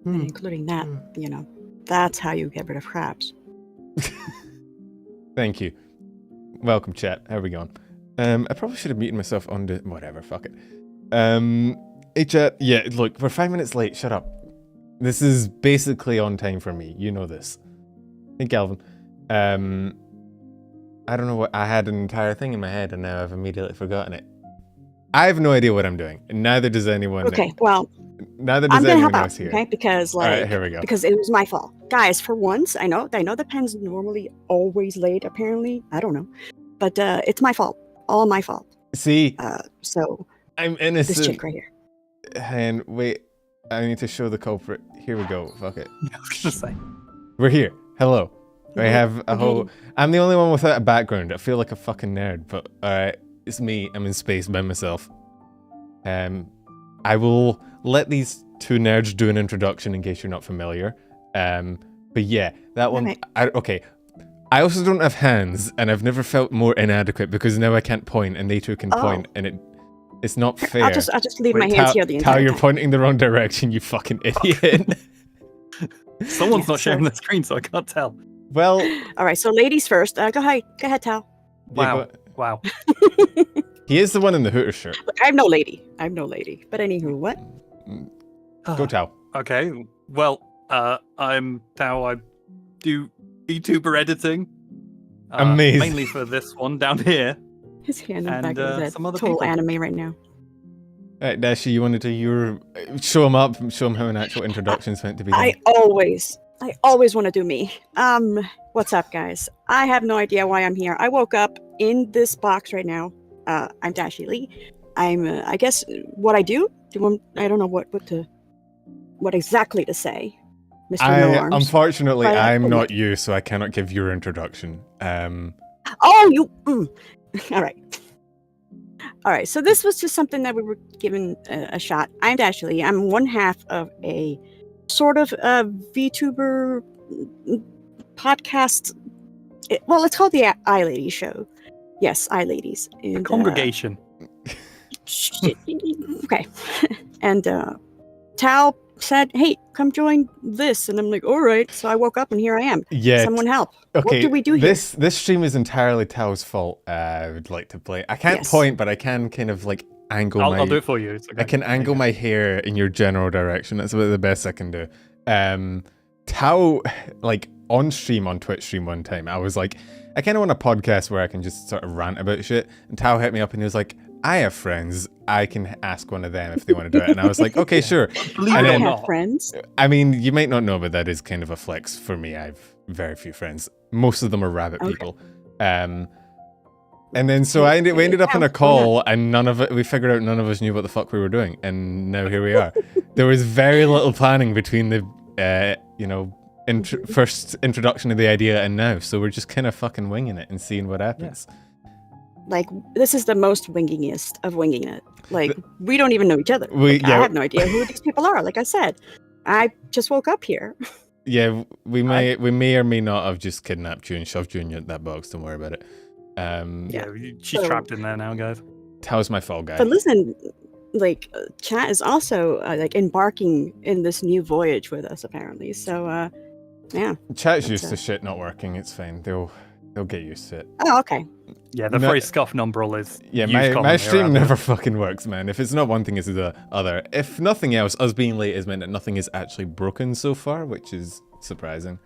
and including that, that's how you get rid of crabs. Thank you. Welcome, chat. How are we going? I probably should have muted myself on the... Whatever, fuck it. Hey, chat. Yeah, look, we're 5 minutes late. Shut up. This is basically on time for me. You know this. Hey, Calvin. I don't know what... I had an entire thing in my head, and now I've immediately forgotten it. I have no idea what I'm doing. Neither does anyone. Okay, well... Neither does anyone else here. Okay, because All right, here we go. Because it was my fault, guys. For once, I know the pen's normally always late. Apparently, I don't know, but it's my fault. All my fault. See, so I'm innocent. This chick right here. And wait, I need to show the culprit. Here we go. Fuck it. I was gonna say. We're here. Hello. I have a whole. I'm the only one without a background. I feel like a fucking nerd, but alright, it's me. I'm in space by myself. I will let these two nerds do an introduction in case you're not familiar. But yeah, that one. Okay. I also don't have hands, and I've never felt more inadequate because now I can't point, and they two can point, and it's not fair. I'll just leave my hands here the entire time. You're time. Pointing the wrong direction, you fucking idiot. Someone's not sharing the screen, so I can't tell. Well. All right. So ladies first. Go ahead, Tal. Wow. Wow. He is the one in the Hooters shirt. Look, I'm no lady. But anywho, what? Go Tao. Okay. Well, I'm Tao. I do vtuber editing. Amazing. Mainly for this one down here. His hand in the back of his some other total people. anime right now. Alright, Dashie, you wanted to show him up, show him how an actual introduction's meant to be done. I always want to do me. What's up, guys? I have no idea why I'm here. I woke up in this box right now. I'm Dashie Lee. I'm, I guess, what I do. I don't know what exactly to say, Mr. No Arms. Unfortunately, I'm not you, so I cannot give your introduction. Oh, you. All right. So this was just something that we were given a shot. I'm Dashie Lee. I'm one half of a sort of VTuber podcast. Well, it's called the iLadies Show. Yes, iLadies. The congregation. Okay. And Tao said, "Hey, come join this," and I'm like, "All right." So I woke up and here I am. Yeah. Someone help. Okay. What do we do here? This stream is entirely Tao's fault. I would like to play. I can't point, but I can kind of like angle my. I'll do it for you. It's okay. I can angle my hair in your general direction. That's about the best I can do. Tao, like on stream on Twitch stream one time, I was like, I kind of want a podcast where I can just sort of rant about shit. And Tao hit me up and he was like, I have friends. I can ask one of them if they want to do it. And I was like, okay, sure. I don't have friends. I mean, you might not know, but that is kind of a flex for me. I have very few friends. Most of them are rabbit people. And then so we ended up on a call and we figured out none of us knew what the fuck we were doing. And now here we are. There was very little planning between the, first introduction of the idea and now. So we're just kind of fucking winging it and seeing what happens. Yeah. Like, this is the most wingingest of winging it. Like, we don't even know each other. I have no idea who these people are. Like I said, I just woke up here. Yeah, we may or may not have just kidnapped you and shoved you in that box. Don't worry about it. She's trapped in there now, guys. Tao's my fall guy. But listen, like, chat is also like embarking in this new voyage with us, apparently. So, yeah. Chat's used to shit not working. It's fine. They'll get used to it. Oh, okay. Yeah, the phrase scuff numbrel is. Yeah, my stream never fucking works, man. If it's not one thing, it's the other. If nothing else, us being late has meant that nothing is actually broken so far, which is surprising.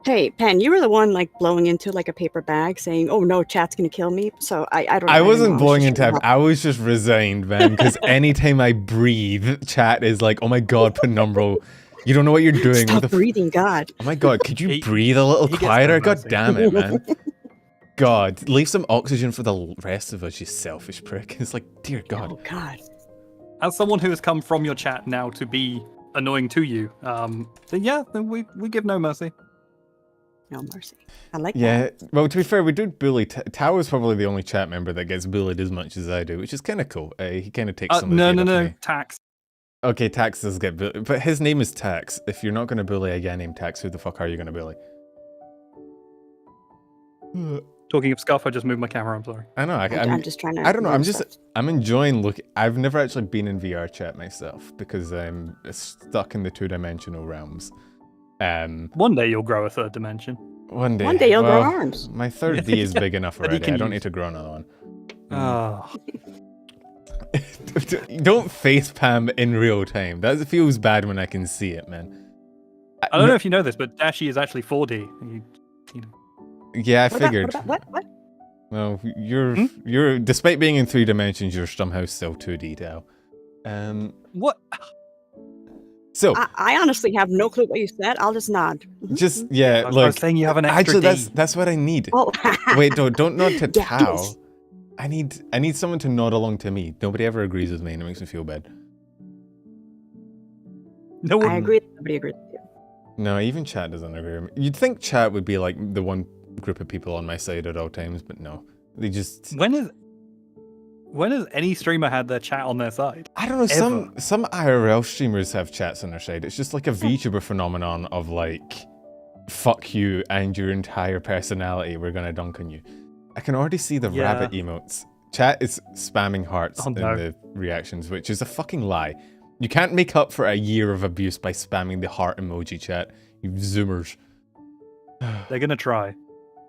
Hey, Pen, you were the one like blowing into like a paper bag saying, "Oh no, chat's gonna kill me." So I don't know. I wasn't blowing into. I was just resigned, man, because anytime I breathe, chat is like, "Oh my god, Penumbral. You don't know what you're doing." Stop breathing, God. Oh my god, could you breathe a little quieter? God damn it, man. God, leave some oxygen for the rest of us, you selfish prick. It's like, dear God. Oh God. As someone who has come from your chat now to be annoying to you, then we give no mercy. No mercy. I like that. Yeah, well, to be fair, we do bully. Tao is probably the only chat member that gets bullied as much as I do, which is kind of cool. He kind of takes some of the No, Tax. Okay, Tax does get bullied, but his name is Tax. If you're not going to bully a guy named Tax, who the fuck are you going to bully? Talking of scuff, I just moved my camera. I'm sorry. I know. I'm just trying to. I don't know. learn stuff. I'm enjoying looking. I've never actually been in VR chat myself because I'm stuck in the 2-dimensional realms. One day you'll grow a third dimension. One day. One day you'll grow arms. My third D is big enough That you already. can I don't use. need to grow another one. Oh. Don't face palm in real time. That feels bad when I can see it, man. I don't know if you know this, but Dashie is actually 4D. You know. Yeah, I What figured. about, what? Well, you're despite being in 3 dimensions, you're somehow still 2D now. What? So I honestly have no clue what you said. I'll just nod. just yeah, I look. was saying you have an extra Actually, D. that's what I need. Oh. Wait, don't nod to Yeah, Tao. yes. I need someone to nod along to me. Nobody ever agrees with me, and it makes me feel bad. No one. I agree. Nobody agrees with you. No, even chat doesn't agree with me. You'd think chat would be like the one group of people on my side at all times, but no. They just When has any streamer had their chat on their side? I don't know, some IRL streamers have chats on their side. It's just like a VTuber phenomenon of like fuck you and your entire personality, we're gonna dunk on you. I can already see the rabbit emotes. Chat is spamming hearts in the reactions, which is a fucking lie. You can't make up for a year of abuse by spamming the heart emoji, chat. You zoomers. They're gonna try.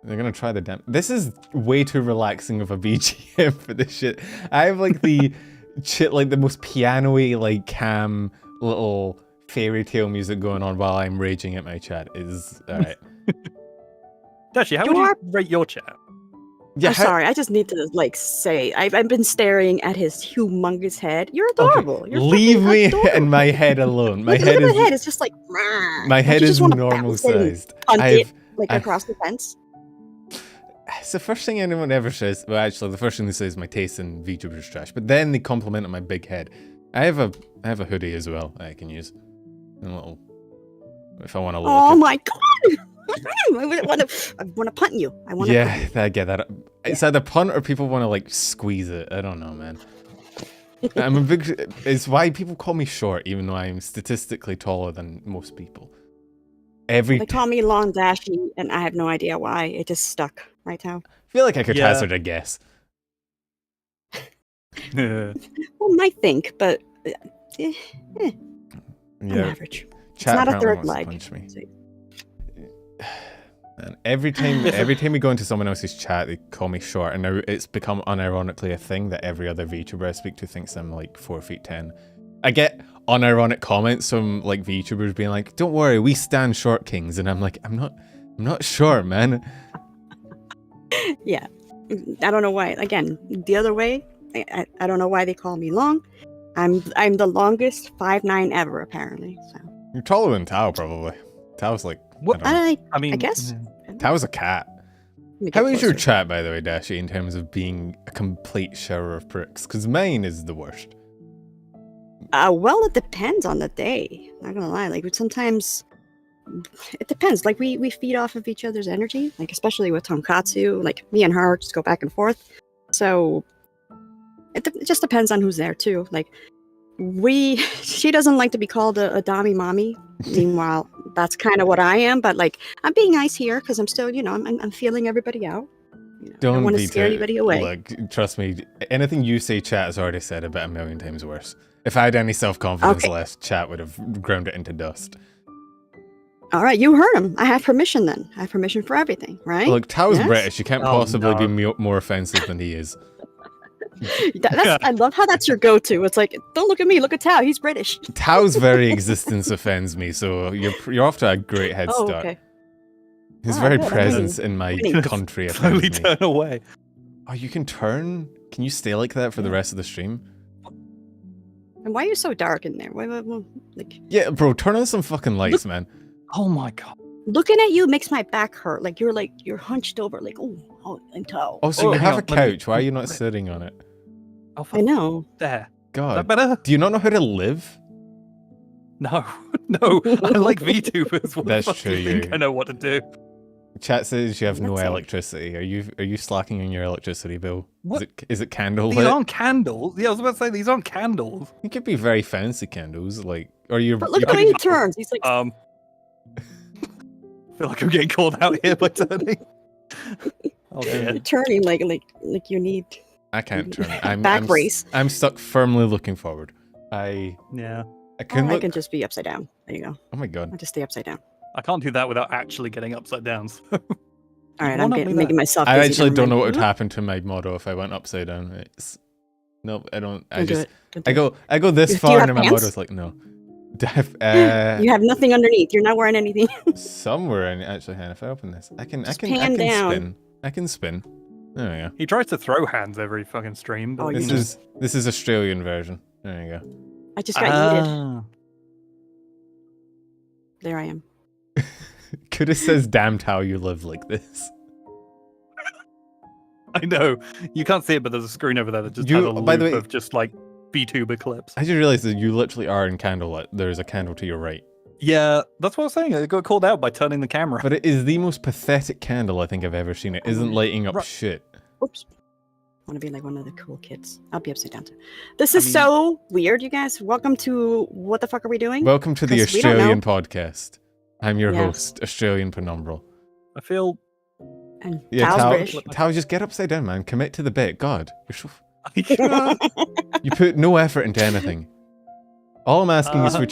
They're gonna try the damn. This is way too relaxing of a BGM for this shit. I have like the like the most piano-y, like calm little fairy tale music going on while I'm raging at my chat. Is alright. Dashie, how would you rate your chat? Yeah, I'm sorry. I just need to like say I've been staring at his humongous head. You're adorable. You're leave me adorable. and my head alone. My Look head at is my head. It's just like my like, head you is just wanna normal bounce it and sized. punt it, like I've- across the fence. It's the first thing anyone ever says. Well, actually, the first thing they say is my taste in VTubers is trash. But then they compliment on my big head. I have a hoodie as well that I can use. A little, if I want to look. Oh my god! I want to punt you. I want to. Yeah, I get that. It's either punt or people want to like squeeze it. I don't know, man. I'm a big. It's why people call me short, even though I'm statistically taller than most people. They call me Long Dashie, and I have no idea why. It just stuck. Right, Tao? I feel like I could Yeah. hazard a guess. One might think, but I'm Yeah, average. chat not a apparently third wants to leg. punch me. And every time we go into someone else's chat, they call me short, and now it's become unironically a thing that every other VTuber I speak to thinks I'm like 4'10". I get unironic comments from like VTubers being like, "Don't worry, we stand short kings," and I'm like, I'm not short, man. Yeah, I don't know why. Again, the other way, I don't know why they call me long. I'm the longest 5'9" ever, apparently. So You're taller than Tao, probably. Tao's like, What? I don't know. I mean, I guess. Tao's a cat. Let me get How is your closer. chat, by the way, Dashie, in terms of being a complete shower of pricks? Because mine is the worst. Well, it depends on the day. Not gonna lie, like sometimes it depends. Like we feed off of each other's energy, like especially with Tonkatsu. Like me and her just go back and forth. So it just depends on who's there too. Like she doesn't like to be called a Dami mommy. Meanwhile, that's kind of what I am. But like I'm being nice here because I'm still, I'm feeling everybody out. I don't want to scare anybody away. Look, trust me, anything you say chat has already said about 1,000,000 times worse. If I had any self-confidence left, chat would have ground it into dust. All right, you heard him. I have permission then. I have permission for everything, right? Look, Tao's Yes? British. You can't Oh, possibly no. be more offensive than he is. I love how that's your go-to. It's like, don't look at me, look at Tao. He's British. Tao's very existence offends me, so you're off to a great head Oh, start. okay. His Oh, very good, I'm presence in my winning. country slowly offends me. turn away. Oh, you can turn? Can you stay like that for the rest of the stream? And why are you so dark in there? Why, like, Yeah, bro, turn on some fucking lights, man. Oh my god. looking at you makes my back hurt. Like you're hunched over. Like, oh, I'm Tao. Oh, so Oh, you hang have a on, let me- couch. Why are you not sitting on it? Oh, I know. There. Is God. that better? Do you not know how to live? No. No. I like VTubers. What That's the fuck true, do you think you- I know what to do? Chat says you have no That's it. electricity. Are you slacking on your electricity bill? What? Is it candle These lit? aren't candles. Yeah, I was about to say these aren't candles. It could be very fancy candles, like, or you're. But look you at the could- way he turns. He's like, I feel like I'm getting called out here by turning. Oh dear. You're turning like you need I can't turn. I'm back brace. I'm stuck firmly looking forward. Yeah. I can Or I look. can just be upside down. There you go. Oh my god. I'll just stay upside down. I can't do that without actually getting upside down. So. All right, One I'm up me making there. myself. I busy, actually never don't know mind. what would happen to my model if I went upside down. It's no, I don't. I Don't do just it. Don't do it. I go this Do you far have and my pants? model's like no. You have nothing underneath. You're not wearing anything. Somewhere in actually, hand. If I open this, I can pan down. spin. I can spin. There we go. He tries to throw hands every fucking stream, but Oh, you This know. is Australian version. There you go. I just got yeeted. Ah. There I am. Could have says damned how you live like this. I know. You can't see it, but there's a screen over there that just You- has a by the loop way- of just like VTuber clips. I just realized that you literally are in candlelit. There's a candle to your right. Yeah, that's what I was saying. I got called out by turning the camera. But it is the most pathetic candle I think I've ever seen. It isn't lighting up Right. shit. Oops. I want to be like one of the cool kids. I'll be upside down too. This I is mean- so weird, you guys. Welcome to What the Fuck Are We Doing? Welcome to the 'Cause we don't Australian know. podcast. I'm your Yes. host, Australian Penumbral. I feel. And Yeah, Tal's Tal, British. Tal, just get upside down, man. Commit to the bit. God, you're so... Yeah. You put no effort into anything. All I'm asking is for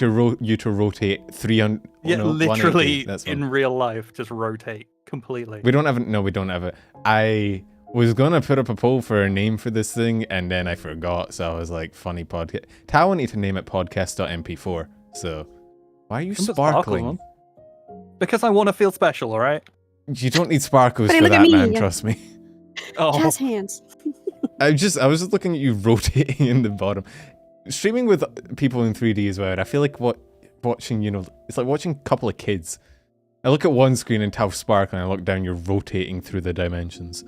you to rotate 300. Yeah, no, 180. literally That's in one. real life, just rotate completely. We don't have it. No, we don't have it. I was gonna put up a poll for a name for this thing, and then I forgot. So I was like, "Funny podcast." Tal wanted to name it podcast.mp4. So why are you Can put sparkles sparkling? on. Because I want to feel special, all right? You don't need sparkles But for look at that, me, man. yeah. Trust me. Oh, Jazz hands. I was just looking at you rotating in the bottom. Streaming with people in 3D as well. I feel like watching, it's like watching a couple of kids. I look at one screen and Tal's sparkling. I look down, you're rotating through the dimensions.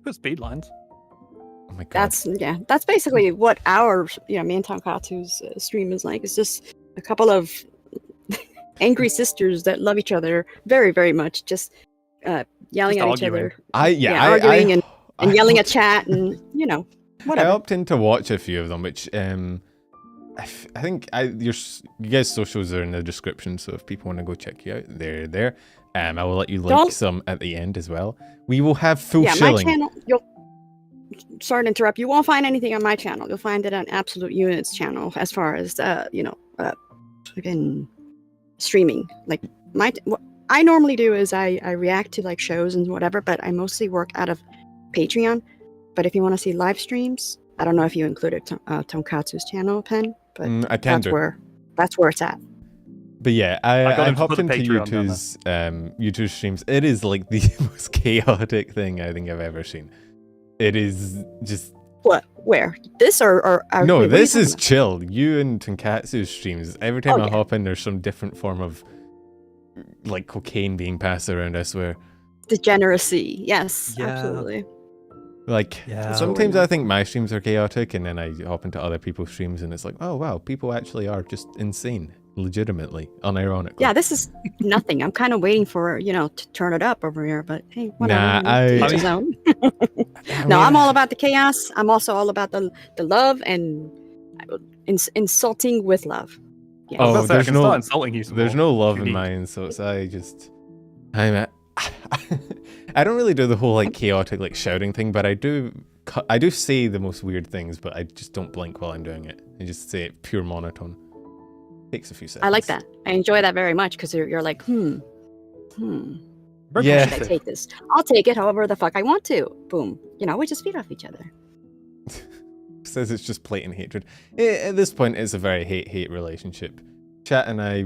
put speed lines. Oh my god. That's basically what our me and Tonkatsu's stream is like. It's just a couple of angry sisters that love each other very, very much, just yelling Just at each arguing. other, I arguing and I yelling at hopped- chat and I whatever. opted in to watch a few of them, which I think you guys' socials are in the description, so if people want to go check you out, they're there. I will let you link Don't- some at the end as well. We will have full Yeah, shilling. my channel. Sorry to interrupt. You won't find anything on my channel. You'll find it on Absolute Units channel as far as fucking streaming. Like what I normally do is I react to like shows and whatever, but I mostly work out of Patreon. But if you want to see live streams, I don't know if you included Tonkatsu's channel, Pen, but I can that's do. where it's at. But yeah, I got I him to hopped put a into Patreon down YouTube streams. It is like the most chaotic thing I think I've ever seen. It is just What? Where? This or no. wait, what are you This talking is about? chill. You and Tonkatsu's streams. Every time Oh, I yeah. hop in, there's some different form of like cocaine being passed around. I swear. Degeneracy. Yes, Yeah. absolutely. Like Yeah. sometimes I think my streams are chaotic, and then I hop into other people's streams, and it's like, oh wow, people actually are just insane, legitimately, unironically. Yeah, this is nothing. I'm kind of waiting for to turn it up over here, but hey, whatever. Nah, to each I his own. I No, mean, I'm all about the chaos. I'm also all about the love and insulting with love. Yes. Oh, I was about to say, I there's can no- start insulting you some There's more. no love in Unique. my insults. I don't really do the whole like chaotic like shouting thing, but I do say the most weird things, but I just don't blink while I'm doing it. I just say it pure monotone. Takes a few seconds. I like that. I enjoy that very much because you're like, Very Yeah. how should I passive. take this? I'll take it however the fuck I want to. Boom. We just feed off each other. Says it's just blatant hatred. At this point, it's a very hate relationship. Chat and I.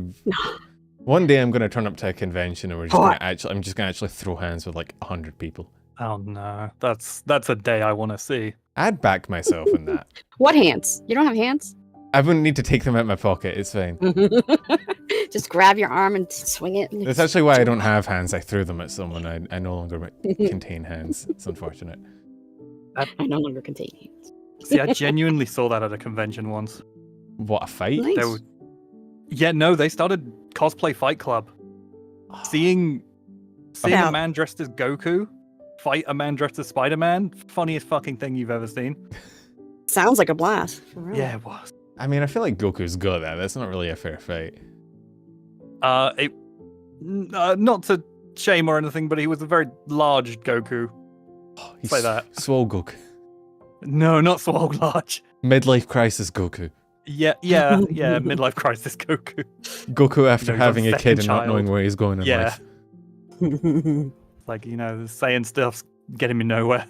One day I'm gonna turn up to a convention and I'm just gonna actually throw hands with like 100 people. Oh no, that's a day I want to see. I'd back myself in that. What hands? You don't have hands? I wouldn't need to take them out my pocket. It's fine. Just grab your arm and swing it. and That's actually why I don't have hands. I threw them at someone. I no longer contain hands. It's unfortunate. I no longer contain hands. See, I genuinely saw that at a convention once. What a fight! Nice. They were... Yeah, no, they started cosplay Fight Club. Seeing Yeah. a man dressed as Goku fight a man dressed as Spider-Man, funniest fucking thing you've ever seen. Sounds like a blast. For real. Yeah, it was. I mean, I feel like Goku's got that. That's not really a fair fight. Not to shame or anything, but he was a very large Goku. He's Say that. Swole Goku. No, not Swole Large. Midlife crisis Goku. Yeah. Midlife crisis Goku. Goku after he's on having a second kid and not child. knowing where he's going in Yeah. life. Like, saying stuff's getting me nowhere.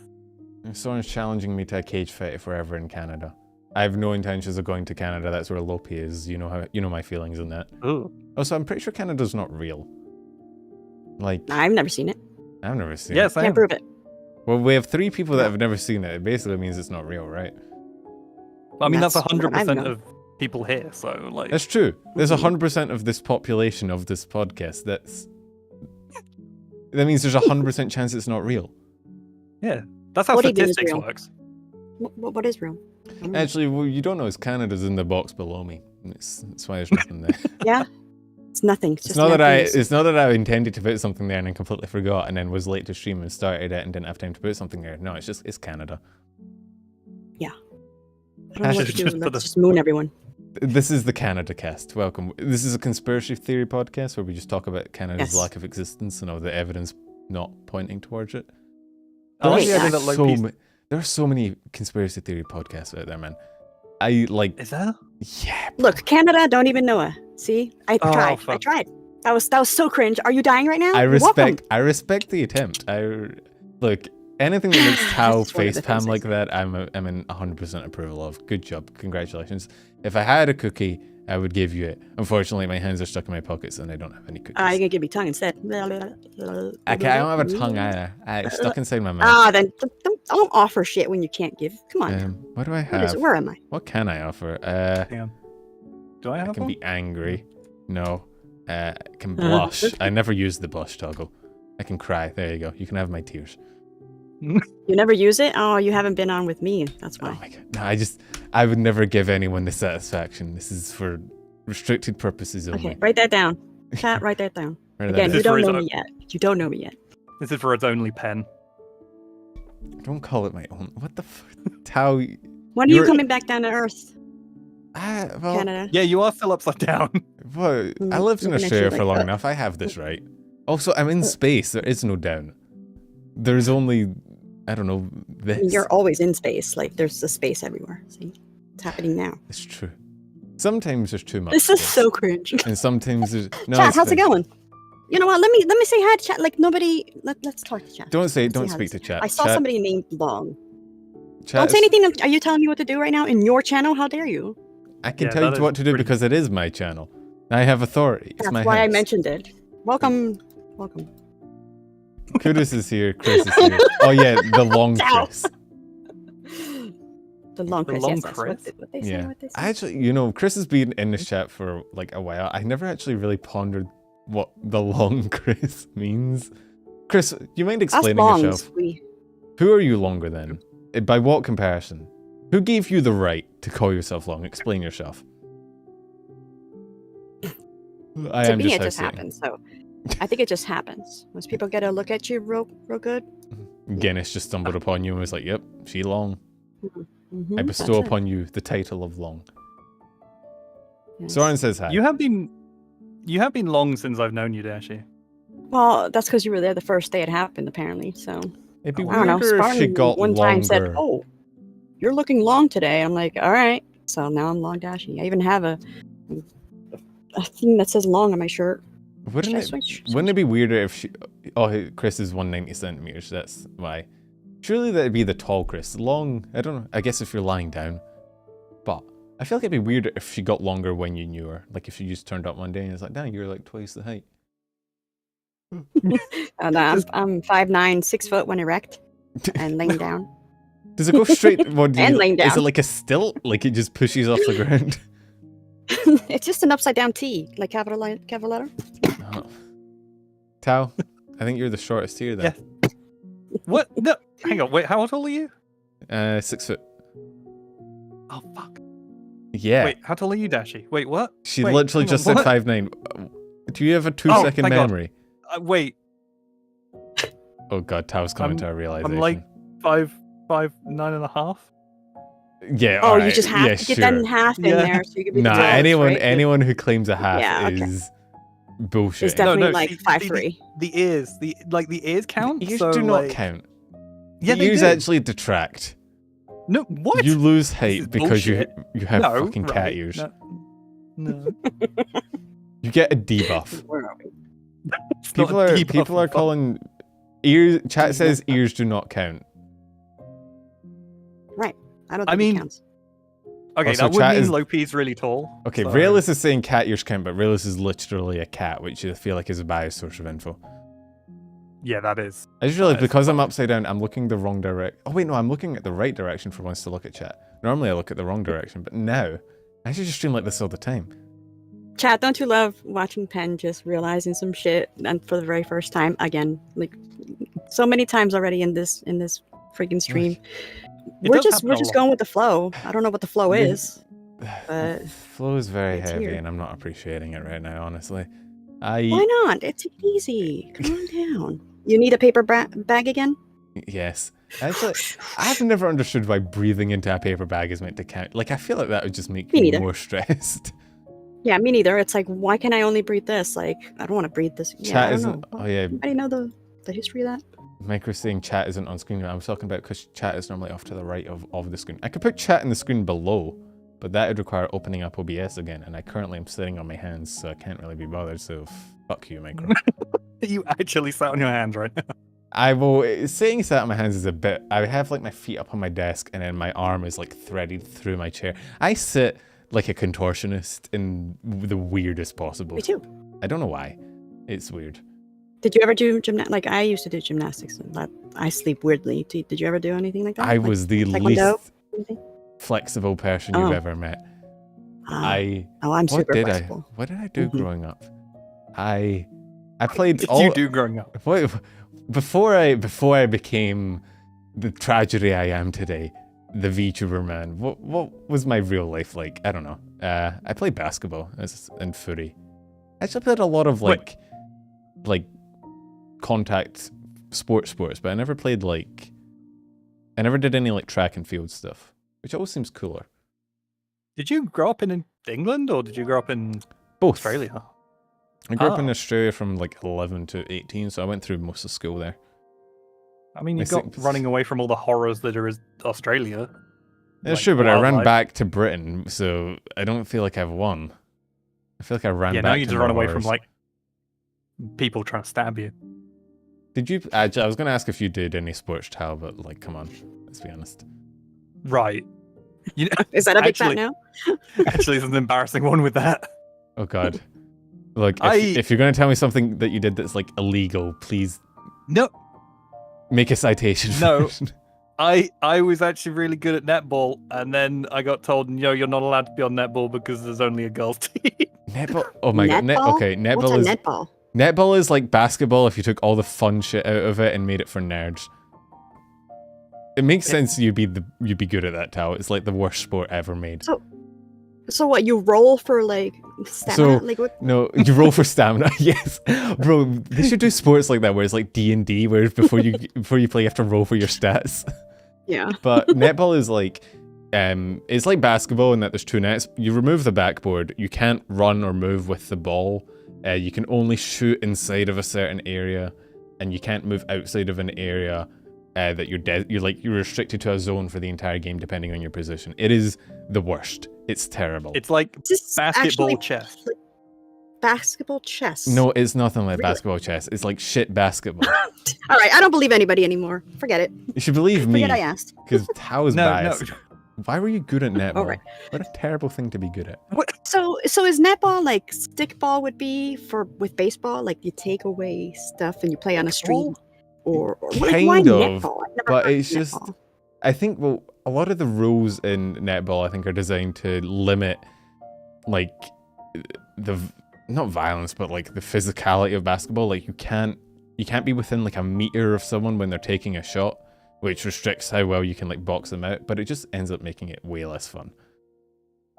Someone's challenging me to a cage fight if we're ever in Canada. I have no intentions of going to Canada. That's where Lopi is. You know my feelings on that. Ooh. Also, I'm pretty sure Canada's not real. Like, I've never seen it. I've never seen Yes, it. I Can't prove it. Well, we have 3 people that have never seen it. It basically means it's not real, right? I mean, that's That's what I've 100% known. of people here, so, like... That's true. There's 100% of this population of this podcast that means there's 100% chance it's not real. Yeah, that's how What do you mean is statistics real? works. What is real? I don't know. Actually, what you don't know is Canada's in the box below me. That's why there's nothing there. Yeah, it's nothing. It's It's just not that nothingness. it's not that I intended to put something there and then completely forgot and then was late to stream and started it and didn't have time to put something there. No, it's Canada. I don't know what to Just do. put Let's just moon everyone. This is the Canada cast. Welcome. This is a conspiracy theory podcast where we just talk about Canada's Yes. lack of existence and all the evidence not pointing towards it. I like the Great. idea that Loki's... There are so many conspiracy theory podcasts out there, man. I like, Is there? yeah. Look, Canada, don't even know it. See, I Oh, tried. I fuck. tried. That was so cringe. Are you dying right now? I You're welcome. respect the attempt. Look, anything that makes Tao This is one of the facepalm things like that, I'm in 100% approval of. Good job, congratulations. If I had a cookie, I would give you it. Unfortunately, my hands are stuck in my pockets and I don't have any cookies. You're gonna give me tongue instead. I don't have a tongue either. It's stuck inside my mouth. Then don't offer shit when you can't give. Come on. What do I What is have? it? Where am I? What can I offer? Hang on. Do I I have can one? be angry. No. I can blush. I never use the blush toggle. I can cry. There you go. You can have my tears. You never use it? Oh, you haven't been on with me. That's Oh why. my god. No, I would never give anyone the satisfaction. This is for restricted purposes only. Okay, write that down. Chat, write that down. Write that Again, down. you This is for don't his know own- me yet. You don't know me yet. This is for its only pen. Don't call it my own. What the fuck? Tao. When are you You're- coming back down to Earth, Well, Canada? Yeah, you are still upside down. well, I lived in looking at Australia you for like long that. enough. I have this right. Also, I'm in space. There is no down. There's only, I don't know, I this. mean, you're always in space. Like, there's a space everywhere. See? It's happening now. It's true. Sometimes there's too much. This is space. so cringe. And sometimes there's no. Chat, it's how's it fine. going? You know what? Let me say hi to chat. Like, nobody. Let's talk to chat. Don't Let's see don't how speak this- to chat. I saw Chat- somebody named Long. chat Don't say is- anything. Are you telling me what to do right now in your channel? How dare you? I can Yeah, tell you that is what to do pretty- because it is my channel. I have authority. It's That's my why I house. mentioned it. Welcome. Welcome. Kudus is here. Chris is here. Oh yeah, the long Ow. Chris. The long The Chris. long Yes, that's Chris? what they say. Yeah. What they say. I actually, Chris has been in this chat for like a while. I never actually really pondered what the long Chris means. Chris, you mind Us explaining longs, yourself? we Who are you longer than? By what comparison? Who gave you the right to call yourself long? Explain yourself. I to am me just it just houseing. happens. So I think it just happens. Once people get a look at you real good. Guinness just stumbled upon you and was like, "Yep, she long. I Mhm, bestow that's it. upon you the title of long." Yes. Soren says hi. You have been long since I've known you, Dashie. Well, that's because you were there the first day it happened, apparently. So It'd be I don't know. weirder if she Spartan got one longer. time said, "Oh, you're looking long today." I'm like, "All right." So now I'm long Dashie. I even have a thing that says long on my shirt. Wouldn't Should I it? switch? Wouldn't it be weirder if she? Oh, Chris is 190 centimeters. That's why. Surely that'd be the tall Chris. Long, I don't know. I guess if you're lying down, but I feel like it'd be weirder if she got longer when you knew her. Like if she just turned up one day and it's like, "Dang, you're like twice the height." And I'm 5'9", 6 foot when erect and laying down. Does it go straight? What do And you, laying Is it down. like a stilt? Like it just pushes off the ground? It's just an upside down T, like capital letter. Oh. Tao, I think you're the shortest here then. What? No, hang on. Wait, how tall are you? 6 foot. Oh fuck. Yeah. Wait, how tall are you, Dashie? Wait, what? She Wait, literally hang on, just said what? 5'9". Do you have a 2 Oh, second thank God. memory? Wait, Oh god, Tao's coming I'm- to a realization. I'm like 5'9.5". yeah. Oh, you alright, just have yeah, to get sure. that in half in Yeah. there, so you can be Nah, the tallest, anyone right? anyone who claims a half Yeah, okay. is bullshit. It's definitely no, like see, 5'3". The ears count. Ears so, do not like, count. Yeah, the they ears do. actually detract. No, what? You lose This is height because you bullshit. have No, fucking cat right, ears. No. You get a debuff. Where are we? It's not a debuff, People are fuck. calling ears. Chat says ears do not count. Right. I don't I think it mean, counts. Okay, Also, that would chat mean is- Lopi's really tall. Okay, so- Rayless is saying cat ears count, but Rayless is literally a cat, which I feel like is a biased source of info. Yeah, that is. I just realized That is because I'm upside down, I'm looking the wrong direction. Oh wait, no, I'm looking at the right direction for once to look at chat. Normally I look at the wrong direction, but now I should just stream like this all the time. Chat, don't you love watching Penn just realizing some shit and for the very first time again? Like so many times already in this freaking stream. It We're does just happen a lot. going with the flow. I don't know what the flow Yeah. is. But Flow is very it's heavy, here. and I'm not appreciating it right now, honestly. why not? It's easy. Calm down. You need a paper bag again? Yes. Actually, I've never understood why breathing into a paper bag is meant to count. Like, I feel like that would just make Me me neither. more stressed. Yeah, me neither. It's like, why can I only breathe this? Like, I don't want to breathe this. Yeah, I Chat don't isn't. know. Oh yeah, Anybody know the history of that? Micro saying chat isn't on screen. I was talking about because chat is normally off to the right of the screen. I could put chat in the screen below, but that would require opening up OBS again, and I currently am sitting on my hands, so I can't really be bothered. So fuck you, Micro. You actually sat on your hands right now. I will. Saying sat on my hands is a bit. I have like my feet up on my desk, and then my arm is like threaded through my chair. I sit like a contortionist in the weirdest possible. Me too. I don't know why. It's weird. Did you ever do gymnastics? Like, I used to do gymnastics. And I sleep weirdly. Did you ever do anything like that? I Like, was the taekwondo? least anything? flexible person you've Oh. ever met. Ah. I Oh, I'm what super did flexible. what did I do Mhm. growing up? I played Did all you do growing up? what, before I became the tragedy I am today, the VTuber man. What was my real life like? I don't know. I played basketball and footy. I actually played a lot of like contact sports, but I never played like I never did any like track and field stuff, which always seems cooler. Did you grow up in England or did you grow up in Both. Australia? I grew up in Oh. Australia from like 11 to 18, so I went through most of school there. I mean, you I got think- running away from all the horrors that are Australia. That's like true, but I ran wildlife. back to Britain, so I don't feel like I've won. I feel like I ran Yeah, back now you to just run more away from horrors. like people trying to stab you. Did you? I was going to ask if you did any sports, Tal, but like, come on, let's be honest. Right. You know, Is that a big Actually- fat now? actually, there's an embarrassing one with that. Oh God. Look, I- if you're going to tell me something that you did that's like illegal, please No, make a citation. No. first. I was actually really good at netball, and then I got told, no, you're not allowed to be on netball because there's only a girls' team. Netball. Oh my God. Netball? Okay, What's netball a is netball? netball is like basketball if you took all the fun shit out of it and made it for nerds. It makes sense you'd be good at that, Tal. It's like the worst sport ever made. So what? You roll for like stamina? So- like what? No, you roll for stamina. Yes, bro. They should do sports like that where it's like D&D, where before you play, you have to roll for your stats. Yeah. But netball is like, it's like basketball in that there's two nets. You remove the backboard. You can't run or move with the ball. You can only shoot inside of a certain area, and you can't move outside of an area that you're restricted to a zone for the entire game depending on your position. It is the worst. It's terrible. It's like Just basketball actually chess. basketball chess. No, it's nothing like Really? basketball chess. It's like shit basketball. All right, I don't believe anybody anymore. Forget it. You should believe me, Forget I asked. because Tao's No, biased. no. Why were you good at netball? All right. What a terrible thing to be good at. What? So is netball like stickball would be with baseball? Like you take away stuff and you play on a street, or like, Kind why of, netball? I've never but heard of it's just- netball. I think, well, a lot of the rules in netball, I think, are designed to limit, like, not violence, but like the physicality of basketball. Like you can't be within like a meter of someone when they're taking a shot, which restricts how well you can like box them out. But it just ends up making it way less fun.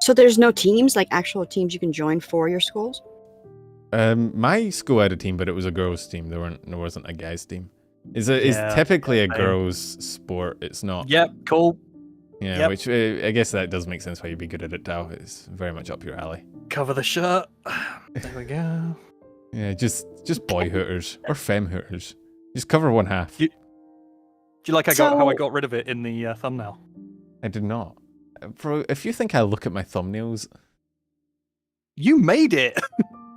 So there's no teams, like actual teams you can join for your schools. My school had a team, but it was a girls' team. There wasn't a guys' team. It's Yeah, typically a same. girls' sport. It's not. Yep, cool. Yeah, Yep. which I guess that does make sense why you'd be good at it, Tao. It's very much up your alley. Cover the shirt. There we go. Yeah, just boy hooters or femme hooters. Just cover one half. Do you like how I got rid of it in the thumbnail? I did not. Bro, if you think I look at my thumbnails... You made it!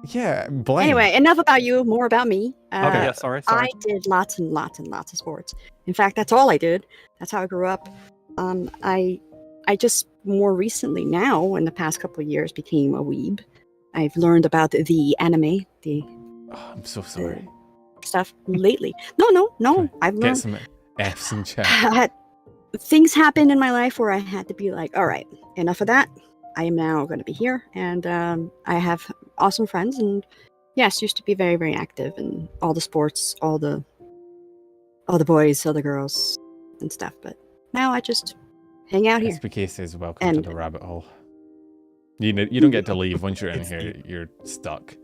Yeah, I'm blind. Anyway, enough about you, more about me. Okay, yeah, sorry. I did lots and lots and lots of sports. In fact, that's all I did. That's how I grew up. I just more recently now, in the past couple of years, became a weeb. I've learned about the anime, Oh, I'm so sorry. stuff lately. No. I've Get learned. some F's in chat. Things happened in my life where I had to be like, all right, enough of that. I am now going to be here, and I have awesome friends, and yes, used to be very, very active in all the sports, all the boys, all the girls, and stuff. But now I just hang out here. SPK says, welcome to the rabbit hole. You don't get to leave. Once you're in here, you're stuck.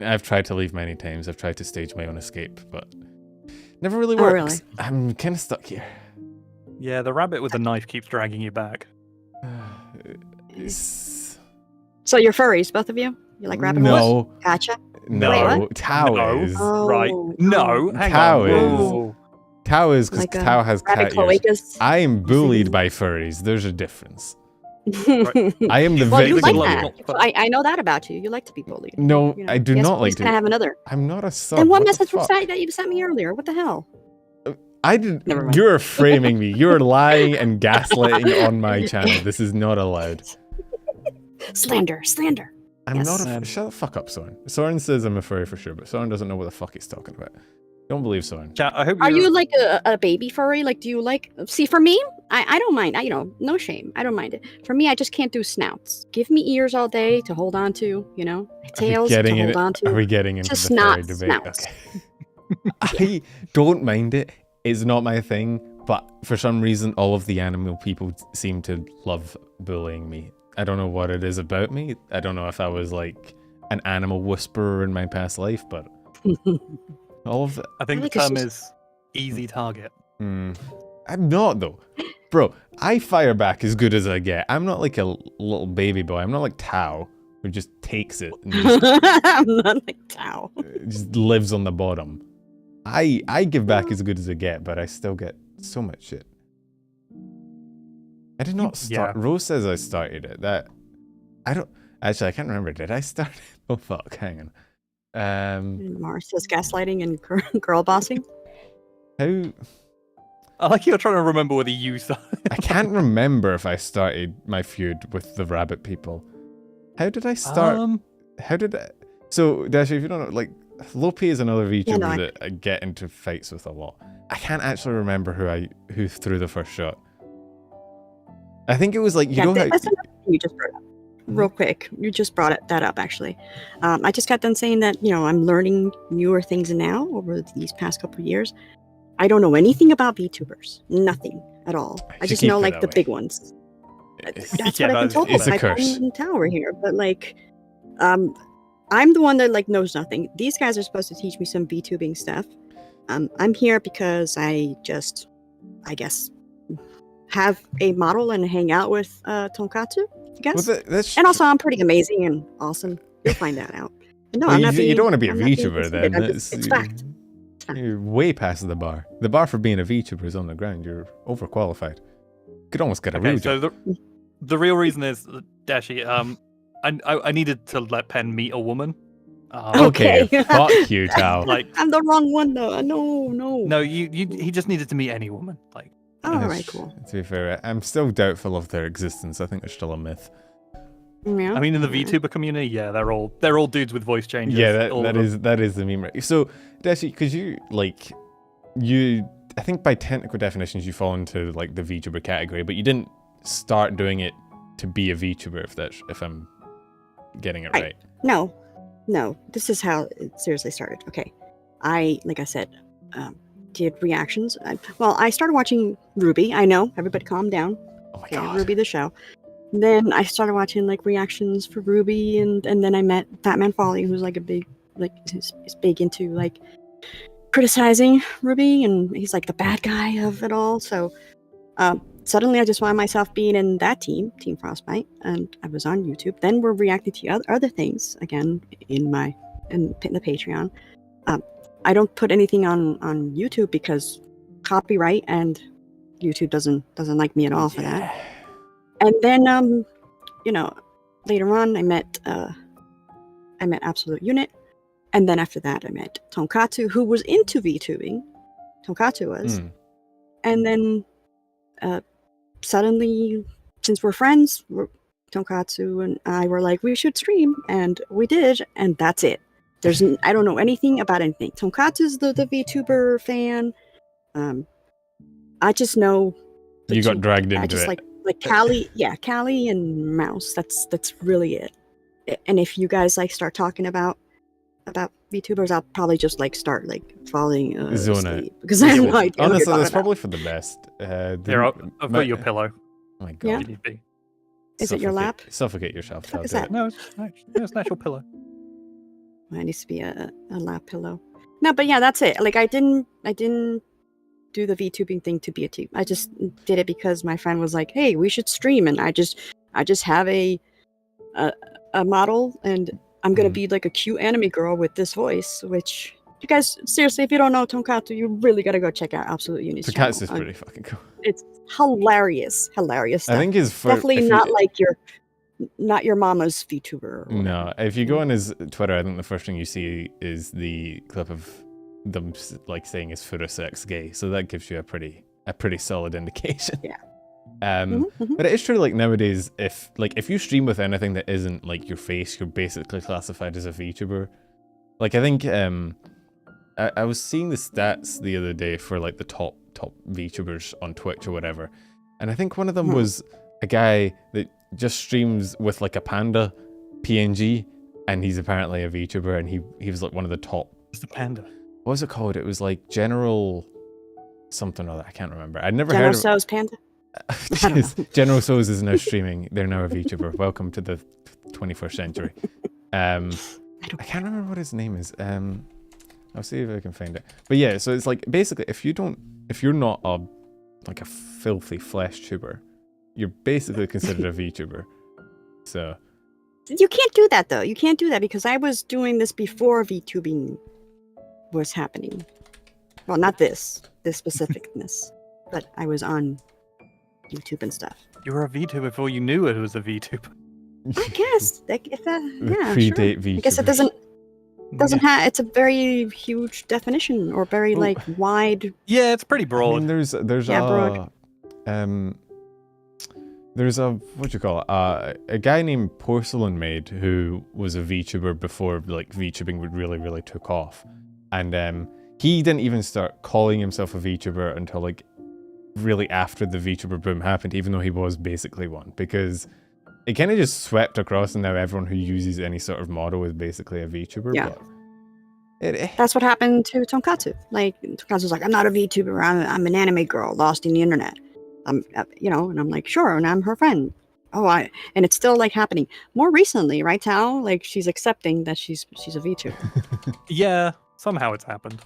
I've tried to leave many times. I've tried to stage my own escape, but never really works. Really? I'm kind of stuck here. Yeah, the rabbit with the knife keeps dragging you back. So you're furries, both of you? You like rabbit holes? No. Gotcha. No. Wait, what? Tao No. is. Right. No, hang Tao on. is. Whoa. Tao is because Like Tao has rabbit cat ears. cloacas. I am bullied by furries. There's a difference. Right. I am the Well, you victim like here. that. I know that about you. You like to be bullied. No, You know, I do yes, not like please, can I to. have another? I'm not a sub. And what the message was fuck? that you sent me earlier? What the hell? I did. Never mind. You're framing me. You're lying and gaslighting on my channel. This is not allowed. Slander. I'm Yes. not a. Shut the fuck up, Soren. Soren says I'm a furry for sure, but Soren doesn't know what the fuck he's talking about. Don't believe Soren. Chat, I hope Are you're- you like a baby furry? Like, do you like? See, for me, I don't mind. No shame. I don't mind it. For me, I just can't do snouts. Give me ears all day to hold on to. Tails to hold on to. Are we getting into Just the furry not debate? snouts. Okay. I don't mind it. It's not my thing, but for some reason, all of the animal people seem to love bullying me. I don't know what it is about me. I don't know if I was like an animal whisperer in my past life, but all of it. I think I the think it's term just- is easy target. I'm not though. Bro, I fire back as good as I get. I'm not like a little baby boy. I'm not like Tao, who just takes it and I'm not like Tao. just lives on the bottom. I give back as good as I get, but I still get so much shit. I did not start. Yeah. Rose says I started it. I can't remember. Did I start it? Oh fuck, hang on. Mars says gaslighting and girl bossing. How? I like you're trying to remember whether you started. I can't remember if I started my feud with the rabbit people. How did I start? How did I? So, Dashie, if you don't know, like, Lopi is another VTuber that I get into fights with a lot. I can't actually remember who threw the first shot. I think it was like, you know how... That's another thing you just brought up. Real quick, you just brought that up, actually. I just got done saying that, I'm learning newer things now over these past couple of years. I don't know anything about VTubers. Nothing at all. I just know, like, the big ones. That's what I've been told it's a by curse. Tom Tower here. But, like, I'm the one that, like, knows nothing. These guys are supposed to teach me some VTubing stuff. I'm here because I guess, have a model and hang out with Tonkatsu, I guess. Well, that's And also, I'm pretty amazing and awesome. You'll find that out. No, well, I'm not you being, don't want to be a I'm not being VTuber then. conceited. It's fact. You're way past the bar. The bar for being a VTuber is on the ground. You're overqualified. You could almost get a real So job. the real reason is, Dashie, I needed to let Pen meet a woman. Okay, Okay. fuck you, Tao. Like, I'm the wrong one, though. No. no, he just needed to meet any woman. Like, All right, cool. To be fair, I'm still doubtful of their existence. I think they're still a myth. Yeah. I mean, in the VTuber community, yeah, they're all dudes with voice changes. Yeah, all of them. that is the meme. Right? So, Dashie, because I think by technical definitions you fall into like the VTuber category, but you didn't start doing it to be a VTuber. If I'm getting it right. No. This is how it seriously started. Okay, like I said, did reactions. I started watching Ruby. I know, everybody, calm down. Oh my Okay, god. Ruby the show. Then I started watching like reactions for Ruby, and then I met Batman Folly, who's like a big, like, is big into like criticizing Ruby, and he's like the bad guy of it all. So suddenly I just found myself being in that Team Frostbite, and I was on YouTube. Then we're reacting to other things again in the Patreon. I don't put anything on YouTube because copyright, and YouTube doesn't like me at all for that. And then you know, later on I met Absolute Unit, and then after that I met Tonkatsu, who was into VTubing. Tonkatsu was. And then suddenly, since we're friends, Tonkatsu and I were like, we should stream, and we did, and that's it. I don't know anything about anything. Tonkatsu's the VTuber fan. I just know You got dragged into I just it. like Callie, yeah, Callie and Mouse. That's really it. And if you guys like start talking about VTubers, I'll probably just like start like falling Zone asleep out. because I have no idea. what Honestly, you're that's talking probably for the best. Here, I've got your pillow. Oh my god. Yeah. If need be. Is it your lap? Suffocate yourself. fuck is I'll that? do it. No, it's an actual pillow. Well, it needs to be a lap pillow. No, but yeah, that's it. Like I didn't do the VTubing thing to be a tube. I just did it because my friend was like, "Hey, we should stream," and I just have a model, and I'm gonna be like a cute anime girl with this voice. Which you guys seriously, if you don't know Tonkatsu, you really gotta go check out Absolute Unit's channel. Tonkatsu's pretty fucking cool. It's hilarious stuff. I think his Definitely not like your mama's VTuber. Or no. If you go on his Twitter, I think the first thing you see is the clip of them like saying is Furusex gay, so that gives you a pretty solid indication. Yeah. But it is true, like nowadays, if you stream with anything that isn't like your face, you're basically classified as a VTuber. Like I think I was seeing the stats the other day for like the top VTubers on Twitch or whatever, and I think one of them was a guy that just streams with like a panda PNG, and he's apparently a VTuber, and he was like one of the top. It's the panda. What was it called? It was like General something or other. I can't remember. I'd never General heard of So's Panda. General So's is now streaming. They're now a VTuber. Welcome to the 21st century. I can't remember what his name is. I'll see if I can find it. But yeah, so it's like basically if you're not a filthy flesh tuber, you're basically considered a VTuber. So You can't do that though. You can't do that because I was doing this before VTubing was happening. Well, not this specificness, but I was on YouTube and stuff. You were a VTuber before you knew it was a VTuber. I guess. Like, if that, yeah, predate sure. VTubers. I guess it doesn't have. It's a very huge definition or very like wide. Yeah, it's pretty broad. I mean, there's broad. There's a what do you call it? A guy named Porcelain Maid who was a VTuber before like VTubing really took off, and he didn't even start calling himself a VTuber until like really after the VTuber boom happened, even though he was basically one, because it kind of just swept across, and now everyone who uses any sort of model is basically a VTuber. Yeah. But That's what happened to Tonkatsu. Like Tonkatsu's like, I'm not a VTuber. I'm an anime girl lost in the internet. And I'm like, sure, and I'm her friend. And it's still like happening more recently, right, Tao? Like she's accepting that she's a VTuber. Yeah, somehow it's happened.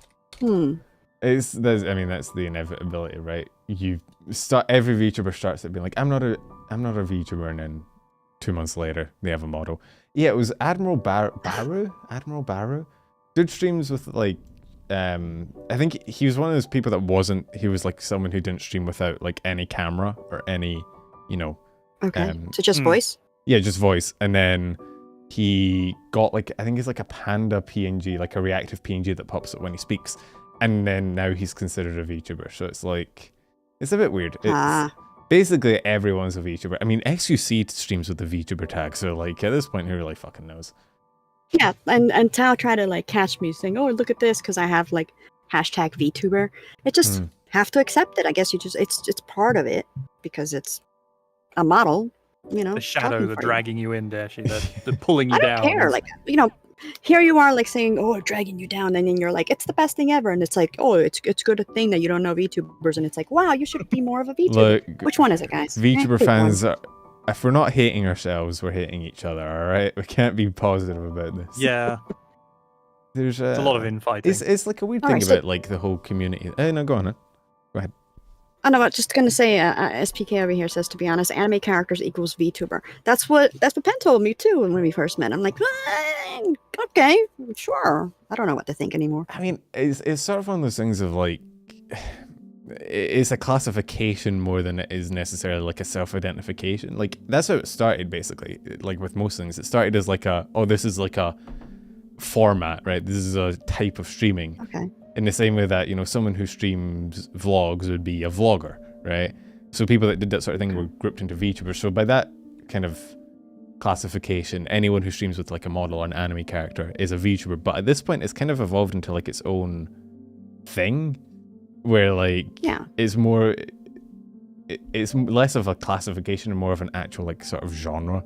That's the inevitability, right? Every VTuber starts at being like, I'm not a VTuber, and then 2 months later they have a model. Yeah, it was Admiral Baru. Did streams with like I think he was one of those people that he was like someone who didn't stream without like any camera or any, Okay. So just voice? Yeah, just voice. And then he got like, I think it's like a panda PNG, like a reactive PNG that pops up when he speaks. And then now he's considered a VTuber. So it's like, it's a bit weird. It's basically everyone's a VTuber. I mean, XUC streams with the VTuber tag. So like at this point, who really fucking knows? Yeah, and Tao tried to like catch me saying, "Oh, look at this," because I have like hashtag VTuber. It just have to accept it. I guess it's part of it because it's a model. The shadow, the dragging you in, Dashie, the pulling you I don't down. care. Like here you are like saying, "Oh, dragging you down," and then you're like, "It's the best thing ever," and it's like, "Oh, it's good thing that you don't know VTubers," and it's like, "Wow, you should be more of a VTuber." Look, which one is it, guys? VTuber fans if we're not hating ourselves, we're hating each other, alright? We can't be positive about this. Yeah. There's a lot of infighting. It's like a weird thing about like the whole community. No, go on. Go ahead. I know. I'm just gonna say, SPK over here says, to be honest, anime characters equals VTuber. That's what Penn told me too when we first met. I'm like, okay, sure. I don't know what to think anymore. I mean, it's sort of one of those things of like, it's a classification more than it is necessarily like a self-identification. Like that's how it started basically. Like with most things, it started as like this is like a format, right? This is a type of streaming. Okay. In the same way that, someone who streams vlogs would be a vlogger, right? So people that did that sort of thing were grouped into VTubers. So by that kind of classification, anyone who streams with like a model or an anime character is a VTuber. But at this point, it's kind of evolved into like its own thing, where like it's more, it's less of a classification and more of an actual like sort of genre.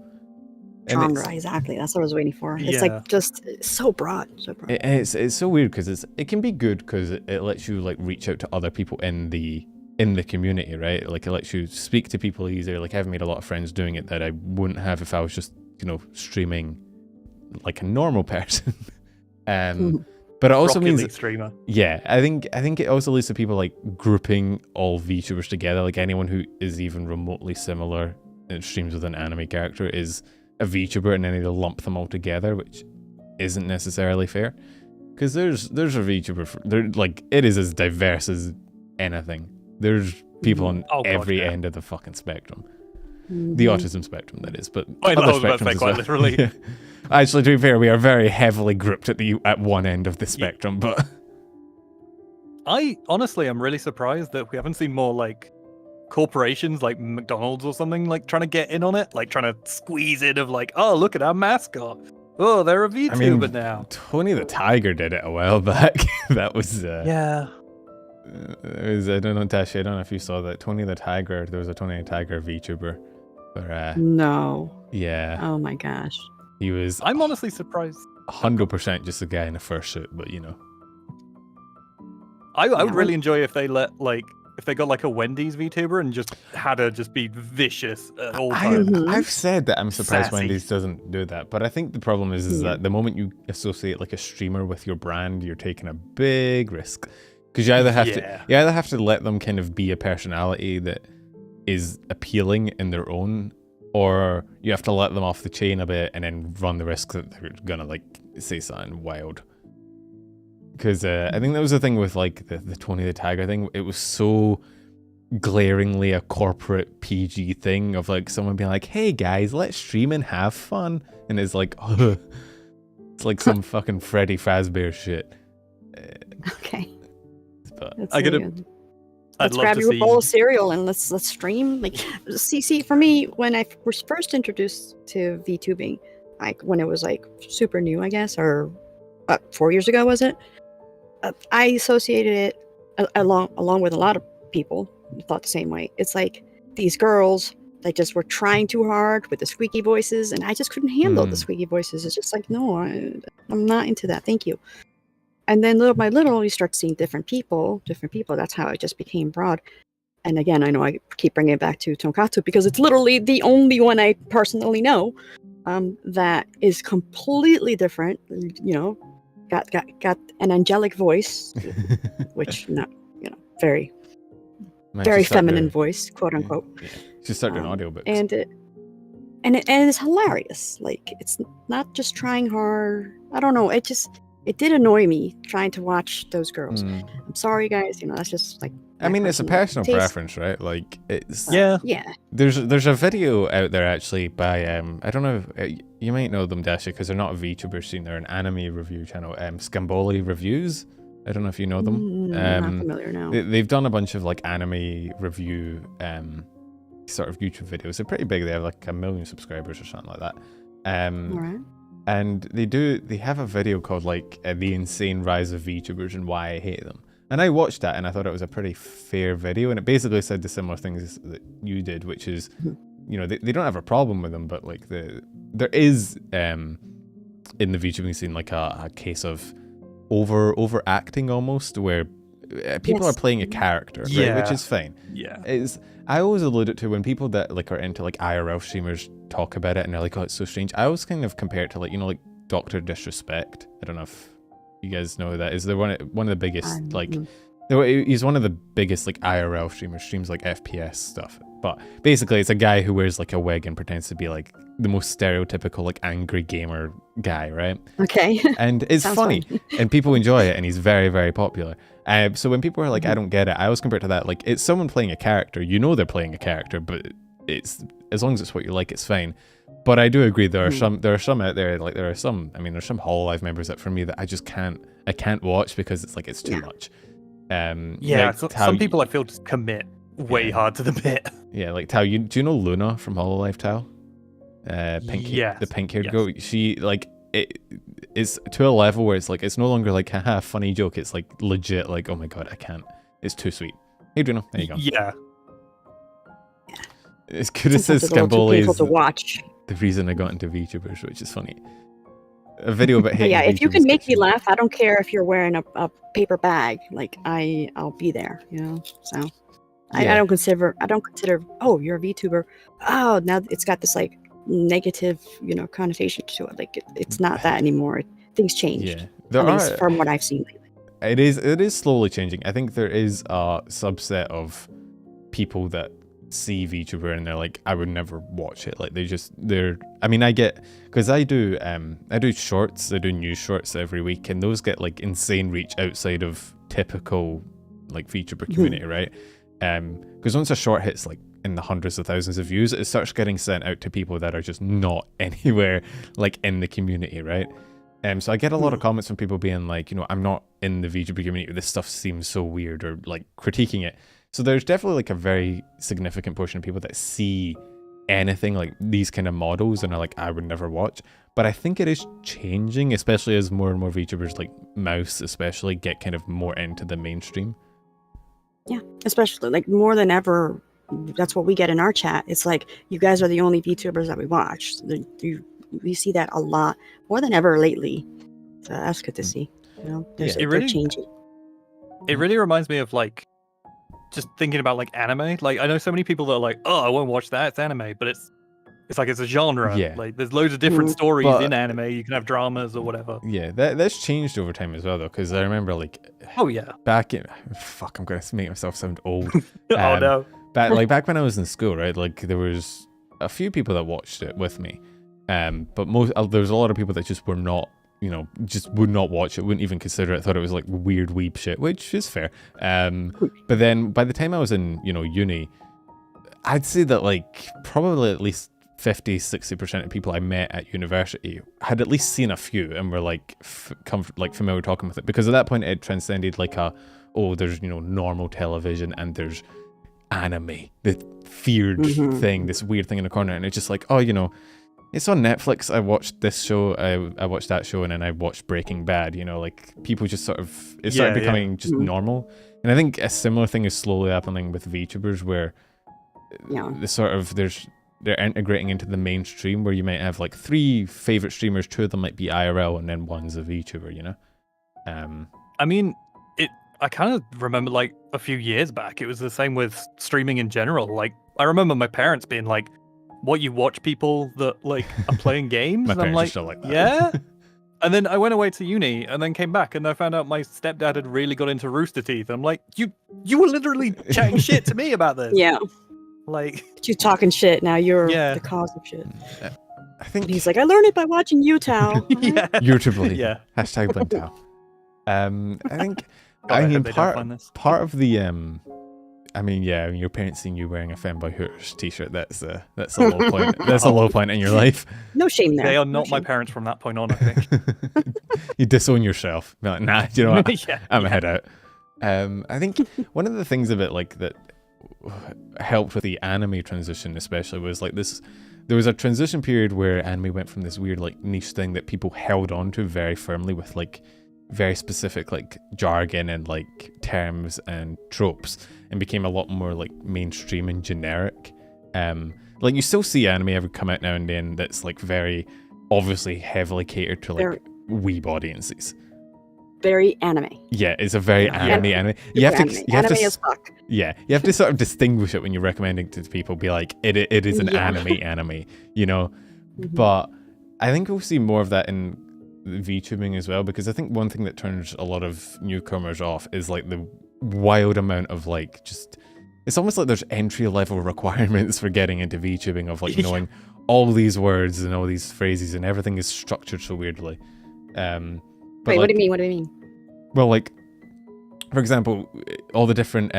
Exactly. That's what I was waiting for. It's like just so broad, so broad. It's so weird because it can be good because it lets you like reach out to other people in the community, right? Like it lets you speak to people easier. Like I've made a lot of friends doing it that I wouldn't have if I was just streaming like a normal person. But it also means streamer. Yeah, I think it also leads to people like grouping all VTubers together. Like anyone who is even remotely similar and streams with an anime character is a VTuber, and then they lump them all together, which isn't necessarily fair. Because there's a VTuber, like it is as diverse as anything. There's people on every end of the fucking spectrum. The autism spectrum, that is, but other spectrums as well. Literally. Yeah. Actually, to be fair, we are very heavily grouped at one end of the spectrum, but I honestly am really surprised that we haven't seen more like corporations like McDonald's or something like trying to get in on it, like trying to squeeze in of like, oh, look at our mascot. Oh, they're a VTuber now. Tony the Tiger did it a while back. That was yeah. I don't know, Dashie, I don't know if you saw that. Tony the Tiger, there was a Tony the Tiger VTuber. No. Yeah. Oh my gosh. He was. I'm honestly surprised. 100% just a guy in a fursuit, but I would really enjoy if they if they got like a Wendy's VTuber and just had her just be vicious at all times. I've said that I'm surprised Sassy. Wendy's doesn't do that, but I think the problem is that the moment you associate like a streamer with your brand, you're taking a big risk. Because you either have to let them kind of be a personality that is appealing in their own, or you have to let them off the chain a bit and then run the risk that they're gonna like say something wild. Because I think that was the thing with like the Tony the Tiger thing. It was so glaringly a corporate PG thing of like someone being like, "Hey guys, let's stream and have fun," and it's like, it's like some fucking Freddy Fazbear shit. Okay. But let's grab you a bowl of cereal and let's stream. Like, see, for me, when I was first introduced to VTubing, like when it was like super new, I guess, or 4 years ago, was it? I associated it along with a lot of people who thought the same way. It's like these girls that just were trying too hard with the squeaky voices, and I just couldn't handle the squeaky voices. It's just like, no, I'm not into that. Thank you. And then little by little, you start seeing different people. That's how it just became broad. And again, I know I keep bringing it back to Tonkatsu because it's literally the only one I personally know that is completely different. Got an angelic voice, which very feminine voice, quote unquote. Yeah. She started doing audiobooks. And it's hilarious. Like, it's not just trying hard. I don't know. It did annoy me trying to watch those girls. I'm sorry, guys. That's just like. I mean, it's a personal preference, right? Like, it's yeah. There's a video out there actually by I don't know if you might know them, Dashie, because they're not a VTuber scene. They're an anime review channel. Scamboli Reviews. I don't know if you know them. I'm not familiar now. They've done a bunch of like anime review sort of YouTube videos. They're pretty big. They have like 1 million subscribers or something like that. All right. And they have a video called like The Insane Rise of VTubers and Why I Hate Them. And I watched that and I thought it was a pretty fair video, and it basically said the similar things that you did, which is, they don't have a problem with them, but like there is in the VTubing scene like a case of overacting almost, where people are playing a character, right, which is fine. Yeah. I always allude it to when people that like are into like IRL streamers talk about it and they're like, oh, it's so strange. I always kind of compare it to like, like Dr. Disrespect. I don't know if you guys know who that is. They're one of the biggest like he's one of the biggest like IRL streamers, streams like FPS stuff. But basically, it's a guy who wears like a wig and pretends to be like the most stereotypical like angry gamer guy, right? Okay. And it's Sounds funny, fun. and people enjoy it, and he's very, very popular. So when people are like, I don't get it, I always compare it to that. Like, it's someone playing a character. You know they're playing a character, but it's as long as it's what you like, it's fine. But I do agree there are some out there, like there's some hololive members that for me that I can't watch because it's like it's too much. Like some people I feel just commit way hard to the bit. Yeah, like Tao, do you know Luna from Hololive, Tao? The pink-haired girl. She like it's to a level where it's like it's no longer like haha funny joke. It's like legit like oh my god I can't. It's too sweet. Hey Bruno, there you go. Yeah. As good as this Sometimes it's a little too Gambol painful is to watch. the reason I got into VTubers, which is funny. A video about hating Yeah, if you VTubers can make me gets you. laugh, I don't care if you're wearing a paper bag. Like I'll be there, you know. So I don't consider. Oh, you're a VTuber. Oh, now it's got this like negative, you know, connotation to it. Like it's not that anymore. Things changed. Yeah, At least from what I've seen lately. It is slowly changing. I think there is a subset of people that see VTuber and they're like, I would never watch it. Like I mean, I get, because I do shorts, I do news shorts every week, and those get like insane reach outside of typical like VTuber community, right? Because once a short hits like in the hundreds of thousands of views, it starts getting sent out to people that are just not anywhere like in the community, right? So I get a lot of comments from people being like, you know, I'm not in the VTuber community, this stuff seems so weird, or like critiquing it. So there's definitely like a very significant portion of people that see anything like these kind of models and are like, I would never watch. But I think it is changing, especially as more and more VTubers like Mouse especially get kind of more into the mainstream. Yeah, especially like more than ever. That's what we get in our chat. It's like you guys are the only VTubers that we watch. We see that a lot more than ever lately. So that's good to see. You know, they're changing. It really reminds me of like just thinking about like anime. Like I know so many people that are like, oh, I won't watch that. It's anime, but it's like it's a genre. Yeah. Like there's loads of different stories in anime. You can have dramas or whatever. Yeah, that's changed over time as well though, because I remember like back in I'm gonna make myself sound old. Oh no. Back when I was in school, right? Like there was a few people that watched it with me, but there was a lot of people that just were not, you know, just would not watch it, wouldn't even consider it, thought it was like weird weeb shit, which is fair. But then by the time I was in, you know, uni, I'd say that like probably at least 50-60% of people I met at university had at least seen a few and were like familiar talking with it, because at that point it transcended like there's, you know, normal television and there's anime, the feared thing, this weird thing in the corner, and it's just like, oh, you know, it's on Netflix, I watched this show, I watched that show, and then I watched Breaking Bad, you know, like people just sort of, it started becoming just normal. And I think a similar thing is slowly happening with VTubers, where they're integrating into the mainstream, where you might have like 3 favorite streamers, 2 of them might be IRL, and then one's a VTuber, you know? I mean, I kind of remember like a few years back, it was the same with streaming in general. Like I remember my parents being like, what, you watch people that like are playing games? My and I'm parents like, are still like that. Yeah. And then I went away to uni and then came back and I found out my stepdad had really got into Rooster Teeth. I'm like, you were literally chatting shit to me about this. Yeah. Like, but you talking shit now. You're the cause of shit. I think and he's like, I learned it by watching you, Tao. Yeah. You're to blame. Yeah. Hashtag blame Tao. I think I mean part of the your parents seeing you wearing a Femboy Hooters t-shirt, that's a low point. That's a low point in your life. No shame there. They are not my parents from that point on, I think. You disown yourself. You're like, nah, you know what? I'm head out. I think one of the things of it like that helped with the anime transition especially was like this. There was a transition period where anime went from this weird like niche thing that people held on to very firmly with like very specific like jargon and like terms and tropes, and became a lot more like mainstream and generic. Like you still see anime ever come out now and then that's like very obviously heavily catered to like weeb audiences. Very anime. Yeah, it's a very anime. You have to as fuck. Yeah, you have to sort of distinguish it when you're recommending it to people. Be like, it is an anime, you know. But I think we'll see more of that in VTubing as well, because I think one thing that turns a lot of newcomers off is like the wild amount of like just it's almost like there's entry level requirements for getting into VTubing of like knowing all these words and all these phrases, and everything is structured so weirdly. But Wait, like, what do you mean? What do you mean? well, like, for example, all the different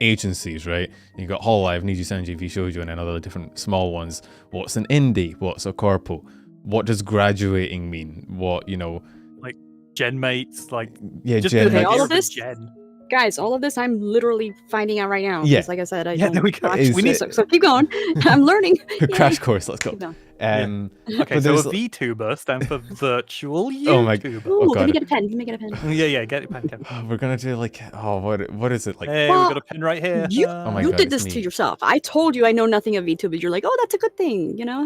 agencies, right? You got hololive, nijisanji, vshojo, and then other different small ones. What's an indie? What's a corpo? What does graduating mean? What, you know, Like gen mates, like yeah, just gen the Okay, mates. all idea of a this? gen. Guys, all of this I'm literally finding out right now. Yeah. Because like I said, I Yeah, don't there we go. watch. Is We need it- So keep going. I'm learning. Crash Yay. course, let's go. Keep going. Okay, but so a there's- VTuber stands for virtual YouTuber. Oh my- Ooh, Oh, let God. me get a pen. Let me get a pen. Yeah, get it, pen. We're gonna do like, oh, what is it like? Hey, Well, we've got a pen right here. you- Oh my You God, did it's this me. to yourself. I told you I know nothing of VTubers. You're like, oh, that's a good thing. You know,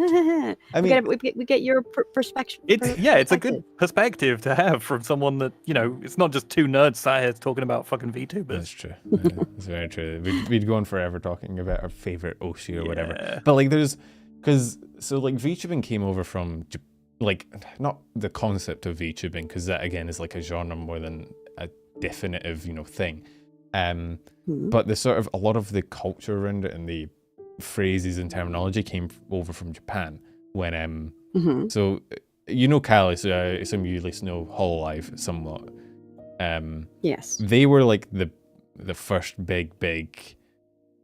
I we, mean, we get your perspective. It's a good perspective to have from someone that, you know, it's not just two nerds sat here talking about fucking VTubers. that's true. That's very true. We'd go on forever talking about our favorite Oshi or whatever. Yeah. But like, so like VTubing came over from like, not the concept of VTubing, because that again is like a genre more than a definitive, you know, thing. But the sort of a lot of the culture around it and the phrases and terminology came over from Japan when so you know Kali, so I assume you at least know hololive somewhat. Yes. They were like the first big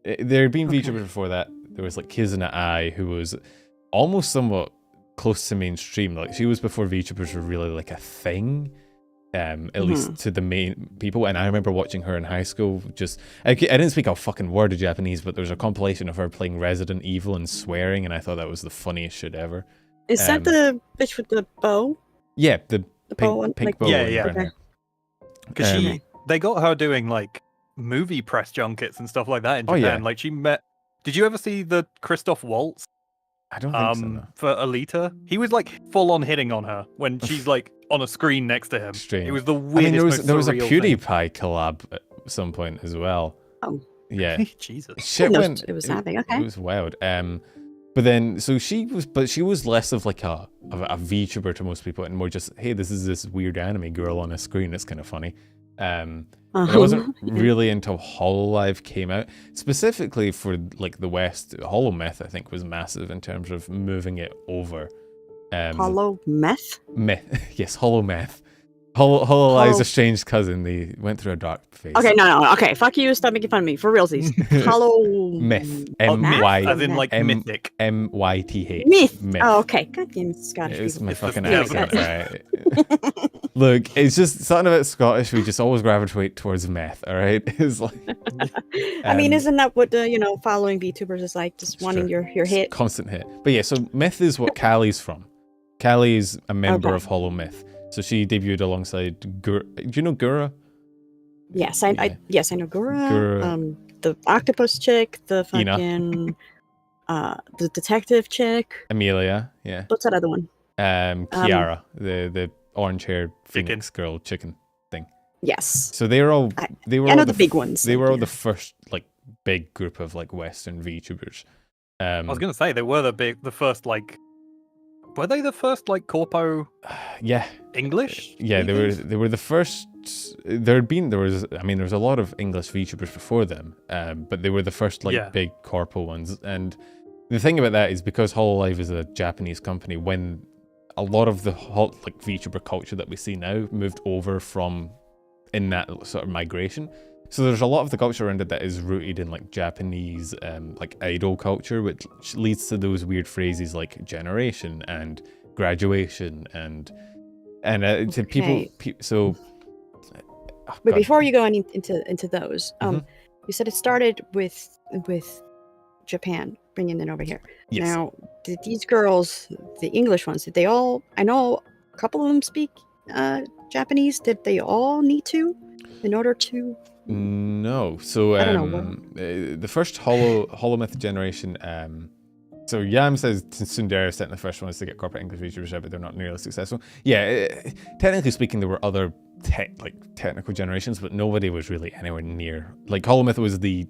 there had been VTubers before that. There was like Kizuna Ai, who was almost somewhat close to mainstream. Like she was before VTubers were really like a thing. At least to the main people. And I remember watching her in high school. I didn't speak a fucking word of Japanese, but there was a compilation of her playing Resident Evil and swearing, and I thought that was the funniest shit ever. Is that the bitch with the bow? Yeah, the bow one, pink like- bow. Yeah, and yeah. brown hair. Because they got her doing like movie press junkets and stuff like that in Oh, Japan. yeah. Like she met. Did you ever see the Christoph Waltz I don't think so. No. for Alita? He was like full on hitting on her when she's like on a screen next to him. Strange. It was the I weirdest. mean, there was a most surreal thing. PewDiePie collab at some point as well. Oh. Yeah. Jesus. Shit knows went. it was happening, okay. It was wild. But then, so she was less of like a VTuber to most people, and more just, hey, this is this weird anime girl on a screen. It's kind of funny. But I wasn't really until hololive came out, specifically for like the West. Holometh, I think, was massive in terms of moving it over. Hollow meth? Meth, yes, holometh. Hololive's a strange cousin. They went through a dark phase. Okay, no. Okay, fuck you. Stop making fun of me. For realsies. Hollow... Myth. Oh, myth, M-Y- as in like M- mythic. M-Y-T-H. Myth. Myth. Oh, okay. Goddamn Scottish It's people. my It's the fucking Scottish accent, right? Look, it's just something about Scottish. We just always gravitate towards meth, all right? It's like, I mean, um, isn't that what following VTubers is like? Just It's wanting true. your hit. constant hit. But yeah, so Myth is what Callie's from. Callie's a member Okay. of Hollow Myth. So she debuted alongside Do you know Gura? Yes, Yeah. yes, I know Gura. Gura. The octopus chick, the Ina. fucking the detective chick. Amelia, yeah. What's that other one? Kiara, the orange haired Phoenix girl chicken thing. Yes. So they were all I all know the big ones. They like, were all yeah. the first like big group of like Western VTubers. I was gonna say they were the first like. Were they the first like corpo yeah. English? Yeah, they were the first. There was a lot of English VTubers before them, but they were the first like Yeah. big corpo ones. And the thing about that is because hololive is a Japanese company, when a lot of the like VTuber culture that we see now moved over from in that sort of migration. So there's a lot of the culture around it that is rooted in like Japanese like idol culture, which leads to those weird phrases like generation and graduation and to people. So, oh, But God. before you go into those, Mhm. you said it started with Japan bringing it over here. Yes. Now, did these girls, the English ones, did they all? I know a couple of them speak Japanese. Did they all need to in order to? No. So I don't know the first Holomyth generation. So Yam says Tsundere sent the first ones to get corporate English VTubers out, but they're not nearly successful. Yeah, technically speaking, there were other technical generations, but nobody was really anywhere near. Like Holomyth was the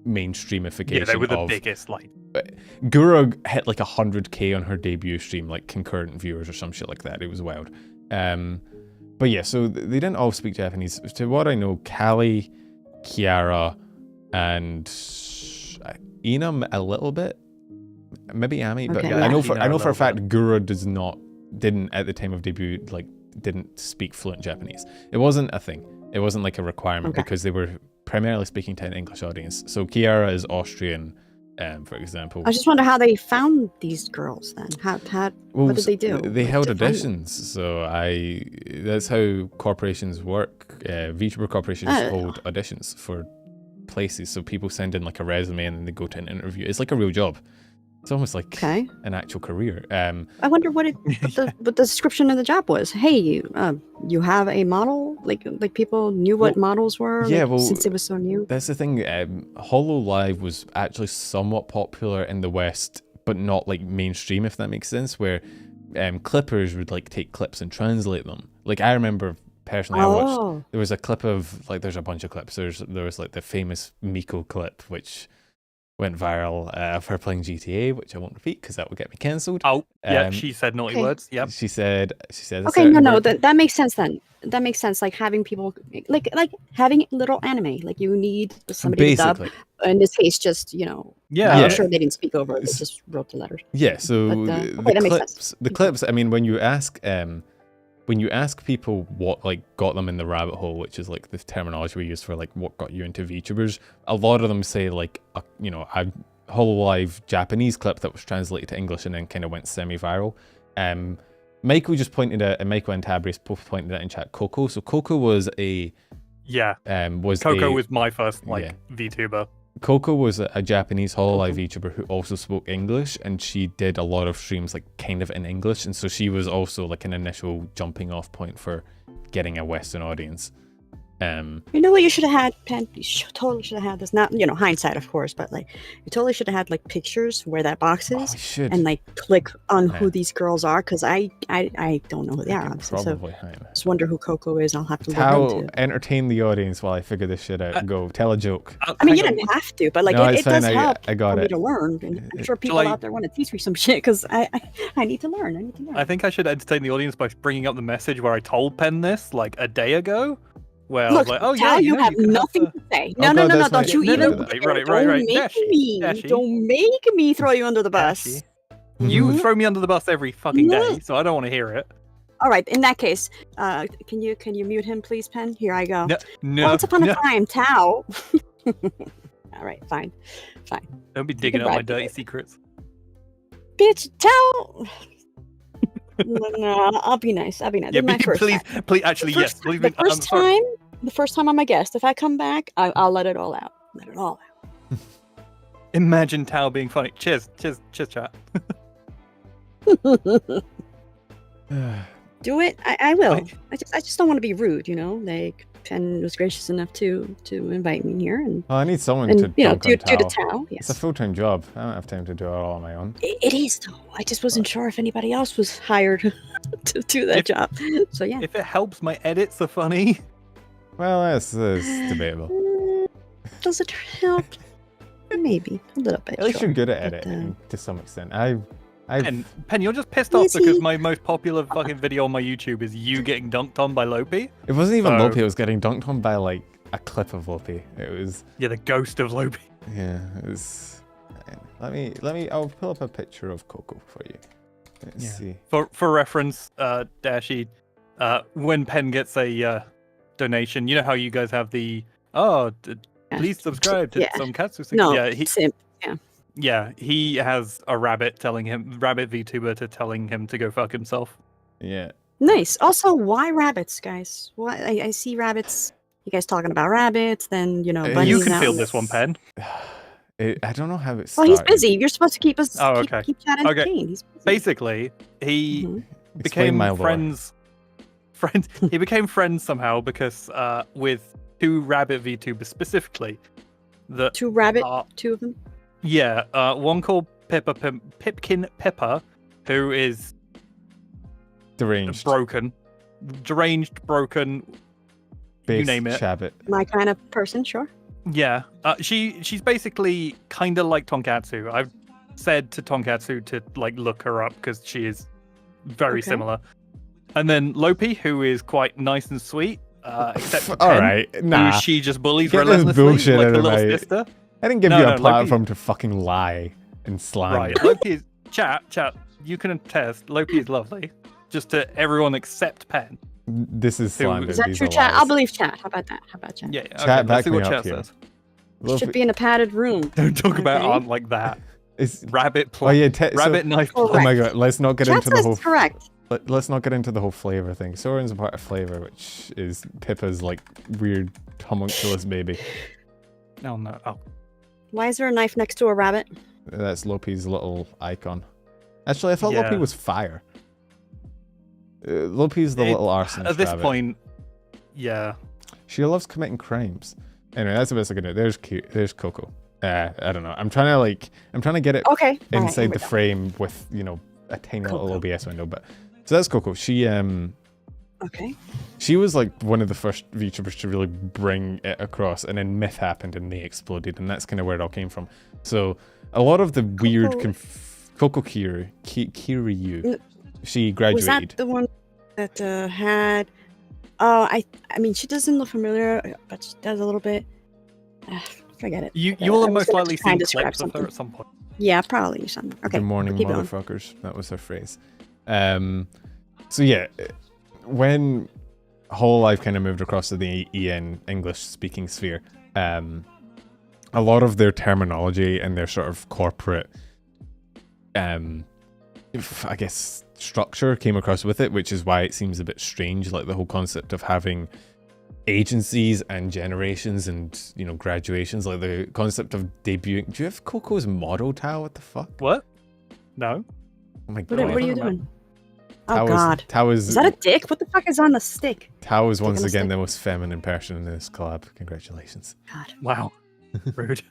mainstreamification. Yeah, they were the of, biggest. Like, Gura hit like 100k on her debut stream, like concurrent viewers or some shit like that. It was wild. But yeah, so they didn't all speak Japanese. To what I know, Callie, Kiara, and Enum a little bit, maybe Ami, but Okay, I yeah. know Ina I know a for a little fact Gura didn't at the time of debut didn't speak fluent Japanese. It wasn't a thing. It wasn't like a requirement Okay. because they were primarily speaking to an English audience. So Kiara is Austrian, for example. I just wonder how they found these girls then. Well, what did they do? They like, held to find them? auditions. So that's how corporations work. VTuber corporations Oh. hold auditions for places. So people send in like a resume and then they go to an interview. It's like a real job. It's almost like Okay. an actual career. I wonder what the description of the job was. Hey, you have a model? Like people knew what models were. yeah, like, well, since it was so new. That's the thing. Hololive was actually somewhat popular in the West, but not like mainstream, if that makes sense. Where clippers would like take clips and translate them. Like I remember personally, I watched. There was a clip of like there's a bunch of clips. There was like the famous Miko clip, which went viral of her playing GTA, which I won't repeat because that will get me cancelled. Oh, yeah, she said naughty okay. words. Yep. She said. a Okay, certain no, word. that makes sense then. That makes sense. Like having people, like having little anime. Like you need somebody to dub. Basically. In this case, just Yeah. I'm sure they didn't speak over it. They just wrote the letters. Yeah, so But, okay, that makes sense. the clips. I mean, when you ask people what like got them in the rabbit hole, which is like the terminology we use for like what got you into VTubers, a lot of them say like a Hololive Japanese clip that was translated to English and then kind of went semi-viral. Michael just pointed out, and Michael and Tabrius both pointed out in chat, Coco. So Coco was a Coco was my first VTuber. Coco was a Japanese Hololive VTuber who also spoke English, and she did a lot of streams like kind of in English, and so she was also like an initial jumping off point for getting a Western audience. You know what you should have had, Pen? You totally should have had this. Not, hindsight, of course, but like you totally should have had like pictures where that box is, should. and like click on who these girls are, because I don't know who they are. Obviously, Probably. so just wonder who Coco is. I'll have to look How into it. entertain the audience while I figure this shit out. Go tell a joke. I mean, you didn't have to, but like No, it it's does fine. help I got for me it. to learn. And I'm sure people Like- out there want to teach me some shit because I need to learn. I need to learn. I think I should entertain the audience by bringing up the message where I told Pen this like a day ago. Where I was Look, like, oh Tal, yeah, you have can nothing have to say. Oh, No, God, that's don't fine. you No, even. no, right. Don't make Dashie, me. Don't make me throw you under the bus. Dashie. You throw me under the bus every fucking day, Mhm. so I don't want to hear it. All right. In that case, can you mute him, please, Pen? Here I go. No, Once upon no. a time, Tao. All right, fine. Don't be digging up can my bribe dirty me. secrets. Bitch, Tao. No, I'll be nice. Yeah, This is my first please, time. please, actually, The yes. first- Believe the me, first I'm sorry. time, the first time I'm a guest. If I come back, I'll let it all out. Let it all Imagine Tao being funny. Cheers, chat. out. Do it. I will. Wait. I just don't want to be rude. Like Pen was gracious enough to invite me here, and I need someone to do dunk on to Tal. Tao. It's a Yes, full-time job. I don't have time to do it all on my own. it is though. I just wasn't sure if anybody else was hired to do that job. So yeah. If it helps, my edits are funny. Well, that's debatable. Does it help? Maybe a little bit. At least sure. you're good at But, editing to some extent. Pen, you're just pissed off Is because he? my most popular fucking video on my YouTube is you getting dunked on by Lopi. It wasn't even So- Lopi. It was getting dunked on by like a clip of Lopi. It was. Yeah, the ghost of Lopi. Yeah, it was. Let me. I'll pull up a picture of Coco for you. Let's see. For reference, Dashie, when Pen gets a donation, you know how you guys have the please subscribe to Yeah. some Katsu. No, Yeah, simp. yeah, he has a rabbit VTuber telling him to go fuck himself. Yeah. Nice. Also, why rabbits, guys? Why I see rabbits. You guys talking about rabbits? Then bunnies You can out. field this one, Pen. I don't know how it Well, started. he's busy. You're supposed to keep us. Oh, keep, okay. keep chat Okay. entertained. He's busy. Basically, he Mhm. Explain became my lore. friends. He became friends somehow because with two rabbit VTubers specifically. That Two rabbit. are Two of them. Yeah, one called Pipkin Pipper, who is Deranged. deranged, broken, you Base name it. Shabbit. My kind of person, sure. Yeah, she's basically kind of like Tonkatsu. I've said to Tonkatsu to like look her up because she is very Okay. similar. And then Lopi, who is quite nice and sweet, except for All Pen, right. who Nah. she just bullies Get this relentlessly bullshit like out a of little my- sister. I didn't give No, you a no, platform to fucking lie and slander. Right, Loki is chat. You can attest. Loki is lovely. Just to everyone except Pen. This is Who- slander. Is that These true, are chat? lies. I'll believe chat. How about that? How about chat? Yeah. Chat, Okay, back let's see me what up chat here. says. Should be in a padded room. Don't talk about Okay. aunt like that. It's, Rabbit. oh yeah, Rabbit knife. Oh, oh my god, let's not get Chat into the says whole. it's correct. Let's not get into the whole flavor thing. Soren's a part of flavor, which is Pippa's like weird homunculus baby. No, no. Oh, Why is there a knife next to a rabbit? That's Lopi's little icon. Actually, I thought Yeah. Lopi was fire. Lopi's the little arson. at this rabbit. point, yeah. She loves committing crimes. Anyway, that's the best I can do. There's Coco. I don't know. I'm trying to get it Okay. all right, inside here we the go. frame with, you know, a tiny little Coco. OBS window. But so that's Coco. She Okay. She was like one of the first VTubers to really bring it across, and then Myth happened and they exploded, and that's kind of where it all came from. So a lot of the weird Coco Kiryu, she graduated. Was that the one that had? I mean, she doesn't look familiar, but she does a little bit. Forget it. You I will was have most gonna likely try and seen describe clips of her something. at some point. Yeah, probably something. Okay. Good morning, keep going. motherfuckers. That was her phrase. So yeah, when hololive kind of moved across to the EN English-speaking sphere, a lot of their terminology and their sort of corporate, I guess, structure came across with it, which is why it seems a bit strange, like the whole concept of having agencies and generations and, you know, graduations, like the concept of debuting. Do you have Coco's model, Tao? What the fuck? What? No. Oh my What, god. what are you I don't doing? Oh God. Tao Is that a dick? What the fuck is on the stick? Tao is once on a again stick. the most feminine person in this collab. Congratulations. God. Wow. Rude.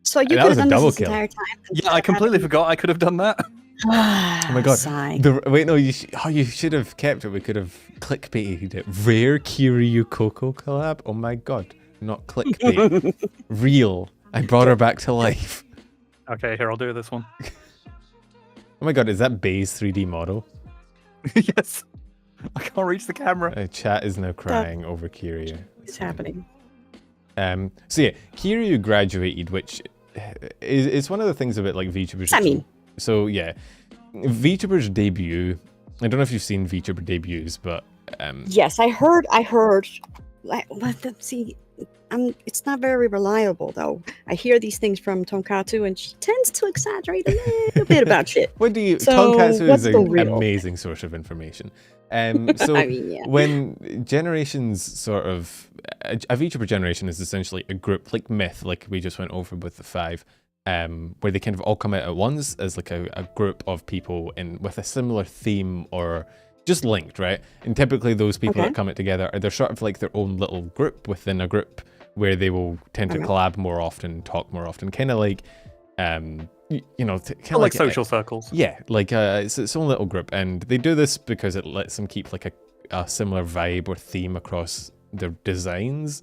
So you That could was have a done double this kill. entire time. Yeah, I completely forgot I could have done that. Oh my God. Sigh. Wait, no, you should have kept it. We could have clickbaited it. Rare Kiryu Coco collab. Oh my god. Not clickbait. Real. I brought her back to life. Okay, here, I'll do this one. Oh my god, is that Bay's 3D model? Yes. I can't reach the camera. Chat is now crying over Kiryu. It's happening. So yeah, Kiryu graduated, which is one of the things about like VTubers. I mean, so yeah, VTubers debut. I don't know if you've seen VTuber debuts, but yes, I heard. Like, see, it's not very reliable though. I hear these things from Tonkatsu, and she tends to exaggerate a little bit about shit. what do you? So, Tonkatsu what's is the an real? amazing source of information. So I mean, yeah. when generations sort of a VTuber generation is essentially a group like Myth, like we just went over with the 5, where they kind of all come out at once as like a group of people in with a similar theme or just linked, right? And typically those people Okay. that come out together are they're sort of like their own little group within a group where they will tend to Okay. collab more often, talk more often, kind of like you know, kind of Like social circles. yeah, like it's its own little group, and they do this because it lets them keep like a similar vibe or theme across their designs.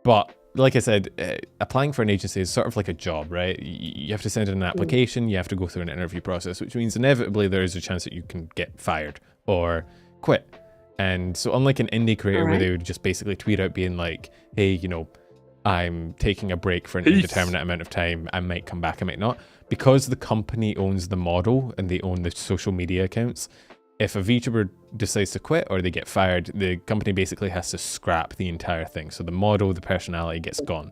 But like I said, applying for an agency is sort of like a job, right? You have to send in an application, you have to go through an interview process, which means inevitably there is a chance that you can get fired or quit. And so unlike an indie creator where they would just basically tweet out being like, hey, you know, I'm taking a break for an Peace. indeterminate amount of time. I might come back, I might not. Because the company owns the model and they own the social media accounts, if a VTuber decides to quit or they get fired, the company basically has to scrap the entire thing. So the model, the personality gets gone.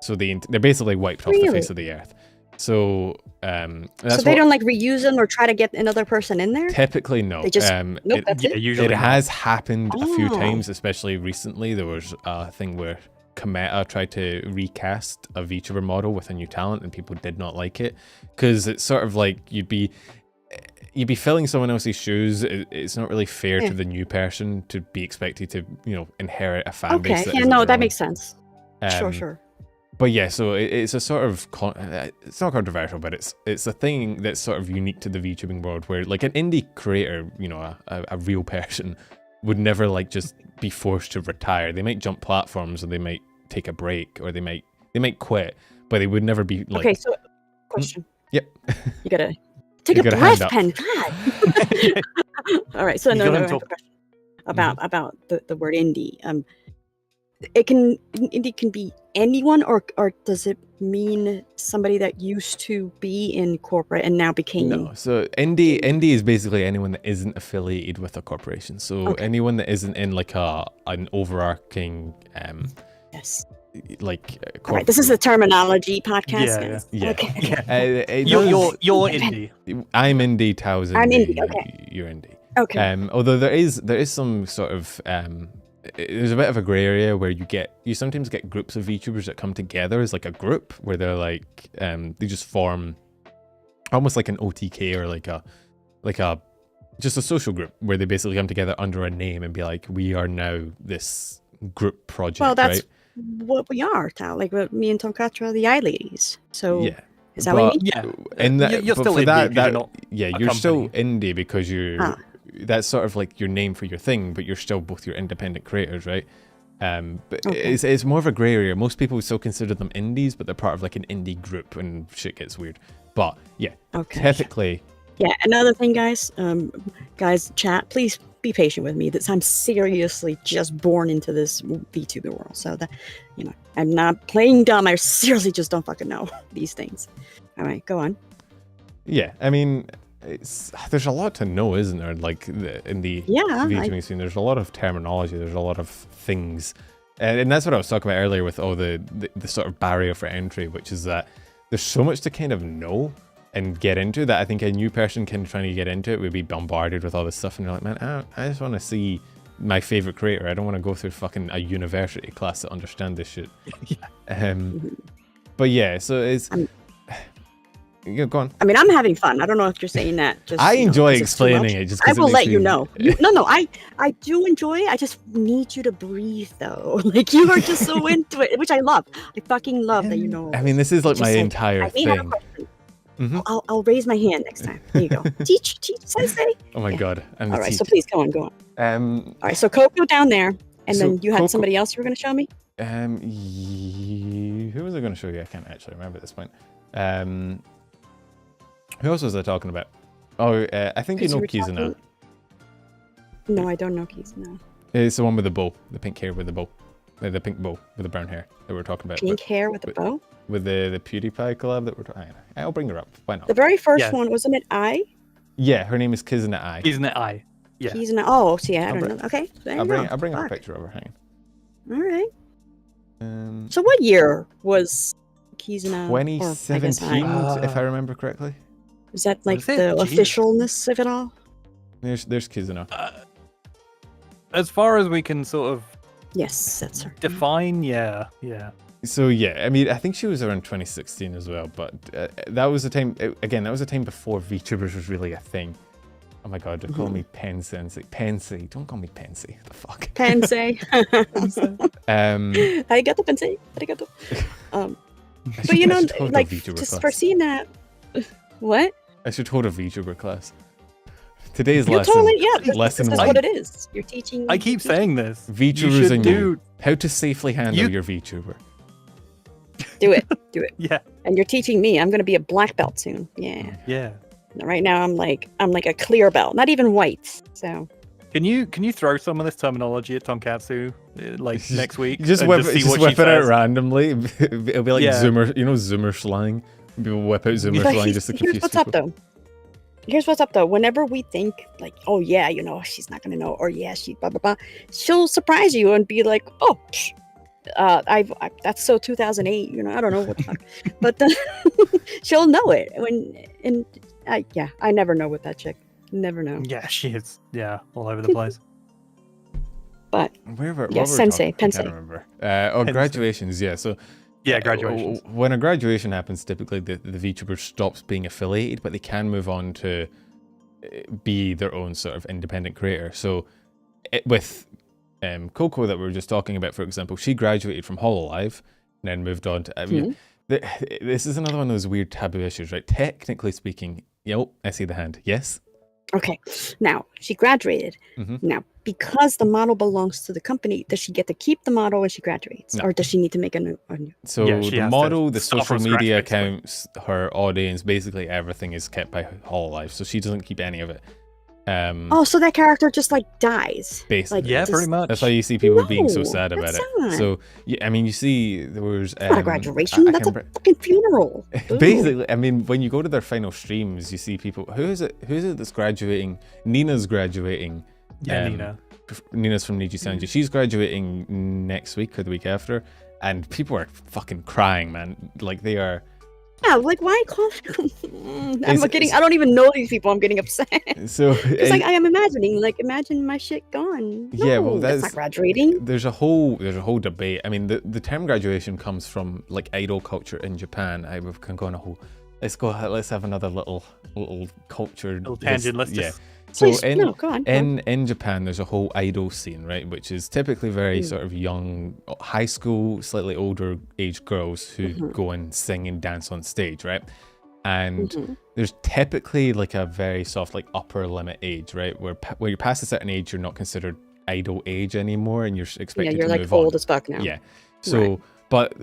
So they're basically wiped off the Really? face of the earth. So that's So they don't like reuse them or try to get another person in there. typically no. They just nope. That's Yeah, it. usually It not. has happened a few Oh. times, especially recently. There was a thing where Kometa tried to recast a VTuber model with a new talent, and people did not like it because it's sort of like you'd be filling someone else's shoes. It's not really fair to the new person to be expected to, you know, inherit a fan base. Okay. That Yeah. isn't No, their that own. makes sense. Sure. Um, Sure. But yeah, so it's a sort of it's not controversial, but it's a thing that's sort of unique to the VTubing world, where like an indie creator, you know, a real person would never like just be forced to retire. They might jump platforms, or they might take a break, or they might quit, but they would never be like. Okay. So, question. Yep. You gotta take You a got a breath, hand up. Pen. God. All right. So You no, got no. him I have a talk- question about the word indie. Indie can be anyone, or does it mean somebody that used to be in corporate and now became? No, so indie is basically anyone that isn't affiliated with a corporation. So anyone that isn't in like an overarching Yes. like All right, this is the terminology podcast. Yeah, guys. yeah. Okay. You're indie. I'm indie, Tao's indie. I'm indie, okay. You're indie. Okay. Although there is some sort of there's a bit of a grey area where you sometimes get groups of VTubers that come together as like a group where they're like they just form almost like an OTK or like a just a social group where they basically come together under a name and be like, we are now this group project. Well, that's right? what we are, Tao. Like me and Tomcatra are the eye ladies. So Yeah. is that what you mean? Yeah. And that, You're but still for indie that, 'cause you're not you're still company. indie because that's sort of like your name for your thing, but you're still both your independent creators, right? But it's more of a grey area. Most people still consider them indies, but they're part of like an indie group, and shit gets weird. But yeah, typically. Yeah, another thing, guys, chat, please be patient with me. I'm seriously just born into this VTuber world, so that I'm not playing dumb. I seriously just don't fucking know these things. All right, go on. Yeah, I mean, there's a lot to know, isn't there? Like in the VTubing scene, there's a lot of terminology. There's a lot of things, and that's what I was talking about earlier with all the sort of barrier for entry, which is that there's so much to kind of know and get into that I think a new person trying to get into it would be bombarded with all this stuff, and you're like, man, I just want to see my favorite creator. I don't want to go through fucking a university class to understand this shit. But yeah, so it's go on. I mean, I'm having fun. I don't know if you're saying that. Just I enjoy explaining it. Just I will let you know. No, I do enjoy it. I just need you to breathe, though. Like you are just so into it, which I love. I fucking love that you know. I mean, this is like my entire I may have a thing. question. I'll raise my hand next time. There you go. Teach, sensei. Oh my god. I'm all right, so please go on. All right, so Coco down there, and so then you had somebody else you were going to show me. Who was I going to show you? I can't actually remember at this point. Who else was I talking about? Oh, I think you know Kizuna. No, I don't know Kizuna. It's the one with the bow, the pink hair with the bow, the pink bow with the brown hair that we're talking about. Pink hair with the bow. With the PewDiePie collab that we're talking. I'll bring her up. Why not? The very first one, wasn't it I? Yeah, her name is Kizuna I. Kizuna I. Yeah. Kizuna. Oh, see, I don't know. Okay, I'll bring up a picture of her. Hang on. All right. So what what year was Kizuna? 2017, if I remember correctly. Is that like the officialness of it all? There's Kizuna. As far as we can sort of that's her. Define, yeah. So yeah, I mean, I think she was around 2016 as well, but that was the time. Again, that was the time before VTubers was really a thing. Oh my god, don't call me Pen Sensei. Pensei, don't call me Pensei. The fuck. Pensei. Arigato, Pensei. Arigato. But you know, like just for seeing that. What? I should hold a VTuber class. Today's You're lesson. Totally, lesson this is what it is. You're teaching. I keep saying this. VTubers and you. How to safely handle your VTuber. Do it. Yeah. And you're teaching me. I'm gonna be a black belt soon. Yeah. Yeah. Right now I'm like a clear belt, not even white. So. Can you throw some of this terminology at Tonkatsu like next week? Just whip it out randomly. It'll be like Zoomer, Zoomer slang. People whip out Zoomer slang just to confuse Here's what's people. Here's what's up though. Whenever we think like, oh yeah, she's not gonna know, or yeah, she blah blah blah, she'll surprise you and be like, oh, that's so 2008. I don't know what the fuck, but she'll know it. I never know with that chick. Never know. Yeah, she is. Yeah, all over the place. But Sensei, Pensei. I can't remember. Graduations. Yeah, so. Yeah, graduations. When a graduation happens, typically the VTuber stops being affiliated, but they can move on to be their own sort of independent creator. So with Coco that we were just talking about, for example, she graduated from Hololive and then moved on to... this is another one of those weird taboo issues, right? Technically speaking, I see the hand. Yes? Okay. Now, she graduated. Now, because the model belongs to the company, does she get to keep the model when she graduates? No. Or does she need to make a new? So the model, the social media accounts, her audience, basically everything is kept by Hololive. So she doesn't keep any of it. Oh, so that character just like dies. Basically. Like, Yeah, just- pretty much. That's why you see people being so No, sad about that's it. not. So, yeah, I mean, you see, there was. That's not a graduation. That's a fucking funeral. Ooh. Basically, I mean, when you go to their final streams, you see people. Who is it that's graduating? Nina's graduating. Yeah, Nina. Nina's from Nijisanji. She's graduating next week or the week after, and people are fucking crying, man. Like they are. Yeah, like why call? I don't even know these people. I'm getting upset. So It's like I am imagining. Like imagine my shit gone. No, yeah, well, that's not graduating. There's a whole debate. I mean, the term graduation comes from like idol culture in Japan. I can go on a whole. Let's have another little culture. Little tangent. Let's just. So Please, no, go on. in Japan, there's a whole idol scene, right, which is typically very sort of young, high school, slightly older age girls who go and sing and dance on stage, right? And there's typically like a very soft, like upper limit age, right, where you're past a certain age, you're not considered idol age anymore, and you're expected you're to like move on. old as fuck now. Yeah. So, but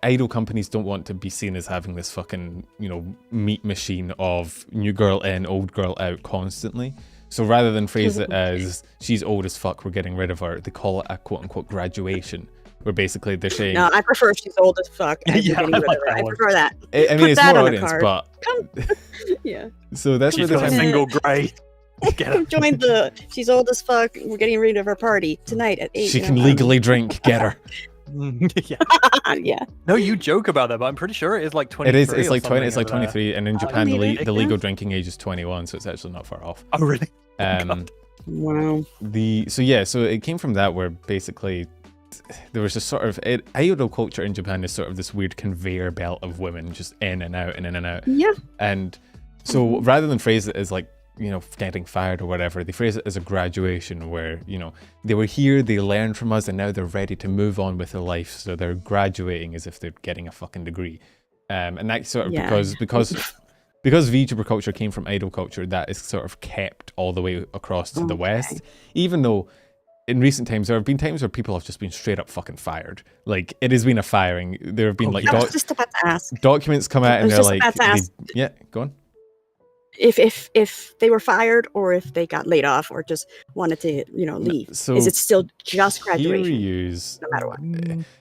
idol companies don't want to be seen as having this fucking, meat machine of new girl in, old girl out constantly. So rather than phrase it as she's old as fuck, we're getting rid of her, they call it a quote unquote graduation, where basically they're saying. No, I prefer she's old as fuck. I prefer that. I mean, it's more audience, but. Yeah. So that's She's where got a they're single grey. Get her. Join the. She's old as fuck. We're getting rid of her party tonight at 8. She can legally drink. Get her. Yeah. Yeah. No, you joke about that, but I'm pretty sure it is like 23. It is. It's or like 20. something It's like over there. 23, and in Japan, believe the it, legal yeah. drinking age is 21, so it's actually not far off. Oh, really? Wow. So it came from that, where basically there was a sort of idol culture in Japan is sort of this weird conveyor belt of women just in and out and in and out. Yeah. And so rather than phrase it as like, getting fired or whatever, they phrase it as a graduation where, they were here, they learned from us, and now they're ready to move on with their life. So they're graduating as if they're getting a fucking degree. And that's sort of because VTuber culture came from idol culture, that is sort of kept all the way across to the West. Even though in recent times, there have been times where people have just been straight up fucking fired. Like, it has been a firing. There have been I was just about to ask. documents come out and they're like, yeah, go on. If they were fired or if they got laid off or just wanted to leave, So is it still just graduation Kiryu's, no matter what?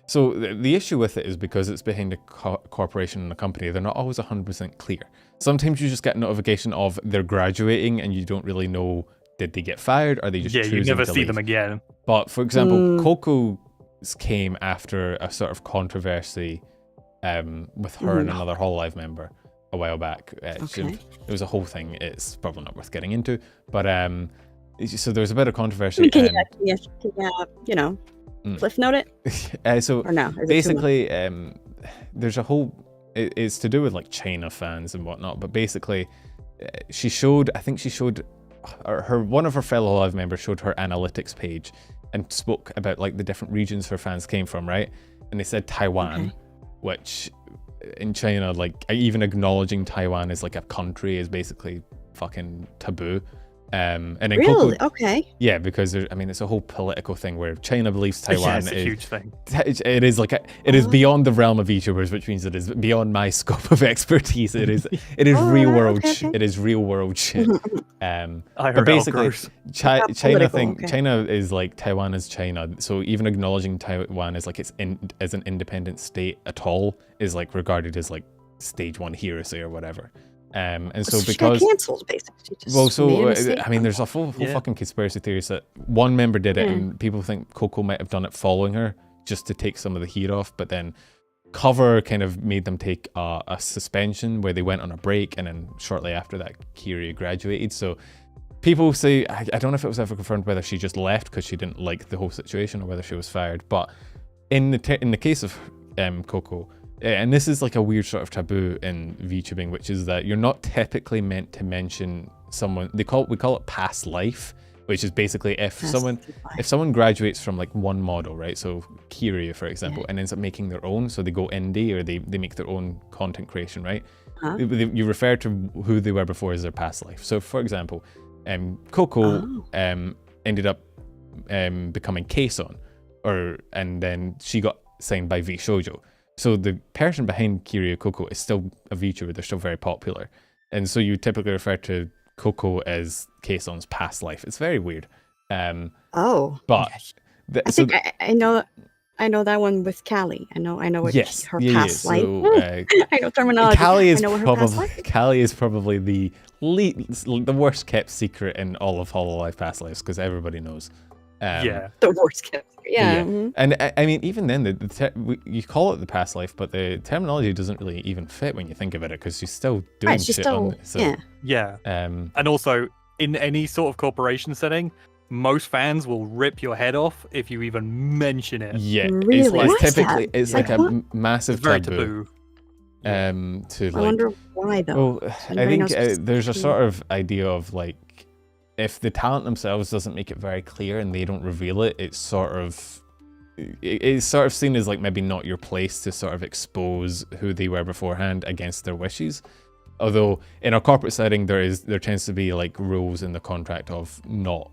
So the issue with it is because it's behind a corporation and a company, they're not always 100% clear. Sometimes you just get notification of they're graduating and you don't really know, did they get fired, or are they just choosing you never to see leave? them again. But for example, Coco's came after a sort of controversy with her and another hololive member a while back. It was a whole thing. It's probably not worth getting into, but so there was a bit of controversy. Can you cliff note it? So Or no? Is it too basically, there's a whole. It's to do with like China fans and whatnot. But basically, she showed. I think she showed one of her fellow live members showed her analytics page and spoke about like the different regions her fans came from, right? And they said Taiwan, which in China, like even acknowledging Taiwan as like a country is basically fucking taboo. And in really? Coco, yeah, because it's a whole political thing where China believes Taiwan it's a huge thing. It is like it is beyond the realm of VTubers, which means it is beyond my scope of expertise. It is real world. It is real world shit. But basically, China is like Taiwan is China. So even acknowledging Taiwan as like as an independent state at all is like regarded as like stage 1 heresy or whatever. And so she because got canceled, basically. there's a full fucking conspiracy theories that one member did it, and people think Coco might have done it following her just to take some of the heat off. But then Cover kind of made them take a suspension where they went on a break, and then shortly after that, Kiryu graduated. So people say I don't know if it was ever confirmed whether she just left because she didn't like the whole situation or whether she was fired. But in the case of Coco. And this is like a weird sort of taboo in VTubing, which is that you're not typically meant to mention someone. We call it past life, which is basically if someone graduates from like one model, right? So Kiryu, for example, and ends up making their own, so they go indie or they make their own content creation, right? You refer to who they were before as their past life. So for example, Coco ended up becoming Kason, and then she got signed by vshojo. So the person behind Kiryu Coco is still a VTuber. They're still very popular. And so you typically refer to Coco is Kaeson's past life. It's very weird. Oh, But I think I know that one with Callie. I know what yes, her past life. So, I know terminology. Callie is I know what her past probably life is. Callie is probably the worst kept secret in all of Hololive past lives because everybody knows. Yeah. The worst kept. Yeah. And I mean, even then, you call it the past life, but the terminology doesn't really even fit when you think about it because she's still doing Right, she's shit still, on it. So, yeah. Yeah. And also, in any sort of corporation setting, most fans will rip your head off if you even mention it. yeah, Really? it's Why is typically that? it's Like like a what? massive It's very taboo. taboo. To I like. wonder why though. Well, I Anybody think knows there's a specifically? sort of idea of like, if the talent themselves doesn't make it very clear and they don't reveal it, it's sort of seen as like maybe not your place to sort of expose who they were beforehand against their wishes. Although in a corporate setting, there tends to be like rules in the contract of not,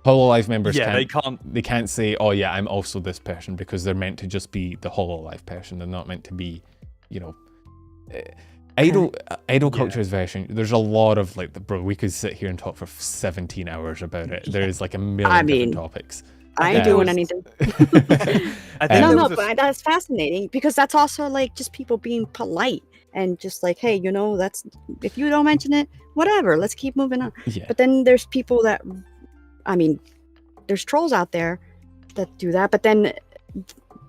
Hololive members they can't say, oh yeah, I'm also this person, because they're meant to just be the Hololive person. They're not meant to be, idol culture is very strange. There's a lot of like, bro, we could sit here and talk for 17 hours about it. There's like a million different topics. I ain't doing anything. I think No, but that's fascinating because that's also like just people being polite and just like, hey, that's, if you don't mention it, whatever, let's keep moving on. Yeah. But then there's people that, I mean, there's trolls out there that do that, but then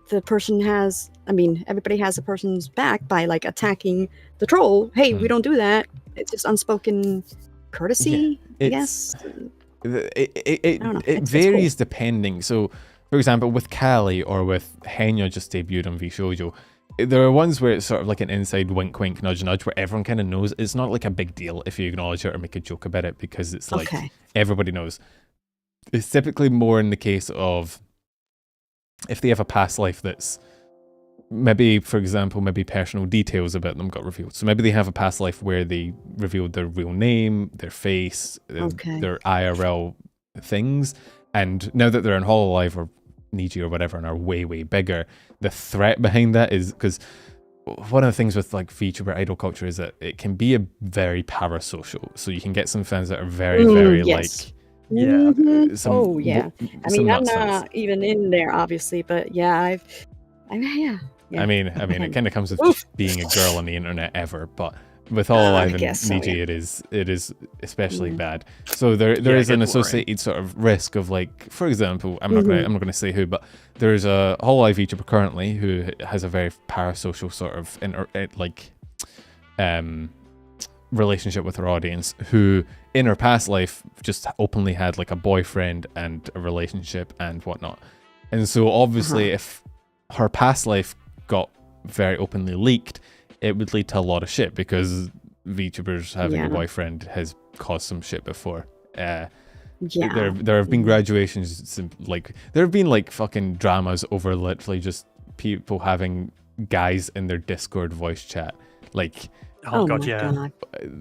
the person has, everybody has a person's back by like attacking the troll. Hey, we don't do that. It's just unspoken courtesy, I guess. It varies depending. So, for example, with Callie or with Henya just debuted on vshojo, there are ones where it's sort of like an inside wink wink nudge nudge where everyone kind of knows. It's not like a big deal if you acknowledge it or make a joke about it because it's like everybody knows. It's typically more in the case of if they have a past life that's maybe, for example, maybe personal details about them got revealed. So maybe they have a past life where they revealed their real name, their face, their IRL things, and now that they're in Hololive or Niji or whatever and are way, way bigger, the threat behind that is because one of the things with like VTuber idol culture is that it can be a very parasocial. So you can get some fans that are very, very like... Yeah. I'm not even in there, obviously, but yeah, I mean, it kind of comes with just being a girl on the internet ever, but with Hololive and Niji, it is especially bad. So there is an associated sort of risk of like, for example, I'm not gonna say who, but there's a Hololive VTuber currently who has a very parasocial sort of relationship with her audience, who in her past life just openly had like a boyfriend and a relationship and whatnot. And so obviously if her past life got very openly leaked, it would lead to a lot of shit because VTubers having a boyfriend has caused some shit before. There have been graduations, like there have been like fucking dramas over literally just people having guys in their Discord voice chat. Like, oh god, yeah. God.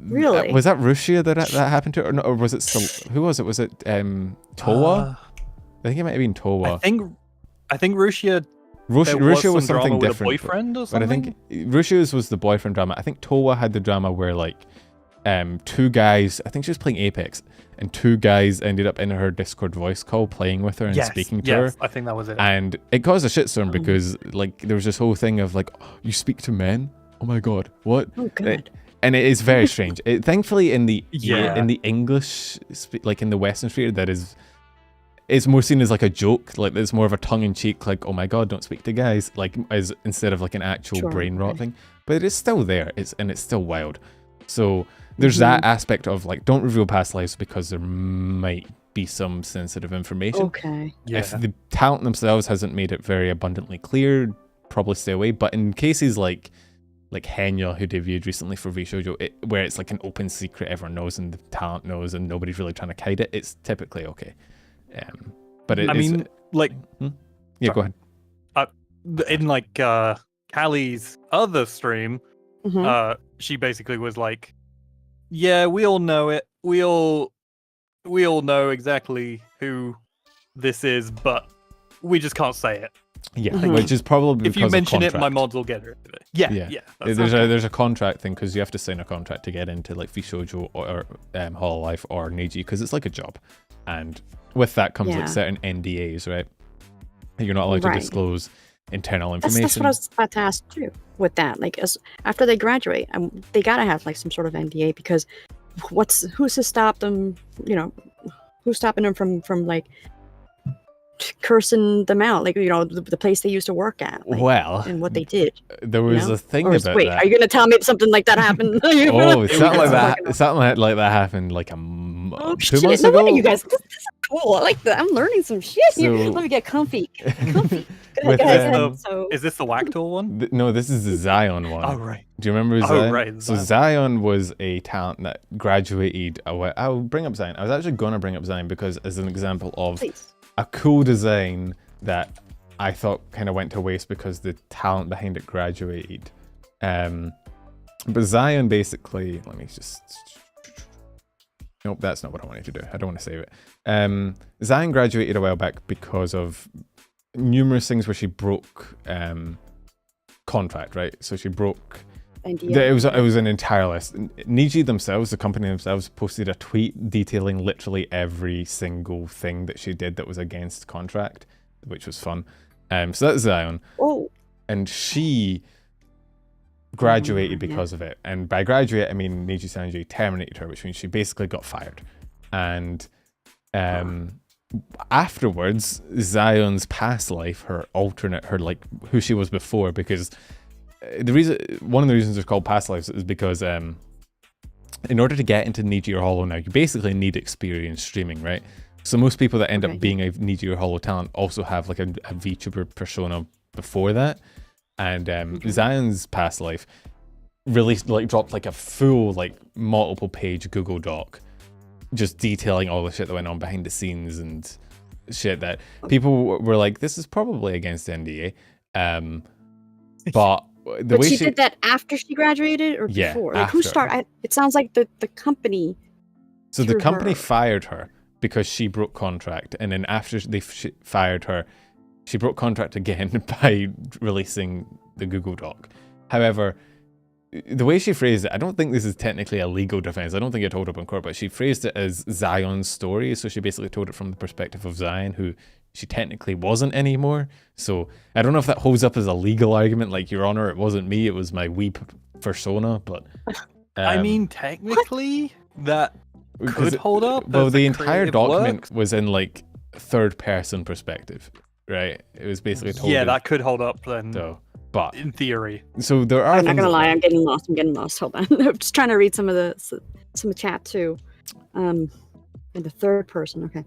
Really? Was that Rushia that happened to, or was it still, who was it? Was it Towa? I think it might have been Towa. I think Rushia. Rushia was something with different. A boyfriend or something? But I think Rushia's was the boyfriend drama. I think Towa had the drama where like two guys, I think she was playing Apex, and two guys ended up in her Discord voice call playing with her and speaking to her. I think that was it. And it caused a shitstorm because like there was this whole thing of like, oh, you speak to men? Oh my god, what? Oh god. And it is very strange. Thankfully in the English, like in the Western sphere, that is, it's more seen as like a joke, like it's more of a tongue-in-cheek, like, oh my god, don't speak to guys, like, as instead of like an actual brain rot thing. But it is still there, it's still wild. So there's that aspect of like, don't reveal past lives because there might be some sensitive information. If the talent themselves hasn't made it very abundantly clear, probably stay away. But in cases like Henya, who debuted recently for vshojo, where it's like an open secret, everyone knows and the talent knows and nobody's really trying to hide it, it's typically okay. But it mean, like... Yeah, go ahead. In like Callie's other stream, she basically was like, yeah, we all know it. We all know exactly who this is, but we just can't say it. Yeah, Mhm. which is probably If because you mention of it, my contract. mods will get rid of it. Yeah, Yeah. yeah. That's There's a contract thing because you have to sign a contract to get into like vshojo or hololive or niji because it's like a job, and with that comes like Yeah. certain NDAs, right? You're not allowed to Right. disclose internal That's information. what I was about to ask too. With that, like, after they graduate, they gotta have like some sort of NDA because who's to stop them? You know, who's stopping them from like cursing them out? Like, the place they used to work at. Like, Well, and what they did. there was a thing Or about wait, that. are you gonna tell me something like that happened? Oh, something like that. Fucking- Something like that happened like Oh, 2 shit. months No ago. wonder you guys. This is cool. I like that. I'm learning some shit here. So- Let me get comfy. Comfy. Go With, ahead, go um, ahead. So, Is this the Whacktool one? No, this is the Zion one. Oh, right. Do you remember Oh, Zion? right, So Zion was a talent that graduated. I'll bring up Zion. I was actually gonna bring up Zion because as an example of please. a cool design that I thought kind of went to waste because the talent behind it graduated. But Zion basically, let me just. Nope, that's not what I wanted to do. I don't want to save it. Zion graduated a while back because of numerous things where she broke contract, right? So she broke. It was an entire list. Niji themselves, the company themselves, posted a tweet detailing literally every single thing that she did that was against contract, which was fun. So that's Zion. Oh. And she graduated because of it. And by graduate, I mean Nijisanji terminated her, which means she basically got fired. And afterwards, Zion's past life, her alternate, her like who she was before, because one of the reasons they're called past lives is because in order to get into Niji or Hollow now, you basically need experience streaming, right? So most people that end up being a Niji or Hollow talent also have like a VTuber persona before that. And Zion's past life released, like, dropped like a full, like, multiple page Google Doc just detailing all the shit that went on behind the scenes and shit that people were like, this is probably against NDA. But the way she did that after she graduated or Yeah, before? Like, who after. started? It sounds like the company. So the threw company her. fired her because she broke contract, and then after they fired her, she broke contract again by releasing the Google Doc. However, the way she phrased it, I don't think this is technically a legal defense. I don't think it told up in court, but she phrased it as Zion's story. So she basically told it from the perspective of Zion, who she technically wasn't anymore. So I don't know if that holds up as a legal argument, like, Your Honor, it wasn't me, it was my weeb persona, but... I mean, technically, that could hold up. Well, as the a entire creative document work. was in, like, third-person perspective, right? It was basically told... Yeah, that could hold up then, So, but... in theory. So there are I'm not things gonna lie, that- I'm getting lost. Hold on, I'm just trying to read some of the chat too. In the third person. Okay.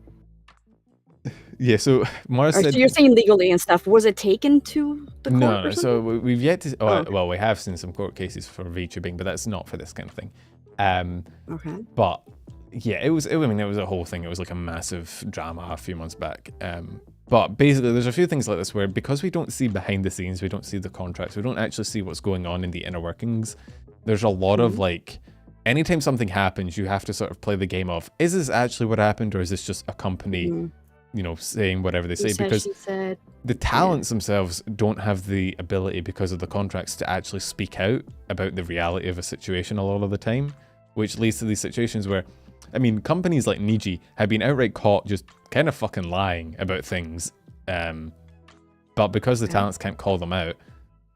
Yeah, so Mara So said... you're saying legally and stuff. Was it taken to the court? No, or so something? we've yet to... Oh, okay. Well, we have seen some court cases for VTubing, but that's not for this kind of thing. Okay. But yeah, it was a whole thing. It was like a massive drama a few months back. But basically, there's a few things like this where, because we don't see behind the scenes, we don't see the contracts, we don't actually see what's going on in the inner workings. There's a lot of, like, anytime something happens, you have to sort of play the game of, is this actually what happened, or is this just a company, you know, saying whatever they say? Because She said, the talents themselves don't have the ability, because of the contracts, to actually speak out about the reality of a situation a lot of the time, which leads to these situations where, I mean, companies like Niji have been outright caught just kind of fucking lying about things, but because the talents can't call them out,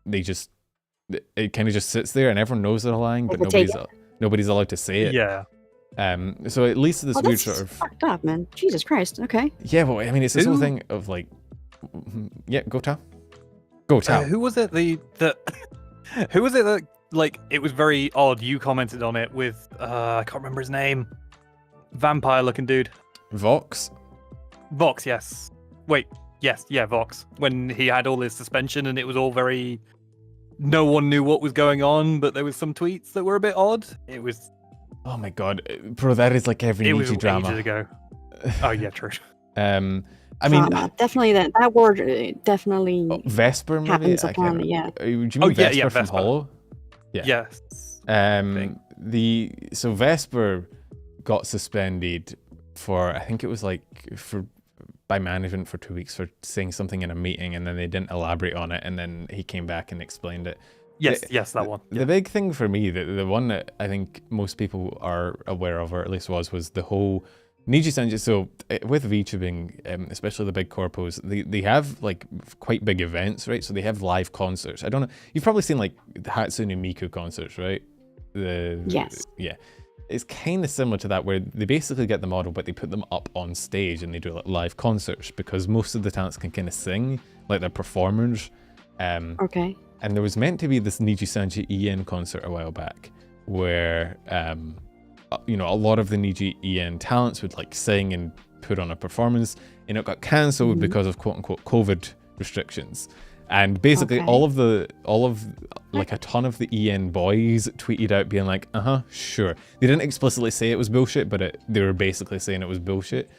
it kind of just sits there and everyone knows they're lying, but nobody's allowed to say it. Yeah. So it leads to this weird that's sort of... fucked up, man. Jesus Christ. Okay. Yeah, well, I mean, it's this whole thing of, like... Yeah, go Tao. Go Tao. Who was it who was it that, like, it was very odd, you commented on it with, I can't remember his name. Vampire looking dude. Vox? Vox, yes. Wait, yes, yeah, Vox. When he had all his suspension and it was all very... No one knew what was going on, but there was some tweets that were a bit odd. It was... Oh my god, bro, that is like every It was Niji drama. ages ago. Oh, yeah, true. I mean... definitely that word definitely Vesper, maybe? happens I can't apparently, yeah. Do you mean Vesper from Vesper. Hollow? Yeah. Yes. So Vesper got suspended for, I think it was like, for by management for 2 weeks for saying something in a meeting, and then they didn't elaborate on it, and then he came back and explained it. Yes, that one. The big thing for me, the one that I think most people are aware of, or at least was the whole nijisanji. So with VTubing, especially the big corpos, they have like quite big events, right? So they have live concerts. I don't know. You've probably seen like the Hatsune Miku concerts, right? Yes. Yeah. It's kind of similar to that, where they basically get the model, but they put them up on stage and they do like live concerts, because most of the talents can kind of sing, like they're performers. Okay. And there was meant to be this Nijisanji EN concert a while back, where you know, a lot of the Niji EN talents would like sing and put on a performance, and it got cancelled because of quote unquote COVID restrictions. And basically all of like a ton of the EN boys tweeted out being like, sure. They didn't explicitly say it was bullshit, but they were basically saying it was bullshit.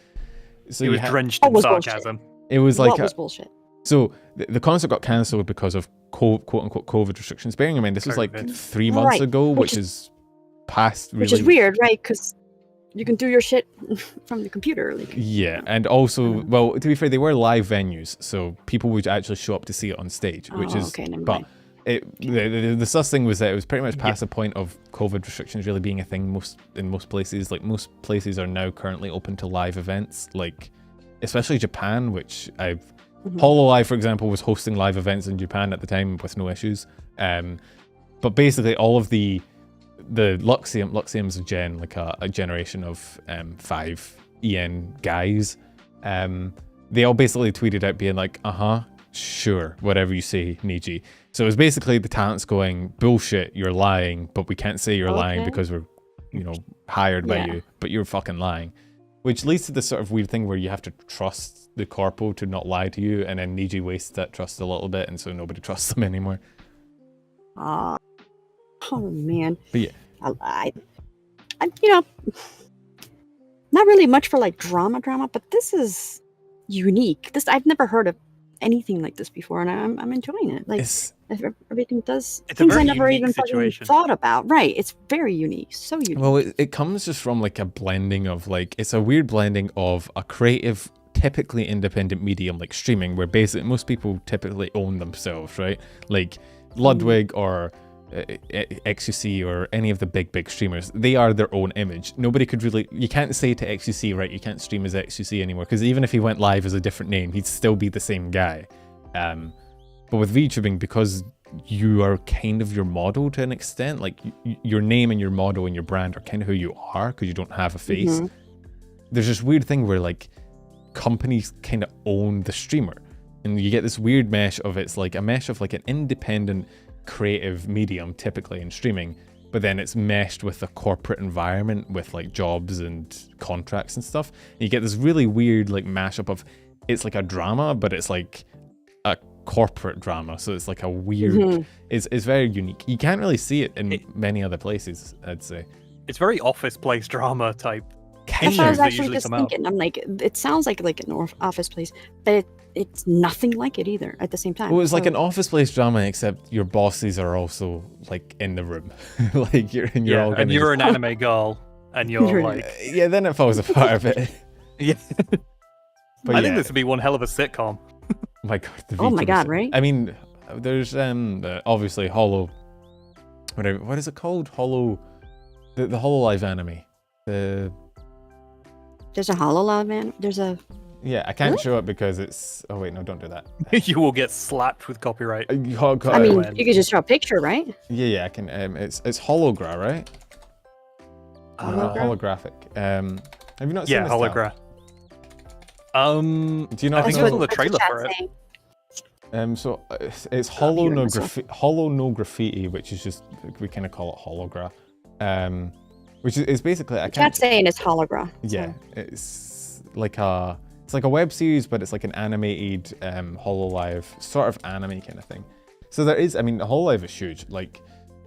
So it was drenched in sarcasm. It was like what was bullshit? So the concert got cancelled because of quote unquote COVID restrictions. Bearing in mind, this was like 3 months ago, which is past. Really, which is weird, right? Because you can do your shit from the computer. Like. Yeah, and also, well, to be fair, they were live venues, so people would actually show up to see it on stage, which is. Okay, never but mind. the sus thing was that it was pretty much past the point of COVID restrictions really being a thing in most places. Like most places are now currently open to live events, like especially Japan, which I've. Hololive, for example, was hosting live events in Japan at the time with no issues. But basically, all of the Luxium's a generation of 5 EN guys. They all basically tweeted out being like, sure, whatever you say, Niji. So it was basically the talents going, bullshit, you're lying, but we can't say you're lying because we're, you know, hired by you, but you're fucking lying. Which leads to this sort of weird thing where you have to trust the corpo to not lie to you, and then Niji wastes that trust a little bit, and so nobody trusts them anymore. Oh man. But yeah. I you know, not really much for like drama, but this is unique. I've never heard of anything like this before, and I'm enjoying it. Like everything does things I never even fucking thought about. Right? It's very unique, so unique. Well, it comes just from like a blending of like, it's a weird blending of a creative, typically independent medium like streaming, where basically most people typically own themselves, right? Like Ludwig or XUC or any of the big streamers, they are their own image. Nobody could really, you can't say to XUC, right, you can't stream as XUC anymore, because even if he went live as a different name, he'd still be the same guy. But with VTubing, because you are kind of your model to an extent, like your name and your model and your brand are kind of who you are, because you don't have a face. There's this weird thing where like companies kind of own the streamer, and you get this weird mesh of, it's like a mesh of like an independent creative medium typically in streaming, but then it's meshed with a corporate environment with like jobs and contracts and stuff, and you get this really weird like mashup of, it's like a drama, but it's like a corporate drama, so it's like a weird it's very unique. You can't really see it in many other places, I'd say. It's very office place drama type. That's what I was actually just thinking. I'm like, it sounds like an office place, but it's nothing like it either at the same time. Well, it's like an office place drama, except your bosses are also like in the room. Like you're all and you're an anime girl, and you're like, yeah, then it falls apart a bit. Yeah. But I think this would be one hell of a sitcom. My God. Oh my God, right? I mean, there's obviously whatever, what is it called? The hololive anime. There's a hololive man. There's a. Yeah, I can't show it because it's. Oh wait, no, don't do that. You will get slapped with copyright. I mean, you could just show a picture, right? Yeah, I can. It's hologra, right? Holographic. Have you not seen this? Yeah, hologra. Do you know? I think I saw the trailer for it. So it's holo no graffiti, which is just, we kind of call it hologra. Which is basically, I can't saying it's hologra. Yeah, it's like a web series, but it's like an animated hololive sort of anime kind of thing. So there is, I mean, the hololive is huge. Like,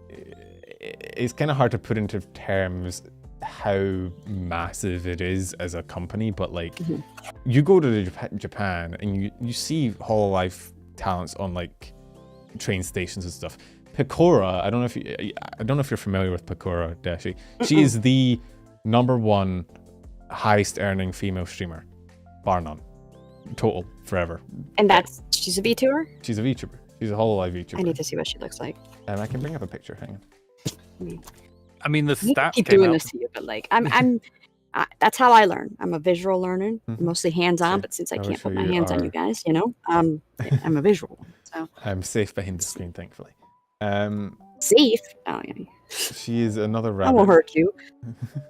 it's kind of hard to put into terms how massive it is as a company, but like, you go to Japan and you see hololive talents on like train stations and stuff. Picora, I don't know if you're familiar with Picora, Dashie. She is the #1 highest earning female streamer, bar none. total forever. And she's a VTuber? She's a VTuber. She's a hololive VTuber. I need to see what she looks like. I can bring up a picture. Hang on. I mean, the I need to stats keep came doing out. this to you, but like that's how I learn. I'm a visual learner, mostly hands-on, Sure. but since I I will can't show put my you hands on our- you guys, you know, I'm a visual one. So I'm safe behind the screen, thankfully. safe. Oh yeah. She is another I rabbit. won't hurt you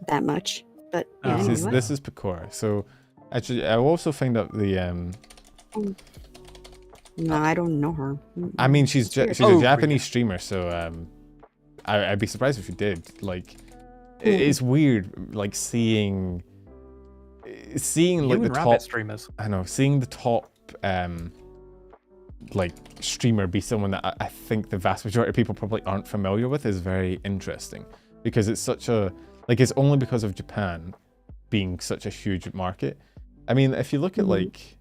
that much. But yeah, This anyway. This is Pecora. So actually, I will also find out the No, I don't know her. I mean, she's weird. she's Oh, a Japanese streamer, so I'd be surprised if you did. Like, it's weird, like seeing like You the and top. rabbit streamers. I know, seeing the top like streamer be someone that I think the vast majority of people probably aren't familiar with is very interesting, because it's such a it's only because of Japan being such a huge market. I mean, if you look at like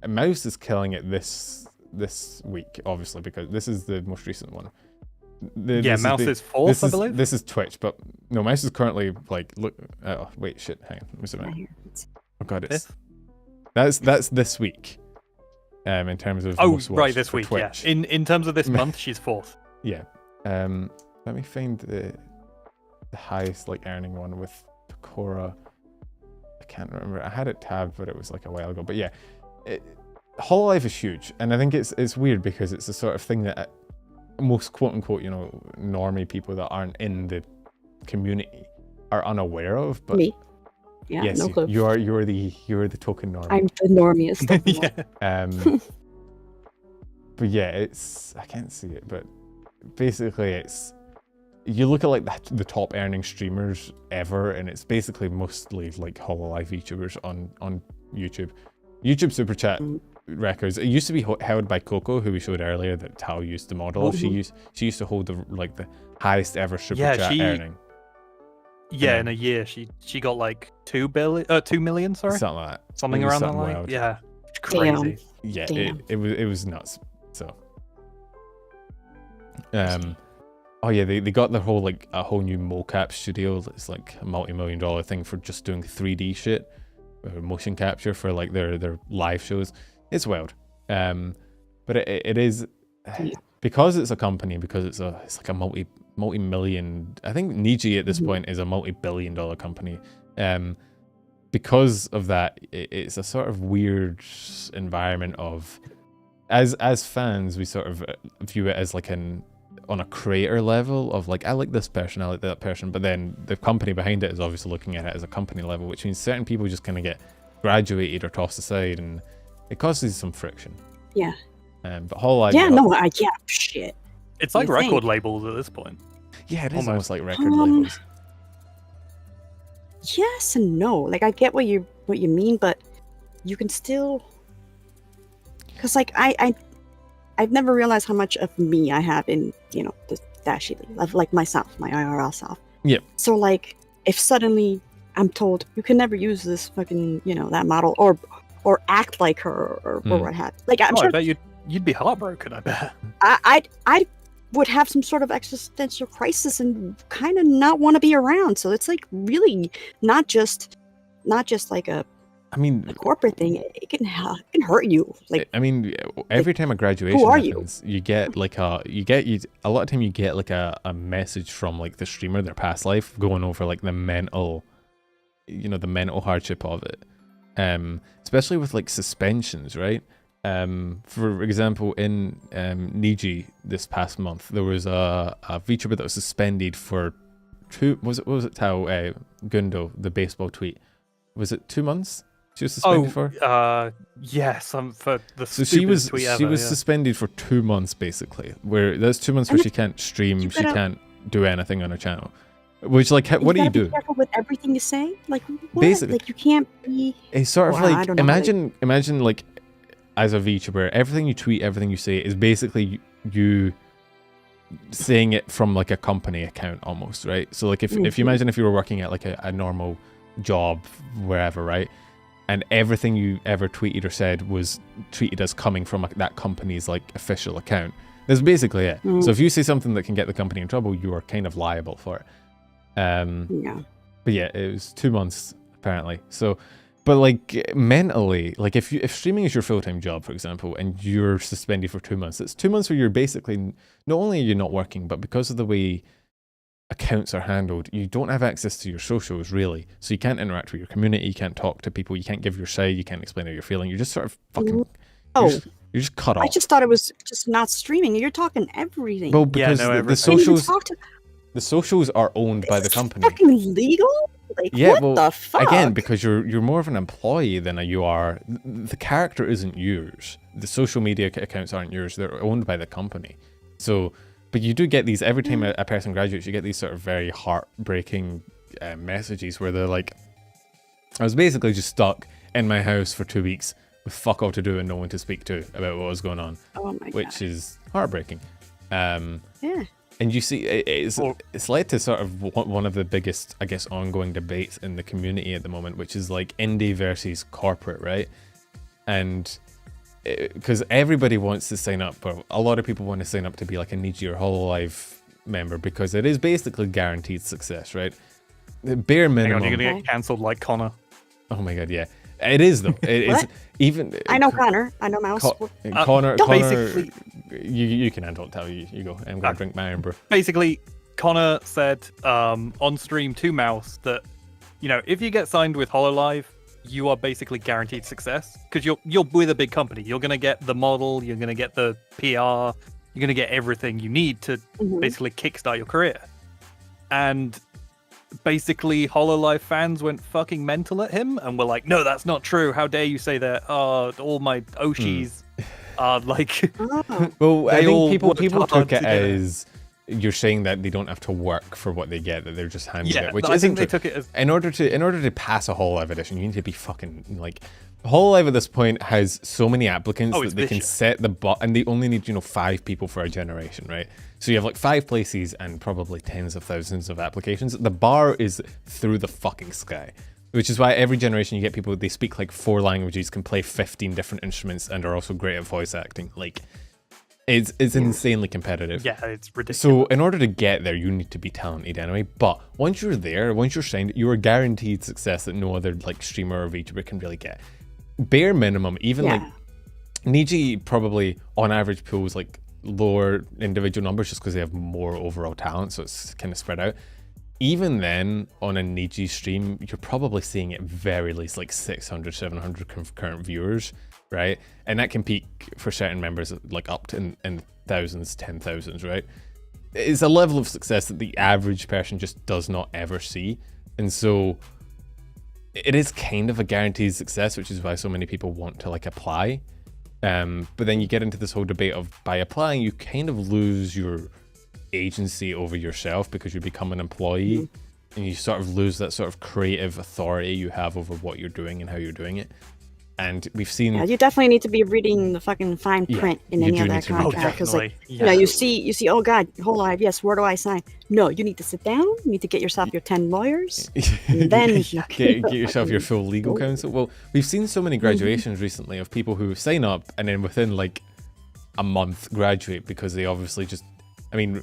Mouse is killing it this week, obviously, because this is the most recent one. Mouse is fourth, I believe. This is Twitch, but no, Mouse is currently like oh wait, shit, hang on, what's it? Right here. Oh god, it's Fifth? that's this week. In terms of Oh, most right, watched this for week. Twitch. Yeah. In terms of this month, she's fourth. Yeah. Let me find the highest like earning one with Pecora. I can't remember. I had it tabbed, but it was like a while ago. But yeah, hololive is huge, and I think it's weird because it's the sort of thing that most quote unquote normie people that aren't in the community are unaware of. But Me. Yeah, yes, no clue. you're the token normie. I'm the normiest. Of them all. Yeah. But yeah, I can't see it, but basically you look at like the top earning streamers ever, and it's basically mostly like hololive VTubers on YouTube. YouTube Super Chat records. It used to be held by Coco, who we showed earlier that Tao used to model. She used to hold the highest ever Super Chat earning. Yeah, in a year she got like 2 million, sorry. Something like that. Something It was around that something line. wild. Yeah. It's crazy. Yeah, Damn. it was nuts. So oh yeah, they got the whole like a whole new mocap studio. It's like a multi-million-dollar thing for just doing 3D shit, or motion capture for like their live shows. It's wild. But it is because it's a company, because it's like a multi-million. I think Niji at this point is a multi-billion-dollar company. Because of that, it's a sort of weird environment of, as fans, we sort of view it as like on a creator level of like, I like this person, I like that person, but then the company behind it is obviously looking at it as a company level, which means certain people just kind of get graduated or tossed aside, and it causes some friction. Yeah. But hololive. Shit. It's like You record think? labels at this point. Yeah, it is Almost. almost like record labels. Yes and no. Like I get what you mean, but you can still, because like I've never realized how much of me I have in the Dashie, like myself, my IRL self. Yep. So like if suddenly I'm told you can never use this fucking that model or act like her or what have, like I'm sure I bet you'd be heartbroken, I bet. I would have some sort of existential crisis and kind of not want to be around. So it's like really not just like a corporate thing. It can hurt you. Like I mean, every time a graduation are happens, you get like a lot of time you get like a message from like the streamer, their past life, going over like the mental hardship of it. Especially with like suspensions, right? For example, in Niji this past month, there was a VTuber that was suspended for what was it Tao Gundo, the baseball tweet? Was it 2 months? She was suspended for? Yes, for the So she was stupidest tweet ever, yeah. suspended for 2 months basically. Where there's 2 months where she can't stream, she can't do anything on her channel. Which like what do you do? Be careful with everything you say. Like what? Basically, like you can't be. It's sort of I like don't know, imagine like as a VTuber, everything you tweet, everything you say is basically you saying it from like a company account almost, right? So like if you imagine if you were working at like a normal job wherever, right? And everything you ever tweeted or said was treated as coming from that company's like official account. That's basically it. So if you say something that can get the company in trouble, you are kind of liable for it. Yeah. But yeah, it was 2 months apparently. So But like mentally, like if streaming is your full-time job, for example, and you're suspended for 2 months, it's 2 months where you're basically not only are you not working, but because of the way accounts are handled, you don't have access to your socials really. So you can't interact with your community, you can't talk to people, you can't give your side, you can't explain how you're feeling. You're just sort of fucking. You're just cut off. I just thought it was just not streaming. You're talking everything. Well, because the You socials, didn't even talk to- the socials are owned by the company. Fucking legal? Like, Yeah, what well, the fuck? again, because you're more of an employee than you are. The character isn't yours. The social media accounts aren't yours. They're owned by the company. So, but you do get these every time a person graduates. You get these sort of very heartbreaking messages where they're like, "I was basically just stuck in my house for 2 weeks with fuck all to do and no one to speak to about what was going on," which is heartbreaking. Yeah. And you see, it's led to sort of one of the biggest, I guess, ongoing debates in the community at the moment, which is like indie versus corporate, right? And because everybody wants to sign up, or a lot of people want to sign up to be like a Niji or hololive member because it is basically guaranteed success, right? The bare minimum. Hang on, you're gonna get cancelled like Connor. Oh my god, yeah. It is though. It's even. I know Connor. I know Mouse. Connor. Basically, you can handle it. Tell you. You go. I'm gonna drink my iron brew. Basically, Connor said on stream to Mouse that, you know, if you get signed with hololive, you are basically guaranteed success because you're with a big company. You're gonna get the model. You're gonna get the PR. You're gonna get everything you need to basically kickstart your career. And basically hololive fans went fucking mental at him and were like, no, that's not true, how dare you say that, all my oshis are like well, I think people took it together. as you're saying that they don't have to work for what they get, that they're just handed it, which I isn't think they true. took it as in order to pass a hololive edition, you need to be fucking like hololive at this point has so many applicants that they can set the and they only need 5 people for a generation, right? So you have like 5 places and probably tens of thousands of applications. The bar is through the fucking sky, which is why every generation you get people, they speak like 4 languages, can play 15 different instruments, and are also great at voice acting. Like, it's insanely competitive. Yeah, it's ridiculous. So in order to get there, you need to be talented anyway. But once you're there, once you're signed, you are guaranteed success that no other like streamer or VTuber can really get. Bare minimum, even like Niji probably on average pulls like lower individual numbers just because they have more overall talent, so it's kind of spread out. Even then, on a Niji stream, you're probably seeing at very least like 600, 700 concurrent viewers, right? And that can peak for certain members like up to in thousands, 10,000s, right? It's a level of success that the average person just does not ever see. And so it is kind of a guaranteed success, which is why so many people want to like apply. But then you get into this whole debate of, by applying, you kind of lose your agency over yourself because you become an employee, and you sort of lose that sort of creative authority you have over what you're doing and how you're doing it. And we've seen... Yeah, you definitely need to be reading the fucking fine print in any of that contract. Because, you see, oh God, hololive, yes, where do I sign? No, you need to sit down, you need to get yourself your 10 lawyers, and then... get yourself your full legal counsel. Well, we've seen so many graduations recently of people who sign up and then within like a month graduate because they obviously just... I mean,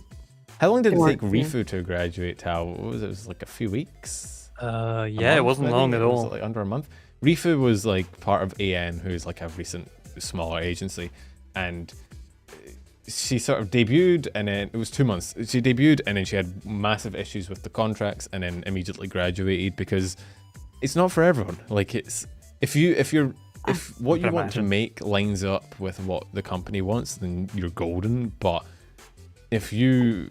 how long did it take Rifu to graduate, Tal? What was it? It was like a few weeks? Yeah, it wasn't long at all. Was like under a month? Rifu was like part of AN, who's like a recent smaller agency, and she sort of debuted, and then it was 2 months. She debuted, and then she had massive issues with the contracts, and then immediately graduated because it's not for everyone. Like, it's if what you want to make lines up with what the company wants, then you're golden. But if you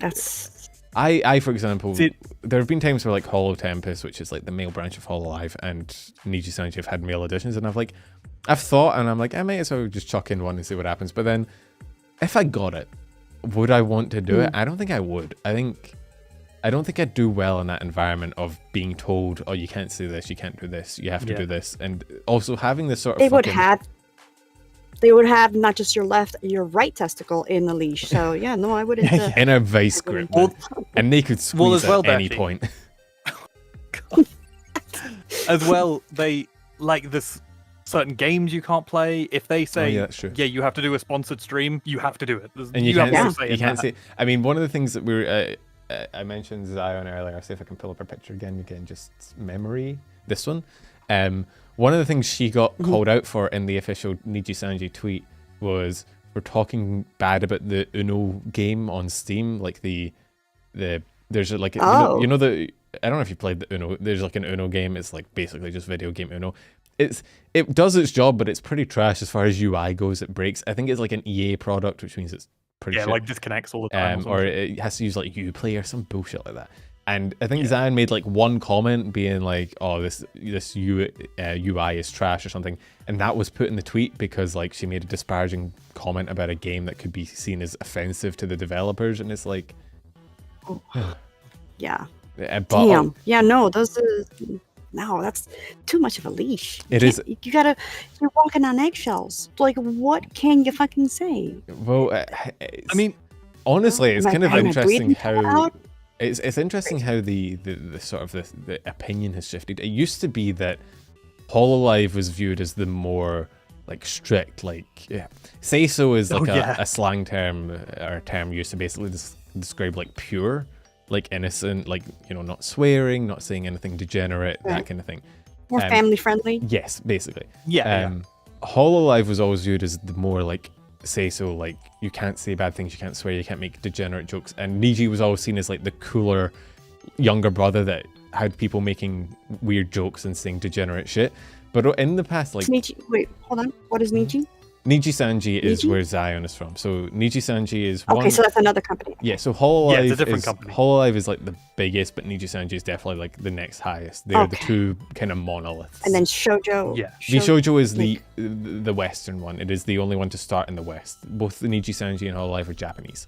I for example, there have been times where like Holo Tempest, which is like the male branch of hololive, and nijisanji have had male editions, and I've thought, and I'm like, I might as well just chuck in one and see what happens. But then, if I got it, would I want to do it? I don't think I would. I don't think I'd do well in that environment of being told, oh, you can't say this, you can't do this, you have to do this, and also having this sort of they would have not just your left, your right testicle in the leash. So yeah, no, I wouldn't. In a vice grip, and they could squeeze at any point. As well, they like this certain games you can't play. If they say, that's true. Yeah, you have to do a sponsored stream, you have to do it. And you can't say. I mean, one of the things that we're I mentioned Zion earlier. I'll see if I can pull up a picture again. Just memory. This one. One of the things she got called out for in the official Nijisanji tweet was for talking bad about the Uno game on Steam, like there's like you know the I don't know if you played the Uno. There's like an Uno game. It's like basically just video game Uno. It does its job, but it's pretty trash as far as UI goes. It breaks. I think it's like an EA product, which means it's pretty shit. like disconnects all the time. Or it has to use like Uplay or some bullshit like that. And I think Zion made like one comment being like, "Oh, this UI is trash" or something, and that was put in the tweet because like she made a disparaging comment about a game that could be seen as offensive to the developers, and it's like, yeah. But, damn. Yeah, no, no, that's too much of a leash. Is. You're walking on eggshells. Like, what can you fucking say? Well, I mean, honestly, it's kind of interesting how. It's interesting how the sort of the opinion has shifted. It used to be that hololive was viewed as the more like strict, like say so is like a slang term or a term used to basically describe like pure, like innocent, like not swearing, not saying anything degenerate, that kind of thing. More family friendly. Yes, basically. Yeah. Hololive was always viewed as the more like say so, like you can't say bad things, you can't swear, you can't make degenerate jokes, and Niji was always seen as like the cooler younger brother that had people making weird jokes and saying degenerate shit. But in the past, like Niji, wait, hold on, what is Niji? Nijisanji is where Zion is from. So Nijisanji is one. Okay, so that's another company. Yeah, so hololive it's a different company. Hololive is like the biggest, but Nijisanji is definitely like the next highest. They're the two kind of monoliths. And then vshojo. Yeah. Vshojo is the Western one. It is the only one to start in the West. Both the Nijisanji and hololive are Japanese,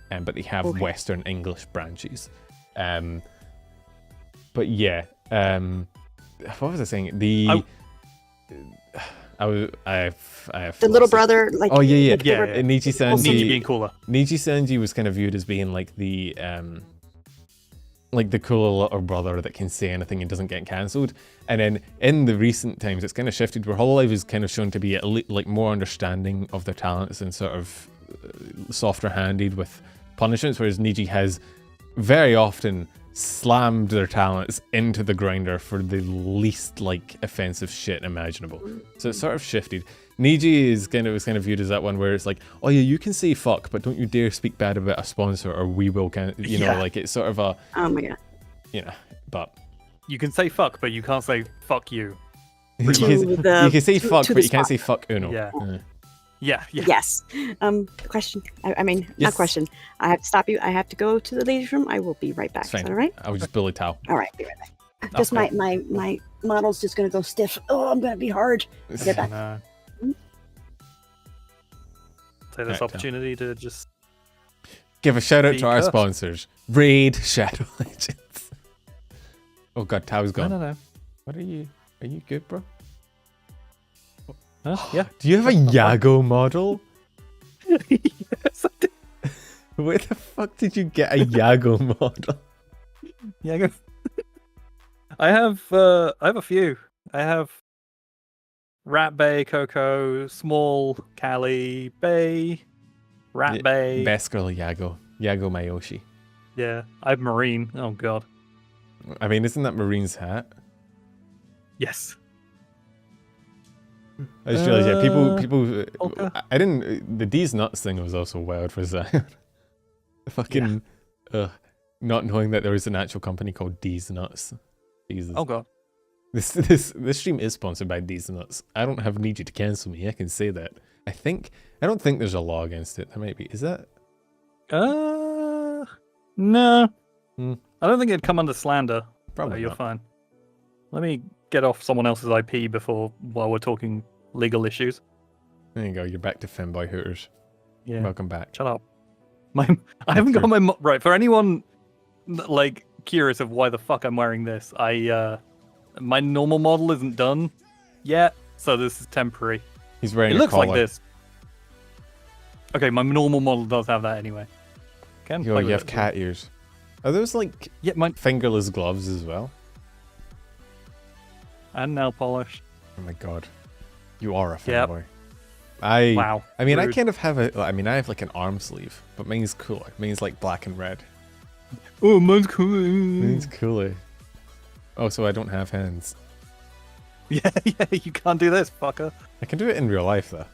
but they have Western English branches. But yeah, what was I saying? I have the little brother, like Niji being cooler. Nijisanji was kind of viewed as being like the cooler little brother that can say anything and doesn't get cancelled. And then in the recent times, it's kind of shifted where hololive is kind of shown to be like more understanding of their talents and sort of softer handed with punishments, whereas Niji has very often slammed their talents into the grinder for the least like offensive shit imaginable. So it's sort of shifted. Niji was kind of viewed as that one where it's like, oh yeah, you can say fuck, but don't you dare speak bad about a sponsor or we will know, like it's sort of a oh my god, but you can say fuck, but you can't say fuck you. You can say fuck, but you can't say fuck Uno. Yeah. Yes. Question. I mean, not question. I have to stop you. I have to go to the ladies' room. I will be right back. Is that all right? I was just bully Tao. All right, be right back. Just my model's just gonna go stiff. Oh, I'm gonna be hard. I'll get back. Take this opportunity to just give a shout out to our sponsors, Raid Shadow Legends. Oh god, Tao's gone. No. What are you good, bro? Yeah. Do you have a Yago model? Yes, I do. Where the fuck did you get a Yago model? Yago. I have a few. I have Rat Bay, Coco, Small, Cali, Bay, Rat Bay. Best girl, Yago Mayoshi. Yeah, I have Marine. Oh god. I mean, isn't that Marine's hat? Yes. I just realized, people. Okay. I didn't. The D's nuts thing was also wild for Zion. Fucking, not knowing that there was an actual company called D's Nuts. Jesus. Oh god. This stream is sponsored by D's Nuts. I don't have need you to cancel me. I can say that. I don't think there's a law against it. There might be. Is that? No. I don't think it'd come under slander. Probably you're not. fine. Let me get off someone else's IP while we're talking legal issues. There you go. You're back to Femboy Hooters. Yeah. Welcome back. Shut up. I haven't got my right. For anyone like curious of why the fuck I'm wearing this, my normal model isn't done yet, so this is temporary. He's wearing. It looks like this. Okay, my normal model does have that anyway. You have cat ears. Are those like fingerless gloves as well? And nail polish. Oh my god, you are a fanboy. Yep. Wow. I mean, rude. I kind of have I have like an arm sleeve, but mine's cooler. Mine's like black and red. Oh, mine's cooler. Mine's cooler. Oh, so I don't have hands. Yeah, you can't do this, fucker. I can do it in real life though.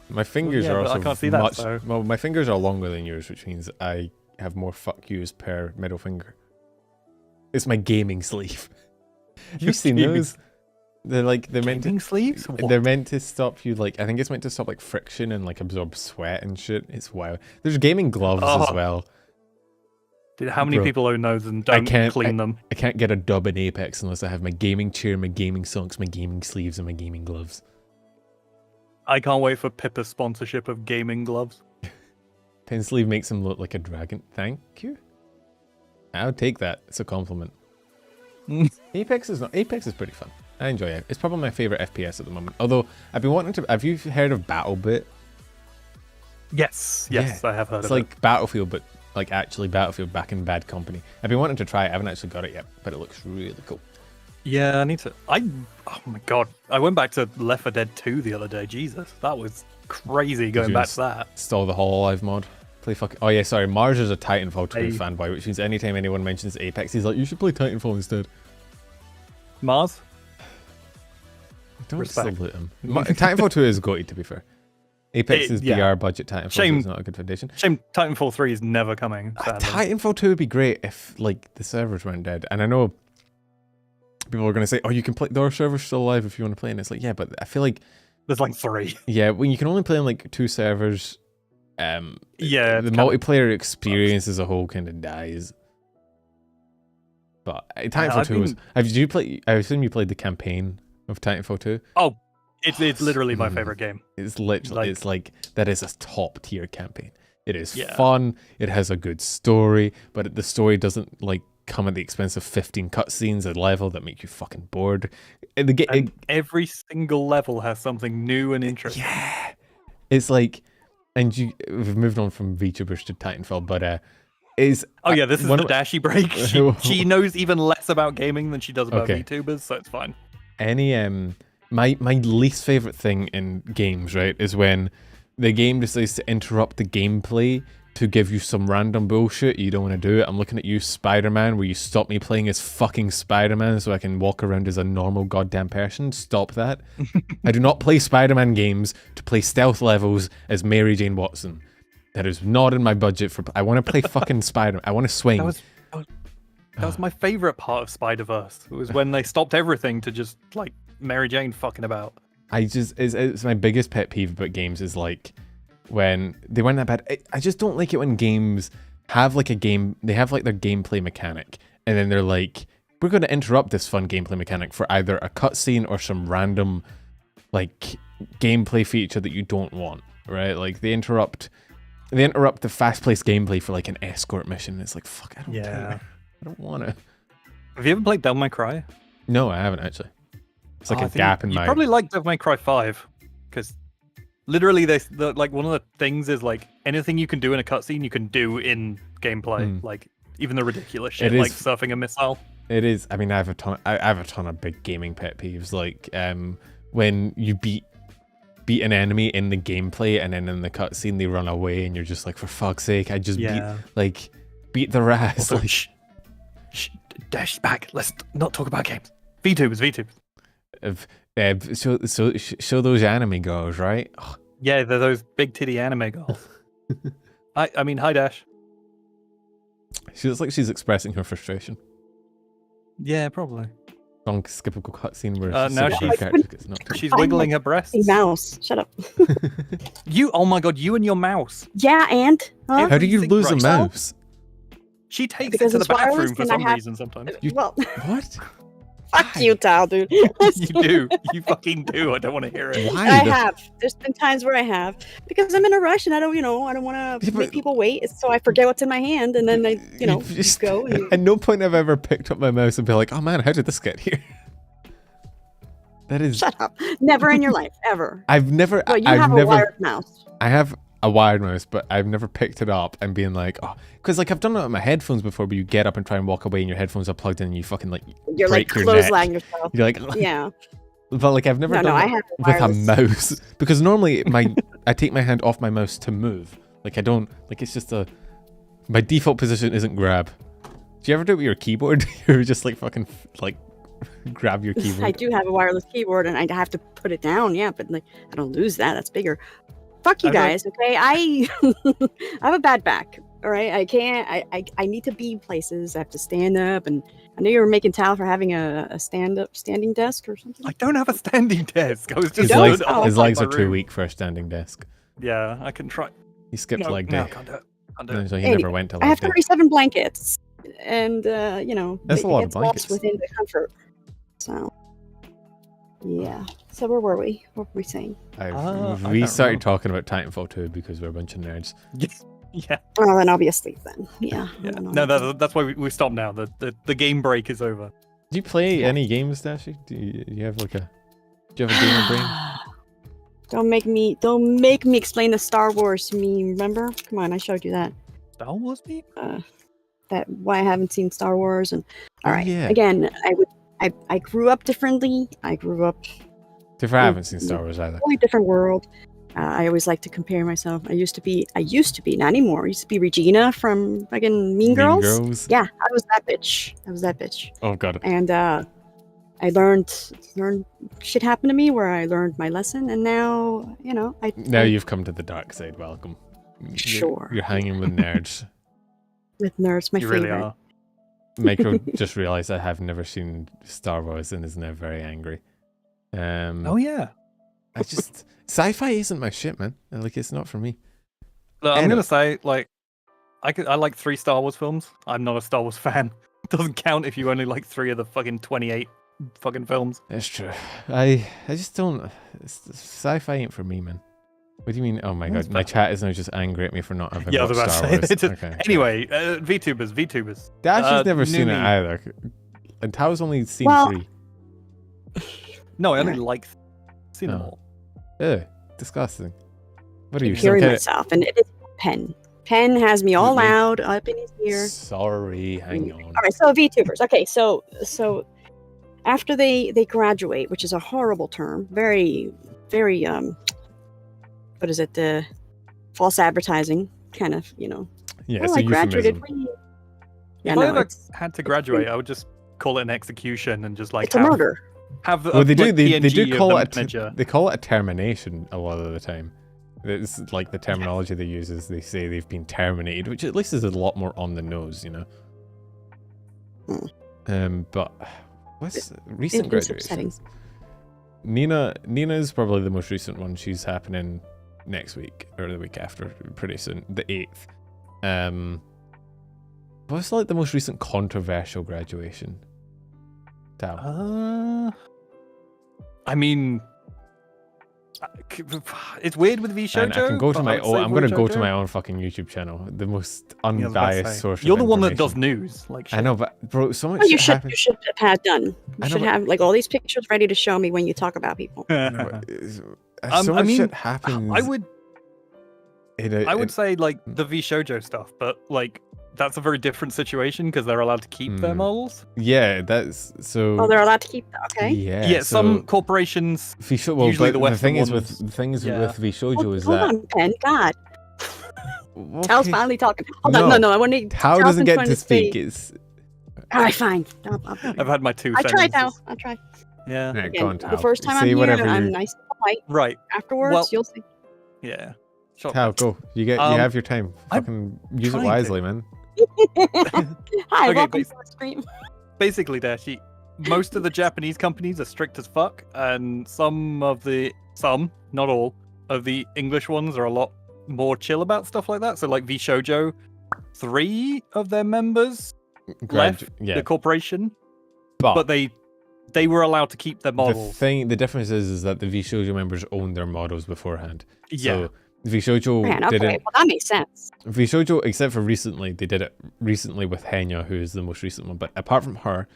My fingers yeah, are but I also can't see that, much. so- Well, my fingers are longer than yours, which means I have more fuck yous per middle finger. It's my gaming sleeve. Have you seen gaming- those? They're meant Gaming to. sleeves? They're meant to stop you I think it's meant to stop like friction and like absorb sweat and shit. It's wild. There's gaming gloves as Oh. well. Dude, how many Bro, people own those and I don't can't- clean them? I can't get a dub in Apex unless I have my gaming chair, my gaming socks, my gaming sleeves, and my gaming gloves. I can't wait for Pippa's sponsorship of gaming gloves. Pen sleeve makes him look like a dragon. Thank you. I'll take that. It's a compliment. Apex is pretty fun. I enjoy it. It's probably my favorite FPS at the moment. Although I've been wanting to. Have you heard of BattleBit? Yes, Yeah. I have heard It's of like Battlefield, but like actually Battlefield back in bad company. I've been wanting to try it. I haven't actually got it yet, but it looks really cool. it. Yeah, I need to. Oh my god, I went back to Left 4 Dead 2 the other day. Jesus, that was crazy going you back to that. Install the hololive mod. Play fuck. Oh yeah, sorry. Mars is a Titanfall 2 Hey. fanboy, which means anytime anyone mentions Apex, he's like, "You should play Titanfall instead." Mars? Don't Respect. salute him. Titanfall 2 is goated, to be fair. Apex's yeah. BR budget Titanfall 2 Shame. is not a good foundation. Shame Titanfall 3 is never coming. Sadly. Titanfall 2 would be great if like the servers weren't dead. And I know people are going to say, "Oh, you can play. There are servers still alive if you want to play." And it's like, yeah, but I feel like There's like 3. yeah, when you can only play on like 2 servers, Yeah, the it's multiplayer experience as a whole kind of dies. But Titanfall I've 2 was. been- Have you played? I assume you played the campaign of Titanfall 2. Oh, it's literally my Mm. favorite game. It's literally, Like- it's like, that is a top tier campaign. It is Yeah. fun, it has a good story, but the story doesn't like come at the expense of 15 cutscenes a level that make you fucking bored. And And every single level has something new and interesting. yeah, it's like, and we've moved on from VTubers to Titanfall, but is Oh yeah, this is one the of- Dashie break. She knows even less about gaming than she does about Okay. VTubers, so it's fine. any my least favorite thing in games, right, is when the game decides to interrupt the gameplay to give you some random bullshit. You don't want to do it. I'm looking at you, Spider-Man, where you stop me playing as fucking Spider-Man so I can walk around as a normal goddamn person. Stop that. I do not play Spider-Man games to play stealth levels as Mary Jane Watson. That is not in my budget for. I want to play fucking Spider-Man. I want to swing. That was my favorite part of Spider-Verse. It was when they stopped everything to just like Mary Jane fucking about. It's my biggest pet peeve about games is like when they weren't that bad. I just don't like it when games have like they have like their gameplay mechanic and then they're like, we're going to interrupt this fun gameplay mechanic for either a cutscene or some random like gameplay feature that you don't want, right? Like they interrupt the fast-paced gameplay for like an escort mission. It's like, fuck, I don't care. I don't want to. Have you ever played Devil May Cry? No, I haven't actually. It's like Oh, I a think gap in you my. probably like Devil May Cry 5 because literally like one of the things is like anything you can do in a cutscene you can do in gameplay, like even the ridiculous shit It is- like surfing a missile. It is. I mean, I have a ton of big gaming pet peeves. Like when you beat an enemy in the gameplay and then in the cutscene they run away and you're just like, for fuck's sake, I just beat the ras. Also, Like, shh, dash back. Let's not talk about games. VTubers. show those anime girls, right? Oh, Yeah, they're those big titty anime girls. I mean, hi Dash. she looks like she's expressing her frustration. Yeah, probably. Long skippable cutscene where Now her she's- character gets knocked out. She's wiggling her breasts. Mouse. Shut up. Oh my god, you and your mouse. Yeah, and huh? How do you Everything lose a right. mouse? She takes Because it to the it's wireless bathroom for and I some have- reason sometimes. well, What? fuck you, Tal, dude. You do. You fucking do. I don't want to hear it. Why? I have. There's been times where I have because I'm in a rush and I don't want Yeah, to but- make people wait, so I forget what's in my hand, and then I, You've just- go. And, At no point have I ever picked up my mouse and be like, oh man, how did this get here? That is. shut up. Never in your life, ever. I've never. Well, you I've have never. a wired mouse. I have a wired mouse, but I've never picked it up and been like, oh, because like I've done it with my headphones before, but you get up and try and walk away and your headphones are plugged in and you fucking like You're like break your neck. clothesline yourself. You're like, Yeah. but like I've never No, done I it have with a wireless. mouse because normally I take my hand off my mouse to move. Like I don't like it's just my default position isn't grab. Do you ever do it with your keyboard? You're just like fucking like grab your keyboard. I do have a wireless keyboard, and I have to put it down. Yeah, but like I don't lose that. That's bigger. Fuck you guys. Okay, I I have a bad back. All right, I can't. I need to be places. I have to stand up, and I know you were making Tal for having a standing desk or something. I don't have a standing desk. I was His just don't? legs, Oh, stood his up legs in are my too room. weak for a standing desk. Yeah, I can try. He skipped No, leg no, day. can't do it. Can't do it. So he Anyway, never went to I leg have day. 37 blankets, and you know, That's a lot of gets lost blankets. within the comfort. So, yeah. So where were we? What were we saying? I We don't started remember. talking about Titanfall 2 because we're a bunch of nerds. Yes. Yeah. Well, then I'll be asleep then. Yeah. I Yeah. don't know. No, that's why we stopped now. The game break is over. Do you play Yeah. any games, Dashie? Do you have like a... Do you have a gamer brain? Don't make me explain the Star Wars to me. Remember? Come on, I showed you that. Star Wars me? That why I haven't seen Star Wars. And all Oh, right, yeah. again, I grew up differently. I grew up If I haven't seen Star Wars either. totally different world. I always like to compare myself. I used to be, not anymore. I used to be Regina from fucking Mean Girls. Yeah, I was that bitch. Oh god. And I learned shit happened to me where I learned my lesson, and now you know Now you've come to the dark side. Welcome. Sure. You're hanging with nerds. with nerds, my You favorite. really are. Micro just realised I have never seen Star Wars and is now very angry. Oh yeah. I just sci-fi isn't my shit, man. Like it's not for me. Look, I'm Anyway. gonna say like I like 3 Star Wars films. I'm not a Star Wars fan. Doesn't count if you only like 3 of the fucking 28 fucking films. It's true. I just don't. Sci-fi ain't for me, man. What do you mean? Oh my That's god, my fair. chat is now just angry at me for not having Yeah, I watched was about Star to Wars. say. Okay. Anyway, VTubers. Dashie's never seen new it me. either. And Tao's only seen Well- 3. No, I only Alright. like seen them Oh. all. Ugh, disgusting. What are you? some Hearing kind myself, and it is Pen. Pen has me all Mhm. loud up in his ear. Sorry, hang on. All right, so VTubers. Okay, so after they graduate, which is a horrible term, very what is it? The false advertising kind of, you know. Yeah, Oh, it's I a graduated. euphemism. Yeah, If I no, ever it's had to graduate, I would just call it an execution and just like a murder. Have Well, they do. like, They PNG do of call the it. manager. They call it a termination a lot of the time. It's like the terminology they use is they say they've been terminated, which at least is a lot more on the nose, you know. But what's recent Inclusive graduations? Nina's probably the most recent one. She's happening next week or the week after, pretty soon, the 8th. What's like the most recent controversial graduation? Tao. I mean, it's weird with vshojo. And I can go to but my I'd own. say I'm going to go to vshojo. my own fucking YouTube channel, the most Yeah, I was about to unbiased say. source. You're of the one that does information. news. Like, I shit. know, but bro, so much Oh, you shit should happens. have had done. You I know, should but- have like all these pictures ready to show me when you talk about people. I know, but so I much mean, shit happens. I would I would say like the vshojo stuff, but like that's a very different situation because they're allowed to keep their Hmm. models. Yeah, that's so. Oh, they're allowed to keep that. Okay. Yeah, Yeah, so some corporations. Well, usually but the the Western thing is ones- with the thing is yeah. with vshojo is Hold that on, Pen. God, okay, Tal's finally talking. Hold on, no, I want to. Tao doesn't get to speak. It's All right, fine. I've had my 2 I tried now. sentences. I tried. Yeah. yeah, Again, go on, the Tao. first time Say I'm whatever here, I'm you. nice and polite. Right. Afterwards, Well- you'll see. Yeah. Sure. Tao, go. You get. You Um, have your time. I'm Fucking use it trying to. wisely, man. Hi, Okay, welcome bas- to the stream. Basically, Dashie, most of the Japanese companies are strict as fuck, and some, not all, of the English ones are a lot more chill about stuff like that. So, like vshojo, 3 of their members left Yeah, the corporation, but but they were allowed to keep their models. the difference is that the vshojo members owned their models beforehand. Yeah. So vshojo Man, okay, didn't. well that makes sense. vshojo, except for recently, they did it recently with Henya, who is the most recent one. But apart from her,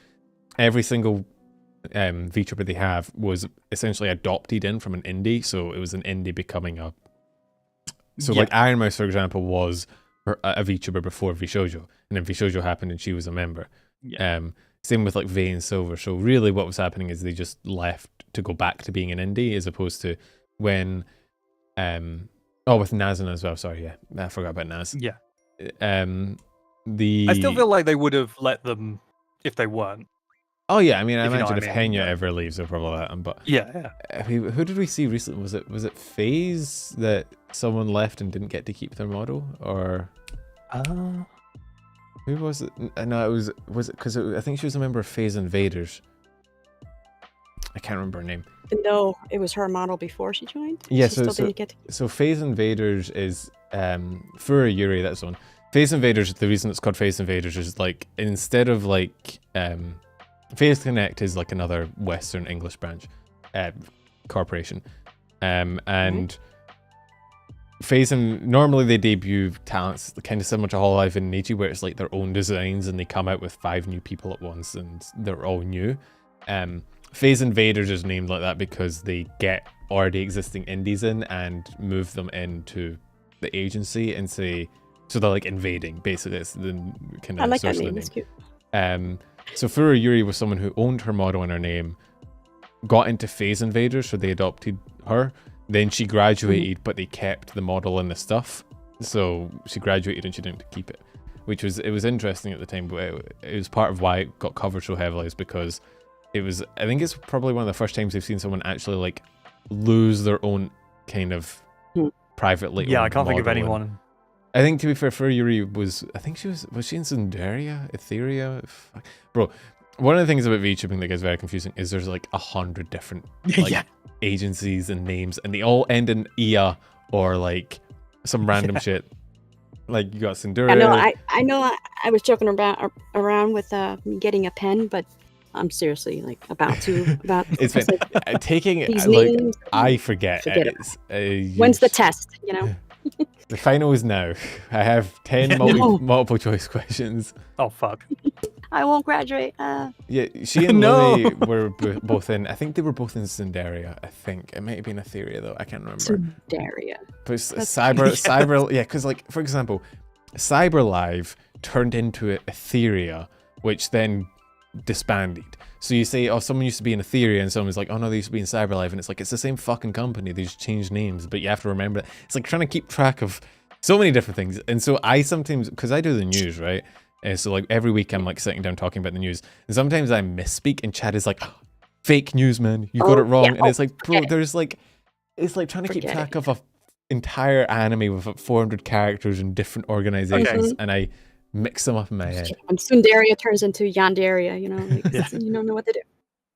every single VTuber they have was essentially adopted in from an indie. So it was an indie becoming a. So Yeah. like Iron Mouse, for example, was a VTuber before vshojo, and then vshojo happened and she was a member. Yeah. Same with like Vay and Silver. So really, what was happening is they just left to go back to being an indie, as opposed to when, with Nazan as well. Sorry, yeah, I forgot about Naz. Yeah. The I still feel like they would have let them if they weren't. Oh yeah, I mean, I If you know imagine what if I mean, Henya yeah. ever leaves, they'll probably let him. But Yeah. who did we see recently? Was it FaZe that someone left and didn't get to keep their model, or who was it? No, was it because I think she was a member of FaZe Invaders. I can't remember her name. No, it was her model before she joined. Yeah, she still didn't get. So FaZe Invaders is Fura Yuri. That's the one. FaZe Invaders. The reason it's called FaZe Invaders is like instead of like FaZe Connect is like another Western English branch corporation, and FaZe normally they debut talents kind of similar to Hololive and Niji, where it's like their own designs and they come out with 5 new people at once and they're all new. FaZe Invaders is named like that because they get already existing indies in and move them into the agency and say, so they're like invading, basically. It's the kind of I like that source of the name. It's cute. So Fura Yuri was someone who owned her model in her name, got into FaZe Invaders, so they adopted her. Then she graduated, but they kept the model and the stuff. So she graduated and she didn't keep it, which was interesting at the time. But it was part of why it got covered so heavily, is because it was. I think it's probably one of the first times they've seen someone actually like lose their own kind of privately. Yeah, owned I can't think of model. anyone. I think, to be fair, Fura Yuri was. I think was she in Sundaria, Etheria? Bro, one of the things about VTubing that gets very confusing is there's like 100 different like, agencies and names, and they all end in IA or like some random shit. Like you got Sundaria. I know. I was joking around with me getting a pen, but I'm seriously like about to. It's fine. Taking these like names, I forget. forget it. It's, When's the test? You know. The final is now. I have 10 multiple choice questions. Oh fuck. I won't graduate. Yeah, she and No. Lily were both in. I think they were both in Sundaria. I think it might have been Etheria though. I can't remember. Sundaria. But cyber. Yeah, because like for example, CyberLive turned into Etheria, which then disbanded. So you say, oh, someone used to be in Etheria, and someone's like, oh no, they used to be in CyberLive, and it's like it's the same fucking company. They just changed names, but you have to remember that. It's like trying to keep track of so many different things. And so I sometimes, because I do the news, right? So like every week I'm like sitting down talking about the news, and sometimes I misspeak, and Chad is like, oh, fake news, man, you got it wrong. And it's like, bro, there's like, it's like trying to keep track of a entire anime with 400 characters and different organizations, and I mix them up in my head. When Sundaria turns into Yandaria, you know, like, you don't know what to do.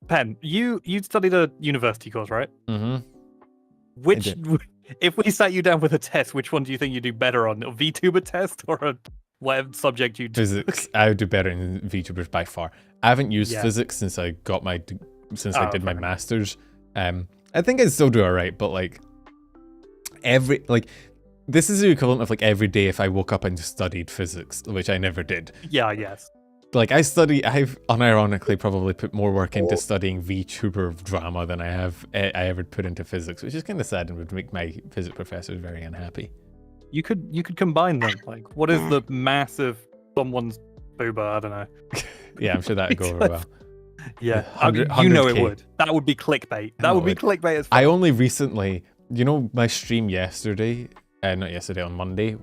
Pen, you studied a university course, right? Mm-hmm. Which, if we sat you down with a test, which one do you think you do better on? A VTuber test or a whatever subject you do? Physics. I would do better in VTubers by far. I haven't used physics since I got I did my masters. I think I'd still do alright, but like this is the equivalent of like every day if I woke up and studied physics, which I never did. Yeah, yes. Like I've unironically probably put more work into studying VTuber drama than I ever put into physics, which is kind of sad and would make my physics professors very unhappy. You could combine them. Like, what is the mass of someone's booba? I don't know. Yeah, I'm sure that'd go over well. Yeah, 100, you know it 100K. would. That would be clickbait. That would be clickbait as fuck. I only recently, you know, my stream yesterday, not yesterday, on Monday,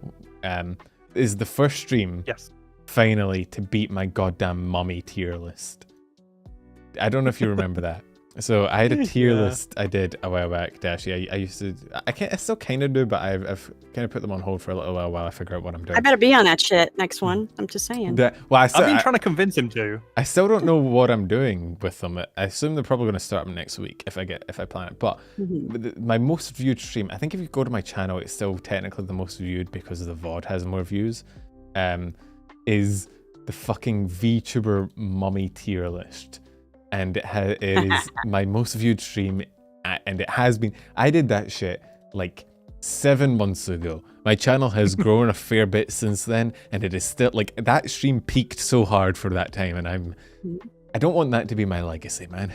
is the first stream. Yes. Finally to beat my goddamn mummy tier list. I don't know if you remember that. So I had a tier list I did a while back, Dashie. I used to, I still kind of do, but I've kind of put them on hold for a little while I figure out what I'm doing. I better be on that shit next one. I'm just saying. I've been trying to convince him to. I still don't know what I'm doing with them. I assume they're probably going to start them next week if I plan it. But my most viewed stream, I think if you go to my channel, it's still technically the most viewed because the VOD has more views. Is the fucking VTuber mummy tier list, and it is my most viewed stream, and it has been. I did that shit like 7 months ago. My channel has grown a fair bit since then, and it is still like that stream peaked so hard for that time, and I don't want that to be my legacy, man.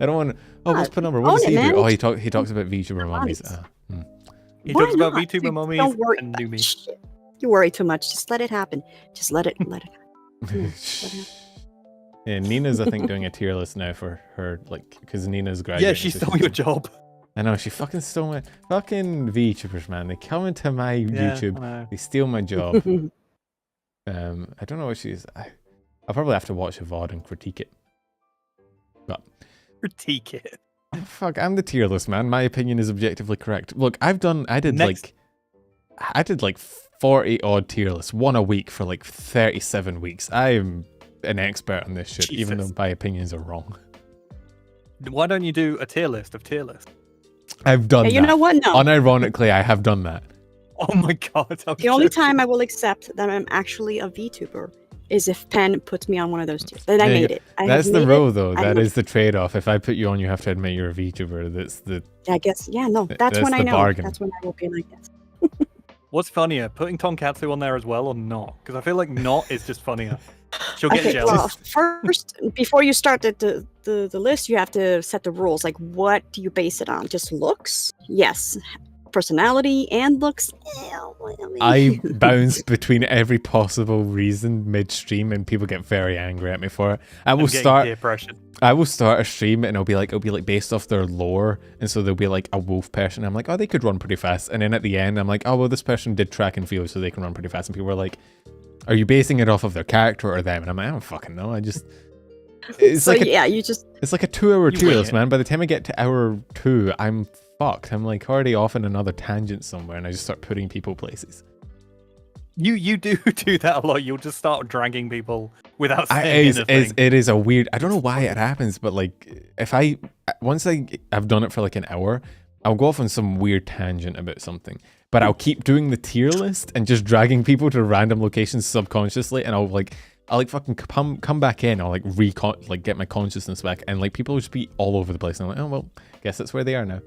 I don't want. Oh, what's the number? What does he do? Oh, he talks about VTuber mummies. He talks about VTuber mummies and Numi. You worry too much. Just let it happen. Just let it happen. Yeah, Nina's, I think, doing a tier list now for her, like, because Nina's graduating. Yeah, she stole your job. I know, she fucking stole my fucking VTubers, man. They come into my YouTube, they steal my job. I don't know what she's. I'll probably have to watch a VOD and critique it. Critique it. Oh, fuck, I'm the tier list, man. My opinion is objectively correct. Look, I did like 40 odd tier lists, one a week for like 37 weeks. I am an expert on this shit, even though my opinions are wrong. Why don't you do a tier list of tier lists? I've done that. You know what? No. Unironically, I have done that. Oh my god. The only time I will accept that I'm actually a VTuber is if Penn puts me on one of those tiers. Then I made it. That's the rule, though. That is the trade-off. If I put you on, you have to admit you're a VTuber. That's the. I guess. Yeah. No. That's when I know. Bargain. That's when I will be like this. What's funnier, putting Tonkatsu on there as well or not? Because I feel like not is just funnier. She'll get Okay, jealous. well, first, before you start the list, you have to set the rules. Like, what do you base it on? Just looks? Yes. Personality and looks? I bounce between every possible reason mid-stream, and people get very angry at me for it. I will start a stream, and it'll be like based off their lore, and so there'll be like a wolf person. I'm like, oh, they could run pretty fast, and then at the end, I'm like, oh, well, this person did track and field, so they can run pretty fast. And people are like, are you basing it off of their character or them? And I'm like, I don't fucking know. It's so, like it's like a 2-hour tier list, man. By the time I get to hour 2, I'm fucked. I'm like already off in another tangent somewhere, and I just start putting people places. You do that a lot. You'll just start dragging people without saying anything. It is a weird. I don't know why it happens, but like if once I've done it for like an hour, I'll go off on some weird tangent about something, but I'll keep doing the tier list and just dragging people to random locations subconsciously, and I'll fucking come back in. I'll get my consciousness back, and like people will just be all over the place. And I'm like, oh well, guess that's where they are now.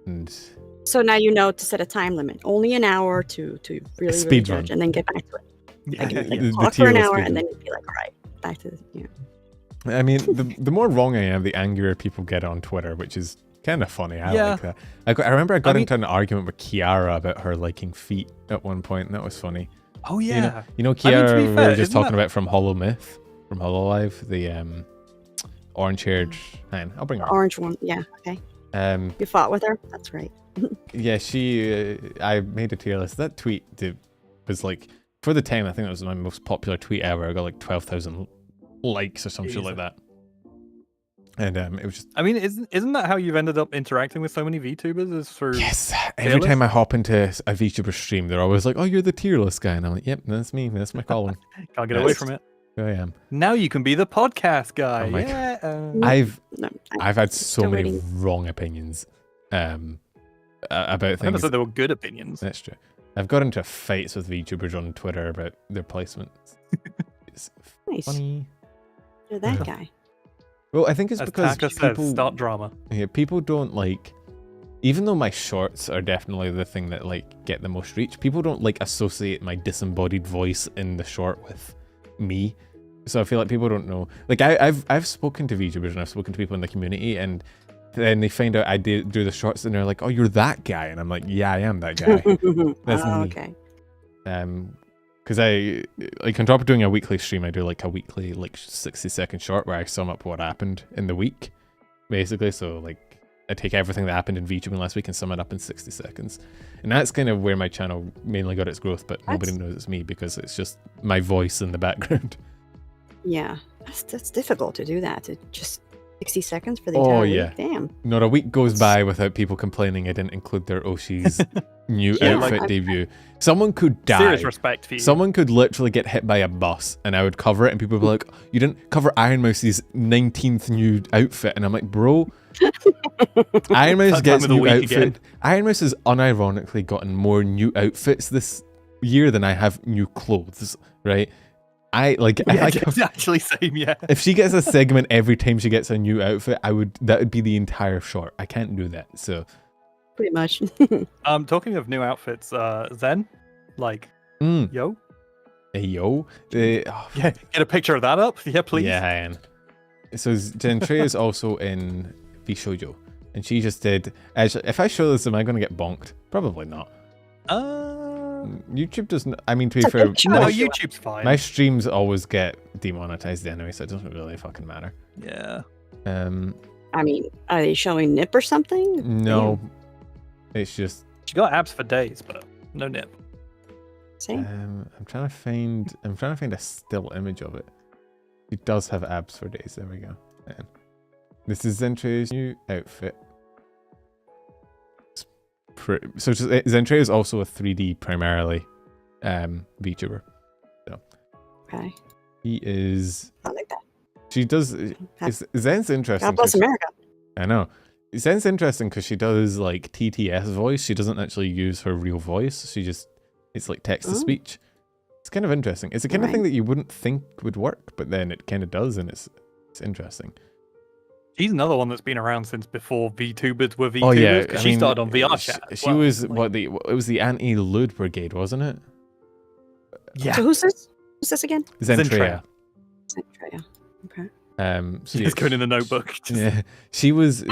And so now you know to set a time limit, only an hour to really judge, and then get back to it. Yeah. Like talk for an hour, and then you'd be like, all right, back to I mean, the more wrong I am, the angrier people get on Twitter, which is kind of funny. I like that. I remember I got into an argument with Kiara about her liking feet at one point, and that was funny. Oh yeah. You know Kiara, we were just talking about from hololive, the orange-haired. Hang on, I'll bring her. Orange one, yeah. Okay. You fought with her. That's right. Yeah, I made a tier list. That tweet was like, for the time, I think that was my most popular tweet ever. I got like 12,000 likes or some shit like that. And it was just. I mean, isn't that how you've ended up interacting with so many VTubers? Is through. Yes. Every time I hop into a VTuber stream, they're always like, "Oh, you're the tier list guy," and I'm like, "Yep, that's me. That's my calling." Can't get away from it. Here I am. Now you can be the podcast guy. Oh yeah. I've had so many wrong opinions about things. I never said they were good opinions. That's true. I've got into fights with VTubers on Twitter about their placements. It's nice. Funny. You're that guy. Well, I think it's As because Taka says, start drama. Yeah, people don't like. Even though my shorts are definitely the thing that like get the most reach, people don't like associate my disembodied voice in the short with me. So I feel like people don't know. Like I've spoken to VTubers and I've spoken to people in the community, and then they find out I do the shorts, and they're like, "Oh, you're that guy," and I'm like, "Yeah, I am that guy." That's me. Okay. Because I like on top of doing a weekly stream, I do like a weekly 60-second short where I sum up what happened in the week, basically. So like I take everything that happened in VTubing last week and sum it up in 60 seconds, and that's kind of where my channel mainly got its growth. But nobody knows it's me because it's just my voice in the background. Yeah, that's difficult to do that. To just 60 seconds for the entire week. Damn. Not a week goes by without people complaining I didn't include their Oshi's new outfit debut. Someone could die. Serious respect for you. Someone could literally get hit by a bus and I would cover it, and people would be like, "You didn't cover Iron Mouse's 19th new outfit." And I'm like, bro, Iron Mouse gets new outfit. Again. Iron Mouse has unironically gotten more new outfits this year than I have new clothes, right? Actually same, yeah. If she gets a segment every time she gets a new outfit, that would be the entire short. I can't do that, so pretty much. Talking of new outfits, Zen, yo. Hey, yo. Yeah, get a picture of that up, yeah, please. Yeah, I am. So Gentrea is also in vshojo, and she just did. If I show this, am I going to get bonked? Probably not. YouTube doesn't. I mean, to be fair, YouTube's fine. My streams always get demonetized anyway, so it doesn't really fucking matter. Yeah. I mean, are they showing nip or something? No. Damn. It's just. She got abs for days, but no nip. Same. I'm trying to find a still image of it. It does have abs for days. There we go. This is Zentrea's new outfit. So Zentre is also a 3D primarily VTuber. So Okay. he is. I like that. She does. Zen's interesting. God bless America. I know. Zen's interesting because she does like TTS voice. She doesn't actually use her real voice. She just it's like text to speech. It's kind of interesting. It's the kind of thing that you wouldn't think would work, but then it kind of does, and it's interesting. She's another one that's been around since before VTubers were VTubers. Oh yeah, I she mean, started on VR chat. She was it was the anti-Lude brigade, wasn't it? Yeah. So who's this? Who's this again? Zentrea. Zentrea. Okay. So It's going in the notebook. Yeah, she was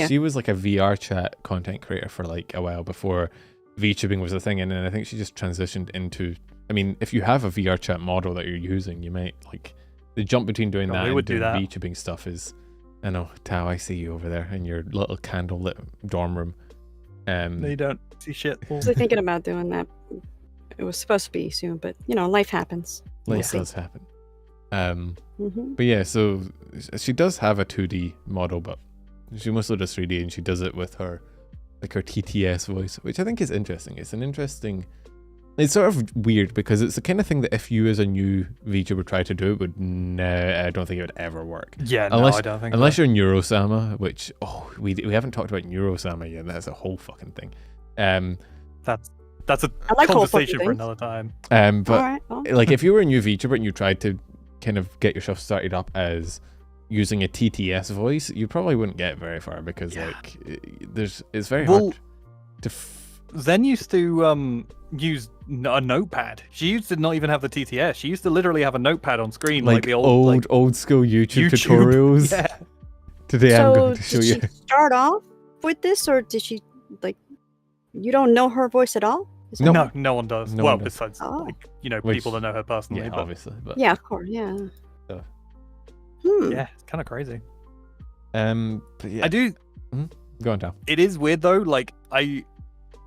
she was like a VR chat content creator for like a while before VTubing was a thing, and then I think she just transitioned into. I mean, if you have a VR chat model that you're using, you might like the jump between doing that and doing VTubing stuff is. I know, Tao, I see you over there in your little candlelit dorm room. No, you don't see shit. I was thinking about doing that. It was supposed to be soon, but you know, life happens. Life does happen. But yeah, so she does have a 2D model, but she mostly does 3D, and she does it with her like her TTS voice, which I think is interesting. It's an interesting. It's sort of weird because it's the kind of thing that if you as a new VTuber try to do, it would I don't think it would ever work. Yeah, unless, I don't think unless you're Neurosama, which we haven't talked about Neurosama yet. That's a whole fucking thing. That's a like conversation for another time. But like if you were a new VTuber and you tried to kind of get yourself started up as using a TTS voice, you probably wouldn't get very far because like it's very hard to. Zen used to use a notepad. She used to not even have the TTS. She used to literally have a notepad on screen, like the old school YouTube tutorials. Yeah. Today I'm going to show you. Did she start off with this, or did she like? You don't know her voice at all? No one does. No well, one does. besides people that know her personally. Yeah, but obviously. But yeah, of course, yeah. So. Yeah, it's kind of crazy. But yeah. I do. Go on, Tao. It is weird though. Like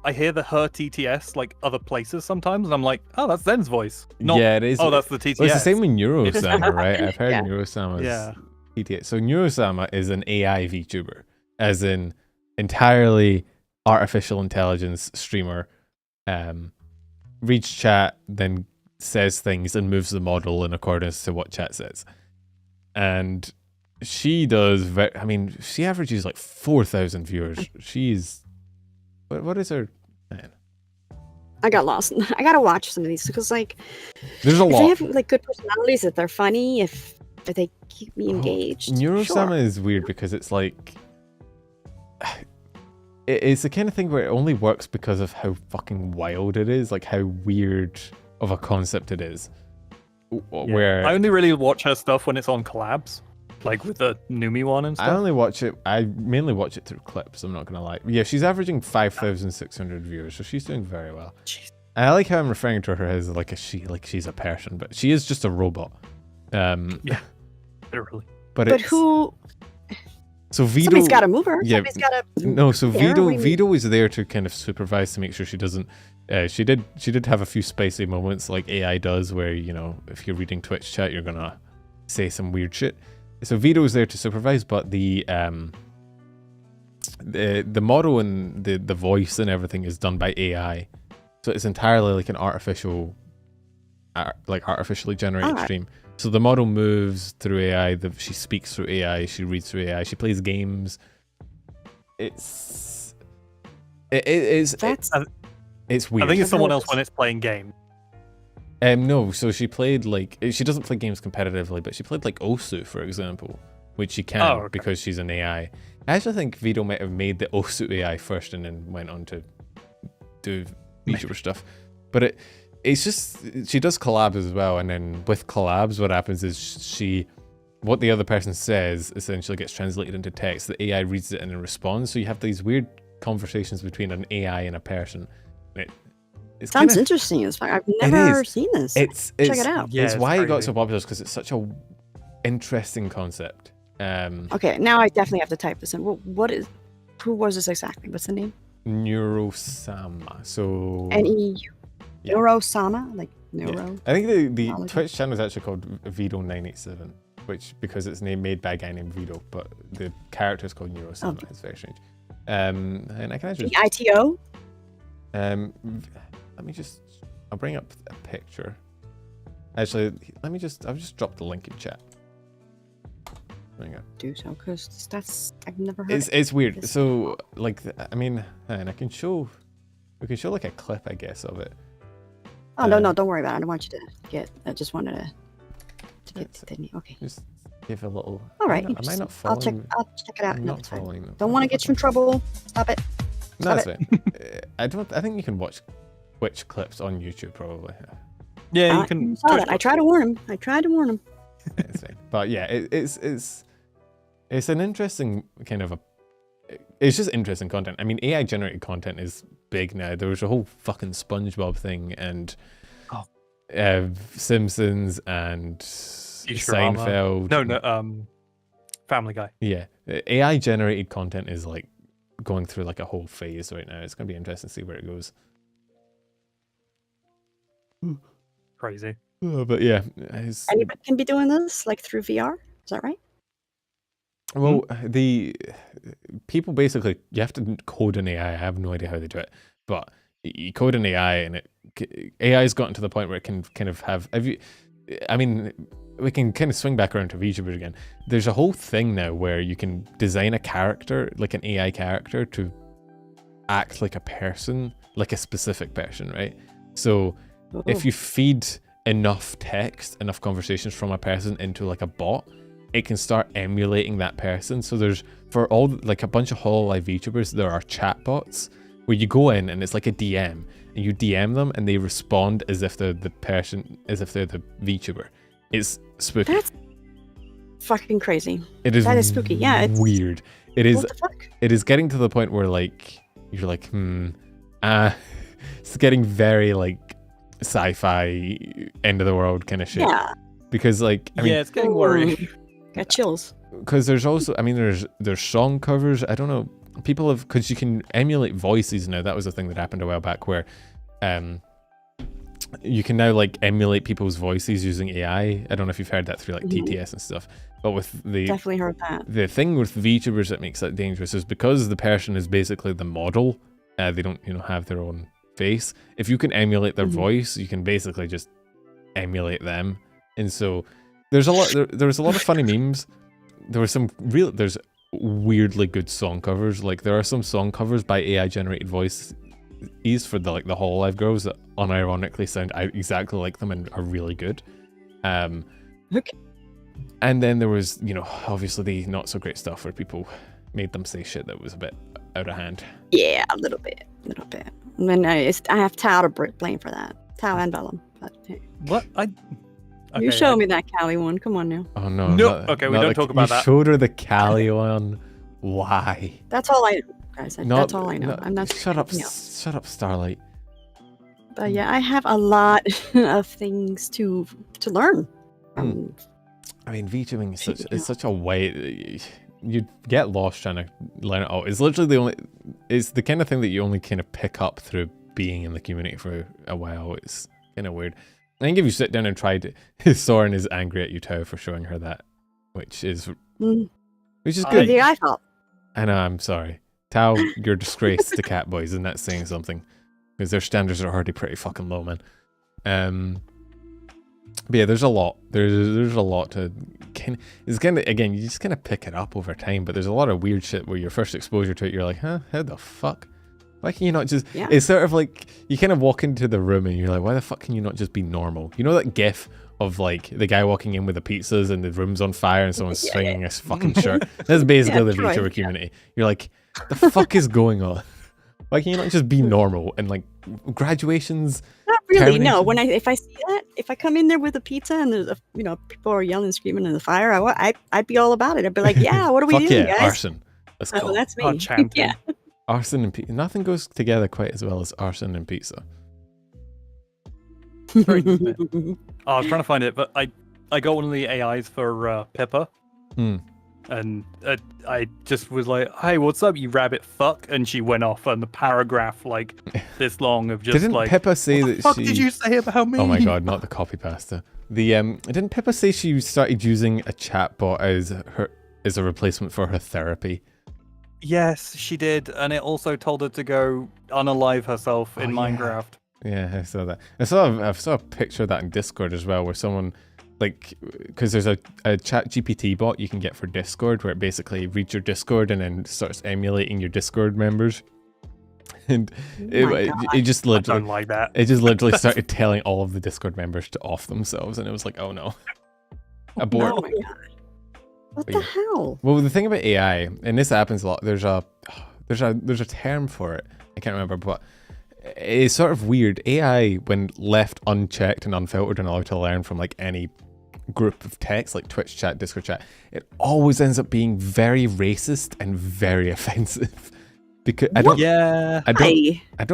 I hear her TTS like other places sometimes, and I'm like, oh, that's Zen's voice. Yeah, it is. Oh, that's the TTS. Well, it's the same with Neurosama, right? I've heard Neurosama's TTS. So Neurosama is an AI VTuber, as in entirely artificial intelligence streamer. Reads chat, then says things and moves the model in accordance to what chat says. And she does. She averages like 4,000 viewers. She's. What is her? Man. I got lost. I gotta watch some of these because, like, there's a lot. They have like good personalities. If they're funny, if they keep me engaged. Neurosama is weird because it's like it's the kind of thing where it only works because of how fucking wild it is, like how weird of a concept it is. Where I only really watch her stuff when it's on collabs. Like with the Numi one and stuff? I mainly watch it through clips, I'm not gonna lie. Yeah, she's averaging 5,600 viewers, so she's doing very well. Jeez. And I like how I'm referring to her as like she's a person, but she is just a robot. Yeah, literally. But who? So Vito, somebody's gotta move her. Yeah, somebody's gotta. No, so Vito is there to kind of supervise to make sure she doesn't. She did have a few spicy moments like AI does, where if you're reading Twitch chat, you're gonna say some weird shit. So Vito's there to supervise, but the model and the voice and everything is done by AI, so it's entirely like an artificially generated stream. So the model moves through AI. She speaks through AI. She reads through AI. She plays games. It's weird. I think it's someone else when it's playing games. No, so she played she doesn't play games competitively, but she played like Osu, for example, which she can because she's an AI. I actually think Vito might have made the Osu AI first and then went on to do VTuber stuff. But it's just she does collabs as well, and then with collabs, what happens is what the other person says essentially gets translated into text. The AI reads it and then responds. So you have these weird conversations between an AI and a person. It sounds interesting as fuck. I've never seen this. Check it out. Yeah, it's why it got so popular, because it's such a interesting concept. Okay, now I definitely have to type this in. Who was this exactly? What's the name? Neurosama. So NEU. Neurosama, like neuro. Yeah. I think the Twitch channel is actually called Vito987. which because it's made by a guy named Vito, but the character is called Neurosama. It's very strange. And I can actually ITO. Let me just. I'll bring up a picture. Actually, I'll just drop the link in chat. There you go. Do so, because that's I've never heard. It's weird. So like, I mean, and we can show like a clip, I guess, of it. Oh no, don't worry about it. I don't want you to get. I just wanted to get the okay. Just give a little. All right. Am I not following? I'll check it out. I'm No, not it's fine. following them. Don't want to get you in trouble. Stop it. No, Stop that's fine. I think you can watch Twitch clips on YouTube probably. Yeah, you can. Saw that. I tried to warn him. It's fine. But yeah, it's an interesting kind of it's just interesting content. I mean, AI generated content is big now. There was a whole fucking SpongeBob thing and Simpsons and Seinfeld. No, Family Guy. Yeah, AI generated content is like going through like a whole phase right now. It's gonna be interesting to see where it goes. Crazy. But yeah, Anybody can be doing this like through VR. Is that right? well, the people basically you have to code an AI. I have no idea how they do it, but you code an AI and AI's gotten to the point where it can kind of have. I mean, we can kind of swing back around to VTubers again. There's a whole thing now where you can design a character, like an AI character, to act like a person, like a specific person, right? So if you feed enough text, enough conversations from a person into like a bot, it can start emulating that person. So there's, for all like a bunch of hololive VTubers, there are chatbots where you go in and it's like a DM, and you DM them and they respond as if they're the person, as if they're the VTuber. It's spooky. That's fucking crazy. It is. That is spooky. Yeah, it's weird. It is. What the fuck? It is getting to the point where like you're like, it's getting very like sci-fi end of the world kind of shit. Yeah. Because like, I mean, it's getting worrying. Got chills. Because there's also, I mean, there's song covers. I don't know. People have, because you can emulate voices now. That was a thing that happened a while back where, you can now like emulate people's voices using AI. I don't know if you've heard that through like TTS and stuff. But with the Definitely heard that. The thing with VTubers that makes that dangerous is because the person is basically the model. They don't, have their own face. If you can emulate their voice, you can basically just emulate them. And so there's a lot. There was a lot of funny memes. There's weirdly good song covers. Like there are some song covers by AI generated voices for the hololive girls that unironically sound exactly like them and are really good. Okay. And then there was, obviously the not so great stuff where people made them say shit that was a bit out of hand. Yeah, a little bit. And then I have Tao to blame for that. Tao and Bellum. But hey. What? You showed me that Cali one. Come on now. Oh no. No. Okay, we don't talk about that. You showed her the Cali one. Why? That's all I know, guys. That's all I know. I'm not. Shut up, Starlight. But yeah, I have a lot of things to learn. I mean, VTubing is such a way. You get lost trying to learn it all. It's literally it's the kind of thing that you only kind of pick up through being in the community for a while. It's kind of weird. I think if you sit down and try to, Soren is angry at you, Tao, for showing her that, which is good. The I fault. I know, I'm sorry. Tao, you're a disgrace to cat boys, and that's saying something. Because their standards are already pretty fucking low, man. But yeah, there's a lot. There's a lot to again, you just kind of pick it up over time, but there's a lot of weird shit where your first exposure to it, you're like, huh, how the fuck? Why can you not just... Yeah. It's sort of like, you kind of walk into the room and you're like, why the fuck can you not just be normal? You know that gif of like the guy walking in with the pizzas and the room's on fire and someone's swinging his fucking shirt? That's basically the VTuber community. You're like, the fuck is going on? Why can you not just be normal? And like graduations... Not really, no. If I see that, if I come in there with a pizza and there's people are yelling and screaming in the fire, I'd be all about it. I'd be like, yeah, what are we doing, guys? Arson. Let's go. Oh, that's me. Yeah. Arson and pizza. Nothing goes together quite as well as arson and pizza. I was trying to find it, but I got one of the AIs for Pippa. And I just was like, hey, what's up, you rabbit fuck? And she went off on the paragraph like this long of just Didn't Pippa say what the that fuck she... did you say about me? Oh my god, not the copy pasta. Didn't Pippa say she started using a chatbot as a replacement for her therapy? Yes, she did, and it also told her to go unalive herself in Minecraft. Yeah, I saw that. I saw a picture of that in Discord as well, where someone, like, because there's a chat GPT bot you can get for Discord, where it basically reads your Discord and then starts emulating your Discord members. And it just literally, I don't like that. It just literally started telling all of the Discord members to off themselves, and it was like, oh no, abort. Oh my god. What the hell? Well, the thing about AI, and this happens a lot, there's a term for it. I can't remember, but it's sort of weird. AI, when left unchecked and unfiltered and allowed to learn from like any group of text, like Twitch chat, Discord chat, it always ends up being very racist and very offensive. Because I don't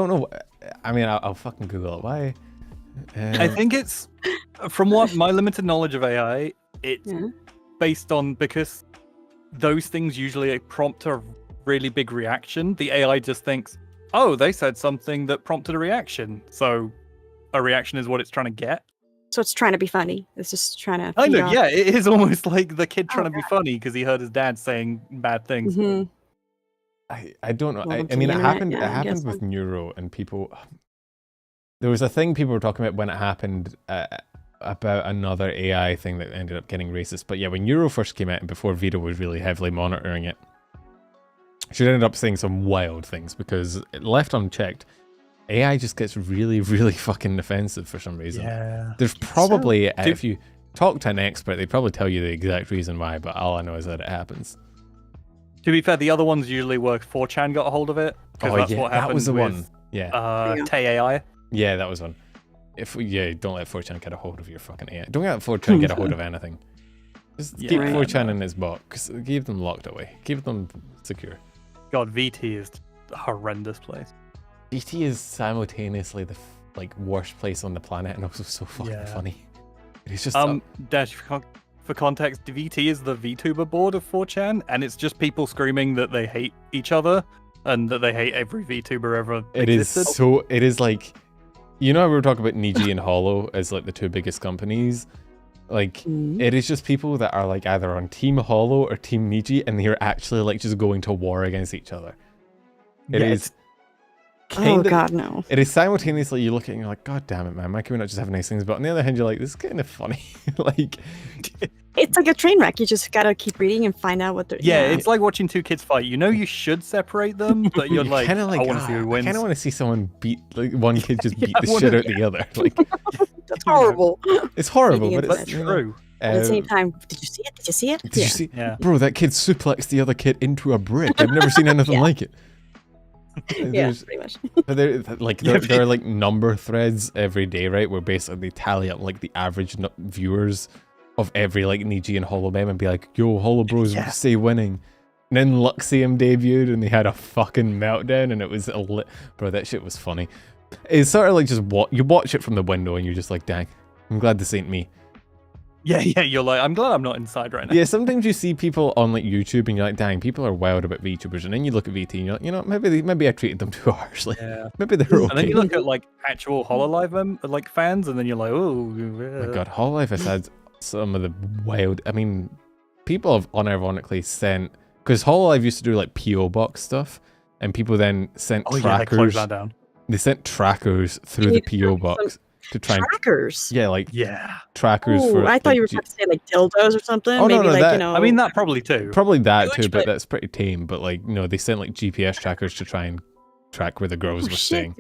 know. I mean, I'll fucking Google it. Why? I think it's, from what my limited knowledge of AI, it's based on, because those things usually prompt a really big reaction. The AI just thinks, oh, they said something that prompted a reaction, so a reaction is what it's trying to get. So it's trying to be funny. It's just trying to. I know, yeah, it is almost like the kid trying to be funny because he heard his dad saying bad things. Mm-hmm. I don't know. Well, I mean, it happened. yeah, It happened with Neuro, and people. There was a thing people were talking about when it happened about another AI thing that ended up getting racist. But yeah, when Neuro first came out and before Vito was really heavily monitoring it, she ended up saying some wild things because left unchecked, AI just gets really, really fucking offensive for some reason. Yeah. There's probably, if you talk to an expert, they'd probably tell you the exact reason why, but all I know is that it happens. To be fair, the other ones usually work. 4chan got a hold of it. Oh, That's yeah, what that was the with, one. Yeah. Tay AI. Yeah, that was one. Don't let 4chan get a hold of your fucking AI. Don't let 4chan get a hold of anything. Just keep 4chan in its box. Keep them locked away. Keep them secure. God, VT is a horrendous place. VT is simultaneously the worst place on the planet and also so fucking funny. It's just Dash, for context, VT is the VTuber board of 4chan, and it's just people screaming that they hate each other and that they hate every VTuber ever existed. It is like, you know how we were talking about Niji and Holo as like the two biggest companies? Like, it is just people that are like either on Team Holo or Team Niji, and they're actually like just going to war against each other. It is kind of, God, no. It is simultaneously, you look at it and you're like, God damn it, man, why can we not just have nice things? But on the other hand, you're like, this is kind of funny. Like, it's like a train wreck. You just gotta keep reading and find out what they're. Yeah, it's like watching two kids fight. You know you should separate them, but you're like, I want to see who wins. I kind of want to see someone beat, like, one kid just beat the shit out the other. Like, that's horrible. It's horrible, but it's true. At the same time, did you see it? Did you see it? Did you see? Yeah. Bro, that kid suplexed the other kid into a brick. I've never seen anything like it. Yeah, pretty much. But there are like number threads every day, right? Where basically they tally up like the average viewers of every like Niji and Holo meme and be like, yo, Holo Bros say winning. And then Luxium debuted and they had a fucking meltdown and it was bro, that shit was funny. It's sort of like just you watch it from the window and you're just like, dang, I'm glad this ain't me. Yeah, you're like, I'm glad I'm not inside right now. Yeah, sometimes you see people on like YouTube and you're like, dang, people are wild about VTubers, and then you look at VT and you're like, you know, maybe I treated them too harshly. Yeah. Maybe they're okay. And then you look at like actual hololive like fans, and then you're like, oh yeah. My God, hololive has had some of the wild. I mean, people have unironically sent, because hololive used to do like PO box stuff, and people then sent trackers. Yeah, they closed that down. They sent trackers through the PO box. To try trackers. Trackers for. I thought you were trying to say like dildos or something. Oh, maybe no, like, that, you know. I mean that probably too. Probably that too, but that's pretty tame. But like, no, they sent like GPS trackers to try and track where the girls were staying.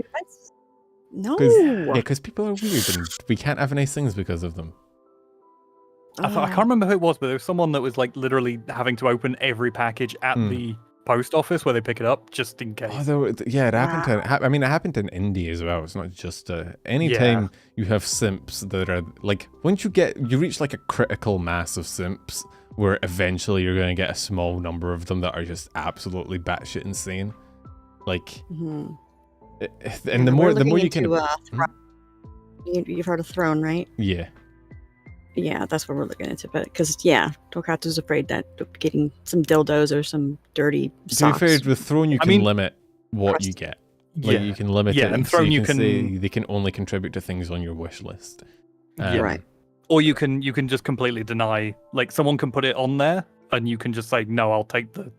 Dude, no. Because people are weird and we can't have nice things because of them. I can't remember who it was, but there was someone that was like literally having to open every package at the post office where they pick it up just in case. It happened it happened in India as well. It's not just anytime you have simps that are like, once you reach like a critical mass of simps where eventually you're going to get a small number of them that are just absolutely batshit insane. Like, and the more you can. You've heard of Throne, right? Yeah. Yeah, that's what we're looking into. But because Tokatsu's afraid that getting some dildos or some dirty socks. To be fair, with Throne you can limit what you get. Like you can limit it. And Throne so you can say they can only contribute to things on your wish list. Right. Or you can just completely deny. Like someone can put it on there, and you can just say no. I'll take the.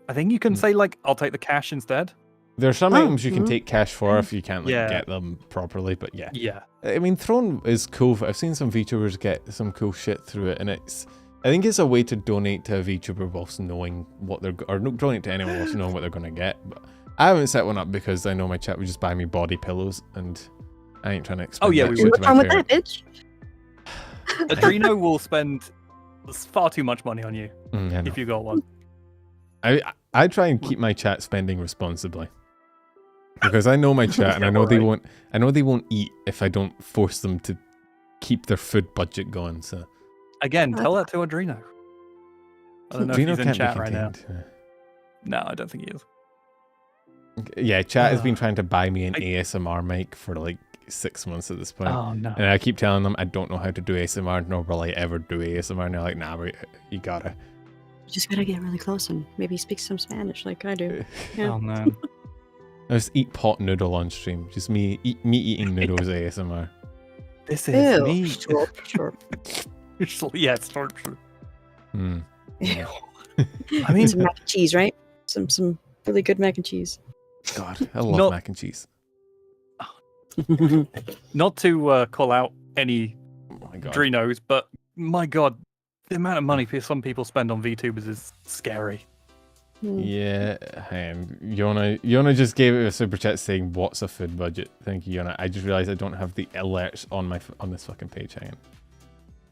I think you can say like I'll take the cash instead. There are some Oh, items you can take cash for if you can't like Yeah. get them properly, but yeah. Yeah. I mean, Throne is cool. I've seen some VTubers get some cool shit through it, and I think it's a way to donate to a VTuber whilst knowing what they're, or no, donate to anyone whilst knowing what they're going to get. But I haven't set one up because I know my chat would just buy me body pillows, and I ain't trying to explain yeah, that we shit would. to What's my wrong with that, parents. bitch? Adreno will spend far too much money on you I know. if you got one. I try and keep my chat spending responsibly. Because I know my chat, and I know they won't. I know they won't eat if I don't force them to keep their food budget going. So Again, tell that to Adreno. I don't know Drino if he's in can't be chat right now. contained. No, I don't think he is. Yeah, chat has been trying to buy me an ASMR mic for like 6 months at this point. Oh no. And I keep telling them I don't know how to do ASMR, nor will I ever do ASMR. And they're like, nah, you gotta. You just gotta get really close and maybe speak some Spanish like I do. Yeah. Oh man. I just eat pot noodle on stream. Just me eating noodles ASMR. This is me. Sure, sure. Yeah, it's sure. Hmm. Ew. I mean, Some mac and cheese, right? Some really good mac and cheese. God, I love Not- mac and cheese. not to call out any Oh my God. Drinos, but my god, the amount of money some people spend on VTubers is scary. Yeah, Yona just gave it a super chat saying, "What's a food budget?" Thank you, Yona. I just realized I don't have the alerts on this fucking page. Hang on.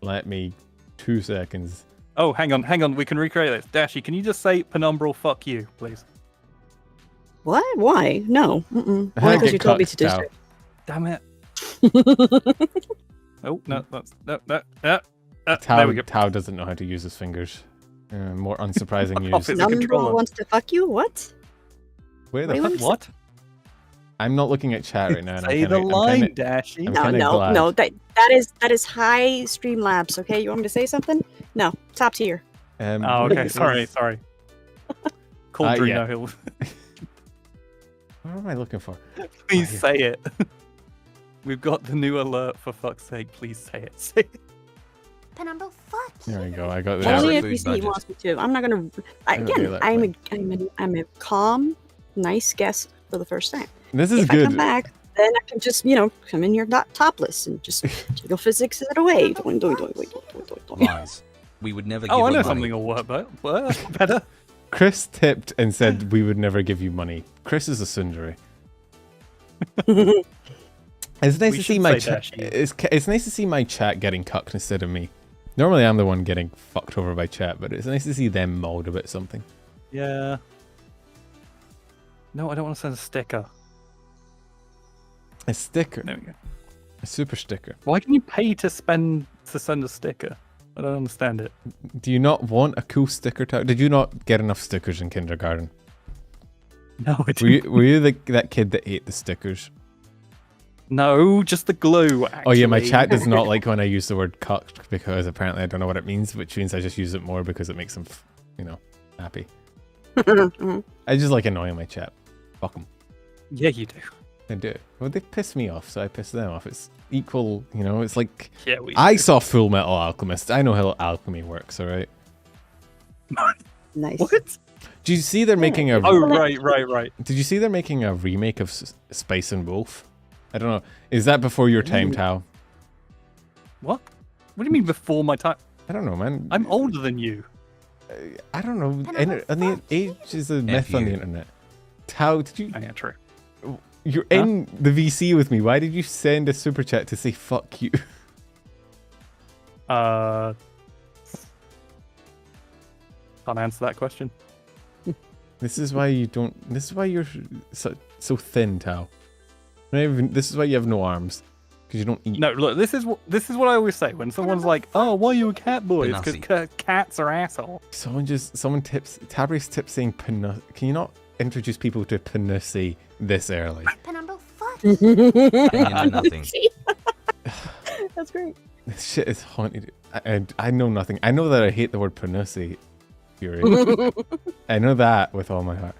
Let me 2 seconds. Oh, hang on. We can recreate this. Dashie, can you just say penumbral fuck you, please? What? Why? No. Mm-mm. How Only I because get you told me cucked to do out. Damn it. so. Oh, no, that's there we go. Tao doesn't know how to use his fingers. More unsurprising Off news. it. It's a controller. Number wants to fuck you? What? Where the Wait, fuck? what? What? I'm not looking at chat right now. And Say the line, Dashie. I'm No, kinda no, glad. no. That is high Streamlabs. Okay, you want me to say something? No, top tier. Oh, okay. Sorry. Call Yeah. Drino Hill. What am I looking for? Please here. say it. We've got the new alert, for fuck's sake. Please say it. Say it. Penumbral fuck There we you. go. I got the Only Only if if you you see see he budget. wants me to. I'm not gonna. Okay, Again, let- I'm a calm, nice guest for the first time. This is If I come good. back, then I can just come in here topless and just jiggle physics it away. Doing. Lies. We would never give Oh, I you know money. something will work, but that's better. Chris tipped and said we would never give you money. Chris is a sundari. It's nice We to see should my say chat. Dashie. It's nice to see my chat getting cucked instead of me. Normally I'm the one getting fucked over by chat, but it's nice to see them mauled about something. Yeah. No, I don't want to send a sticker. A sticker, There we go. a super sticker. Why can you pay to send a sticker? I don't understand it. Do you not want a cool sticker tag? Did you not get enough stickers in kindergarten? No, I Were didn't. you that kid that ate the stickers? No, just the glue. Actually. Oh yeah, my chat does not like when I use the word cucked because apparently I don't know what it means, which means I just use it more because it makes them, happy. I just like annoying my chat. Fuck them. Yeah, you do. I do. Well, they piss me off, so I piss them off. It's equal, it's like Yeah, we. I saw Full Metal Alchemist. I know how alchemy works, all right? Nice. What? Do you see they're making a? Oh, right. Did you see they're making a remake of Spice and Wolf? I don't know. Is that before your time, Tao? What? What do you mean before my time? I don't know, man. I'm older than you. I don't know. Penelope, On the fuck age is a myth on the you. internet. Tao, did you? Oh, yeah, true. You're Huh? in the VC with me. Why did you send a super chat to say fuck you? Can't answer that question. This is why you don't. This is why you're so thin, Tao. This is why you have no arms, because you don't eat. No, look, this is what I always say when someone's like, "Oh, why are you a cat boy?" It's because cats are assholes. Someone tips. Tabri's tips saying Panussi. Can you not introduce people to Panussi this early? Penumbral fuck. And you know nothing. That's great. This shit is haunted. I know nothing. I know that I hate the word Panussi. Fury. I know that with all my heart.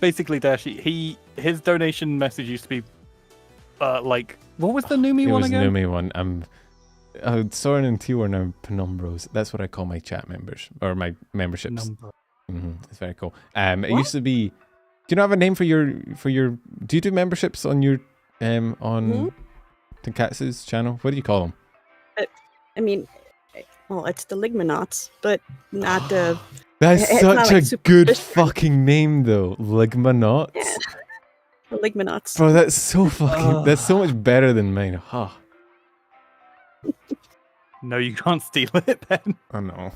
Basically, Dashie, his donation message used to be, like, what was the Numi It one was again? Numi one. Soren and Tio are now Penumbros. That's what I call my chat members or my memberships. It's very cool. It used to be. Do you not have a name for your? Do you do memberships on your on Tonkatsu's channel? What do you call them? I mean, well, it's the Ligmanauts, but not the. That's it's not such like a super good different. fucking name, though. Ligmanauts. Yeah. The Ligmanauts. Bro, that's so fucking. That's so much better than mine. Huh. No, you can't steal it, Ben. I know.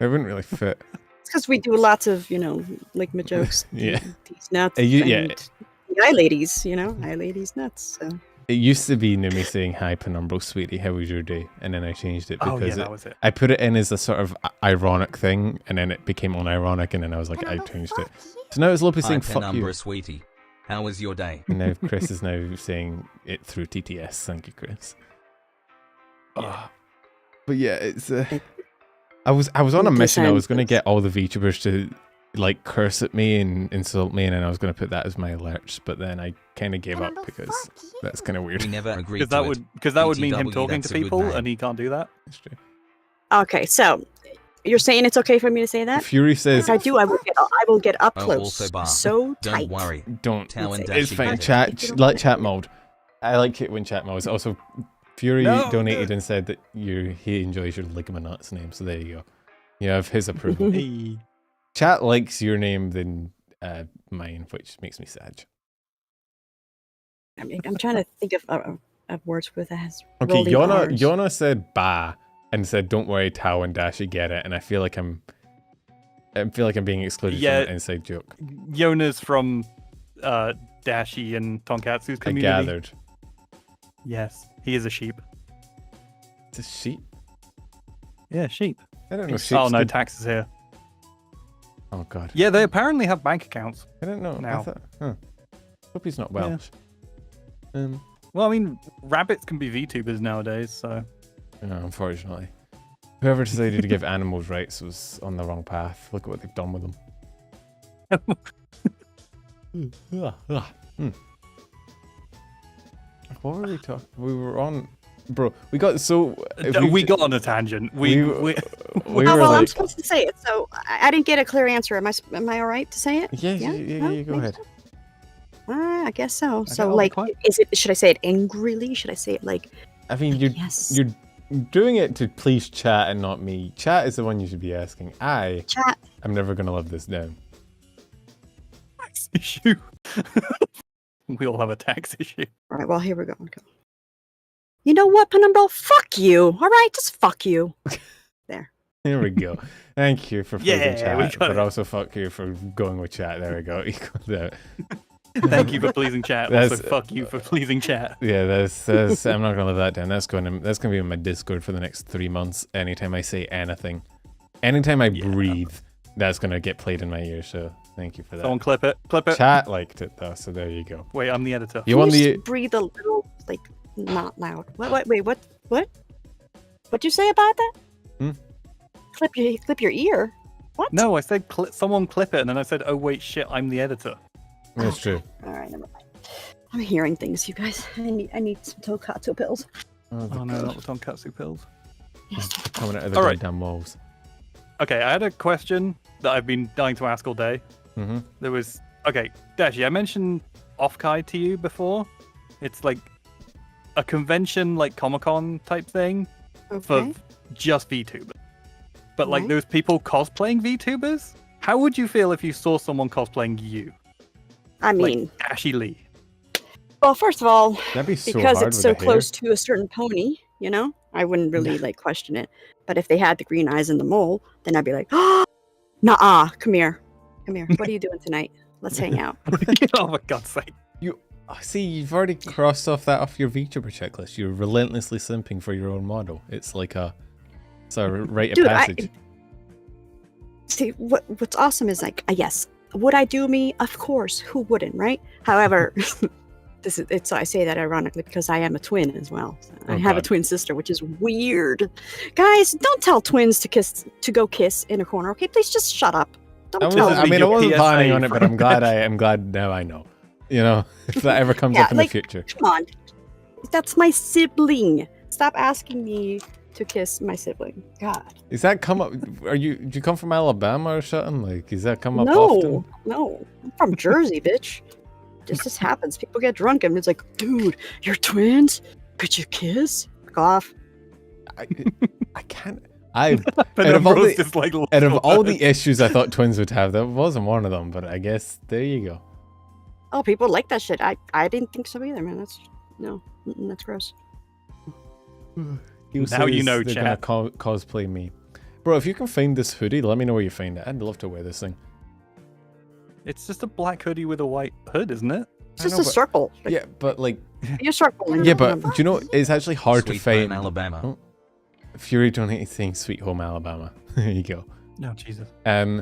It wouldn't really fit. It's because we do lots of, Ligma jokes. Yeah. These nuts. Yeah. And the eye ladies, eye ladies nuts. So. It used to be Numi saying, "Hi, Penumbral sweetie, how was your day?" And then I changed it because that was it. I put it in as a sort of ironic thing, and then it became unironic, and then I was like, I changed it. So now it's Lopi saying, Hi, "Fuck you." Penumbra sweetie. How was your day? And now Chris is now saying it through TTS. Thank you, Chris. Yeah. But yeah, it's I was on a mission. I was going to get all the VTubers to like curse at me and insult me, and then I was going to put that as my alerts. But then I kind of gave up because that's kind of weird. We never agreed Because to that would mean him BTW, talking to that's a good people, name. and he can't do that. That's true. Okay, so you're saying it's okay for me to say that? Fury says, If I do, I will get up Oh, close. also bar. So Don't tight. worry. "Don't." Tao and It's It's Dashie fine. get it. Chat. Let chat mode. I like it when chat modes. Also, Fury No, donated no. and said that he enjoys your Ligmanauts name. So there you go. You have his approval. Hey. Chat likes your name than mine, which makes me sad. I mean, I'm trying to think of words with has. Okay, rolling Rs. Yona said "ba" and said, "Don't worry, Tao and Dashie get it." And I feel like I'm being excluded Yeah. from an inside joke. Yona's from Dashie and Tonkatsu's I community. gathered. Yes, he is a sheep. It's a sheep. Yeah, sheep. I don't know. Sheeps Oh no, could- Tax is here. Oh god. Yeah, they apparently have bank accounts. I don't know. I Now. thought. Huh. Hope he's not Welsh. Well, I mean, rabbits can be VTubers nowadays, so. No, unfortunately. Whoever decided to give animals rights was on the wrong path. Look at what they've done with them. What were we talking? We were on, bro. We got so. if We got on a tangent. We we were Oh, were well, I'm like, supposed to say it, so I didn't get a clear answer. Am I all right to say it? yeah, Yeah? yeah, go Maybe ahead. so. I guess so. Okay, So, I'll be like, quiet. should I say it angrily? Should I say it like, I mean, you're yes, doing it to please chat and not me. Chat is the one you should be asking. I'm chat? never gonna live this down. tax issue. We all have a tax issue. All right, well, here we go. Okay. You know what, Penumbral? Fuck you. All right, just fuck you. Here we go. Thank you for pleasing Yeah, we chat, got but it. also fuck you for going with chat. There we go. Equal out. Thank you for pleasing chat. Also, That's- fuck you for pleasing chat. Yeah, that's I'm not gonna live that down. That's gonna be in my Discord for the next 3 months. Anytime I say anything, anytime I breathe, that's gonna get played in my ear. So thank you for that. Someone clip it. Clip it. Chat liked it though, so there you go. Wait, I'm the editor. You Can want just the breathe a little, like, not loud. Wait, what? What'd you say about that? Clip your ear. What? No, I said someone clip it, and then I said, oh wait, shit, I'm the editor. That's true. All right, never mind. I'm hearing things, you guys. I need some Tokatsu pills. Oh no, God. not the tonkatsu pills. Yes. Coming out of the All right. goddamn walls. Okay, I had a question that I've been dying to ask all day. Mm-hmm. There was Dashie, I mentioned Offkai to you before. It's like a convention, like Comic-Con type thing Okay. for just VTubers. But like Right. those people cosplaying VTubers, how would you feel if you saw someone cosplaying you, I mean, like Dashie Lee? well, first of all, That'd be so because hard it's with so the hair. close to a certain pony, I wouldn't really like question it. But if they had the green eyes and the mole, then I'd be like, oh, nah, come here. What are you doing tonight? Let's hang out. Oh for God's sake! See, you've already crossed off your VTuber checklist. You're relentlessly simping for your own model. It's like a rite of Dude, passage. See, what's awesome is like, yes, would I do me? Of course, who wouldn't, right? However, I say that ironically because I am a twin as well. So I Oh, have a God. twin sister, which is weird. Guys, don't tell twins to go kiss in a corner, okay? Please just shut up. Don't I tell wasn't, them. I mean, I your wasn't PSA planning on it, but from- I'm glad now I know. You know, if that ever comes Yeah, up in like- the future. Come on, that's my sibling. It's stop asking me to kiss my sibling. God. Is that come up? Do you come from Alabama or something? Like, is that come up No, often? no. I'm from Jersey, bitch. This happens. People get drunk and it's like, dude, you're twins? Could you kiss? Fuck off. I can't. Out of all Penumbra's just like, out of all the issues I thought twins would have, that wasn't one of them. But I guess there you go. Oh, people like that shit. I didn't think so either, man. That's gross. Now you know, they're chat. gonna cosplay me, bro. If you can find this hoodie, let me know where you find it. I'd love to wear this thing. It's just a black hoodie with a white hood, isn't it? It's just a circle. Like, Yeah, but like, be a circle. and yeah, you'll but remember. do you know it's actually hard Sweet to find. home Alabama. Oh, Fury donated saying "Sweet Home Alabama." There you go. No, Jesus.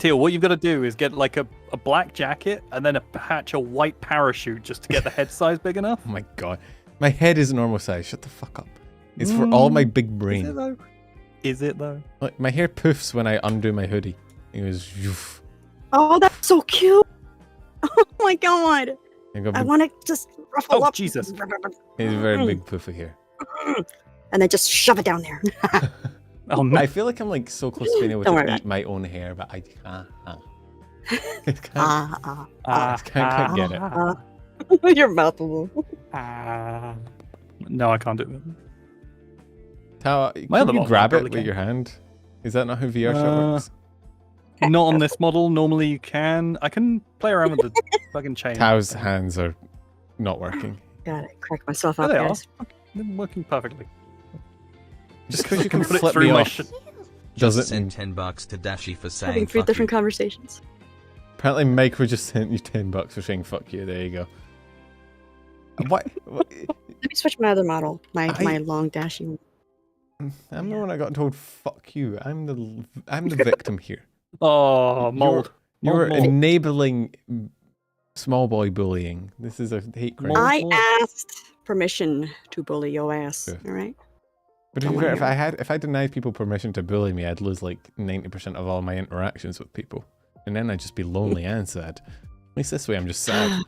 Teal, What you've got to do is get like a black jacket and then a white parachute just to get the head size big enough. oh my god, my head is normal size. Shut the fuck up. It's for all my big brain. Is it though? Is it though? Like, my hair poofs when I undo my hoodie. It was. Oof. Oh, that's so cute. Oh my god. I got I big- want to just ruffle Oh, up. Jesus. It's a very big poof of hair. And then just shove it down there. Oh no. I feel like I'm like so close to being able Don't worry to about eat my own hair, but I can't. Ah, Can't get it. ah. Your mouth will. No, I can't do it. Tao, My can other you model grab it probably with can. your hand? Is that not how VR shit works? Not on this model. Normally you can. I can play around with the fucking chain. Tao's hands are not working. Gotta crack myself There up, they are. guys. They're working perfectly. Just because you can can put it flip through me my off sh- doesn't Just send mean... $10 to Dashie for saying Having three fuck different you. conversations. Apparently Micro just sent you $10 for saying fuck you. There you go. What? Let me switch my other model. My I- long Dashie. I'm the one I got told fuck you. I'm the victim here. Oh, mold. You're Mold. enabling small boy bullying. This is a hate crime. Mold. I asked permission to bully your ass. Yeah. All right. But to Don't be fair, wanna if I denied people permission to bully me, I'd lose like 90% of all my interactions with people, and then I'd just be lonely and sad. At least this way, I'm just sad.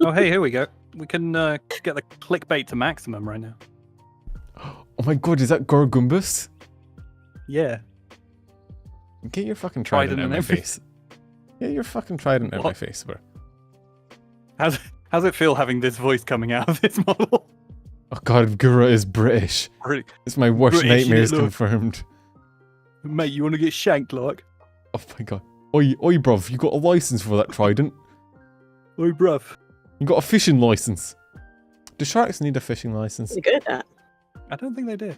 Oh, hey, here we go. We can get the clickbait to maximum right now. Oh my god, is that Gorgumbus? Yeah. Get your fucking trident out of my everything. face. Get your fucking trident out of my What? face, bro. How's it feel having this voice coming out of this model? Oh god, Gura is British. Really? It's my worst British, nightmares innit, look? confirmed. Mate, you want to get shanked, like? Oh my god. Oi, bruv, you got a license for that trident? Oi, bruv. You got a fishing license. Do sharks need a fishing license? Pretty good at that. I don't think they do.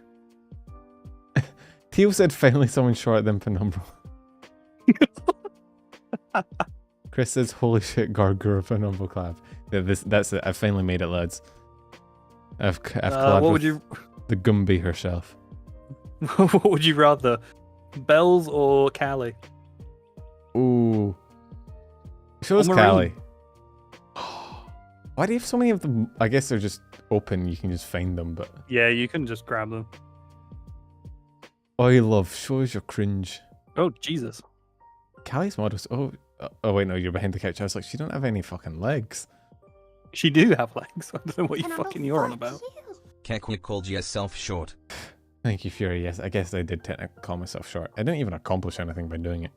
Teal said finally someone shorter than Penumbra. Chris says, holy shit, Gargura Penumbra collab. Yeah, that's it. I finally made it, lads. I've collabed What with would you the Gumby herself. What would you rather? Bells or Callie? Ooh. Show us Or Marine. Callie. Why do you have so many of them? I guess they're just open. You can just find them, but... Yeah, you can just grab them. I love. Show us your cringe. Oh, Jesus. Callie's models. Oh, wait, no, you're behind the couch. I was like, she don't have any fucking legs. She do have legs. I don't know what you Penumber, fucking you're on fuck about. you. Kekwi called yourself short. Thank you, Fury. Yes, I guess I did technically call myself short. I didn't even accomplish anything by doing it.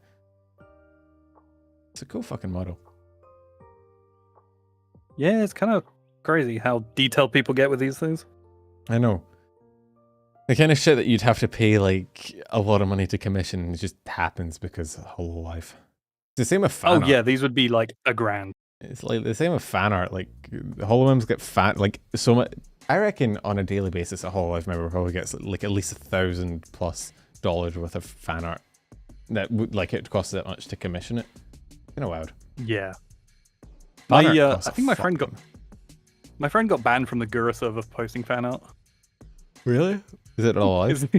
It's a cool fucking model. Yeah, it's kind of crazy how detailed people get with these things. I know. The kind of shit that you'd have to pay like a lot of money to commission just happens because of hololive. It's the same with fan art. Yeah, these would be like $1,000. It's like the same with fan art. Like the hololives get fan like so much. I reckon on a daily basis, a hololive member probably gets like at least $1,000+ worth of fan art. That would like it costs that much to commission it. Kind of wild. Yeah. Fan art I costs a think my friend fucking- got banned from the Gura server for posting fan art. Really? Is it alive?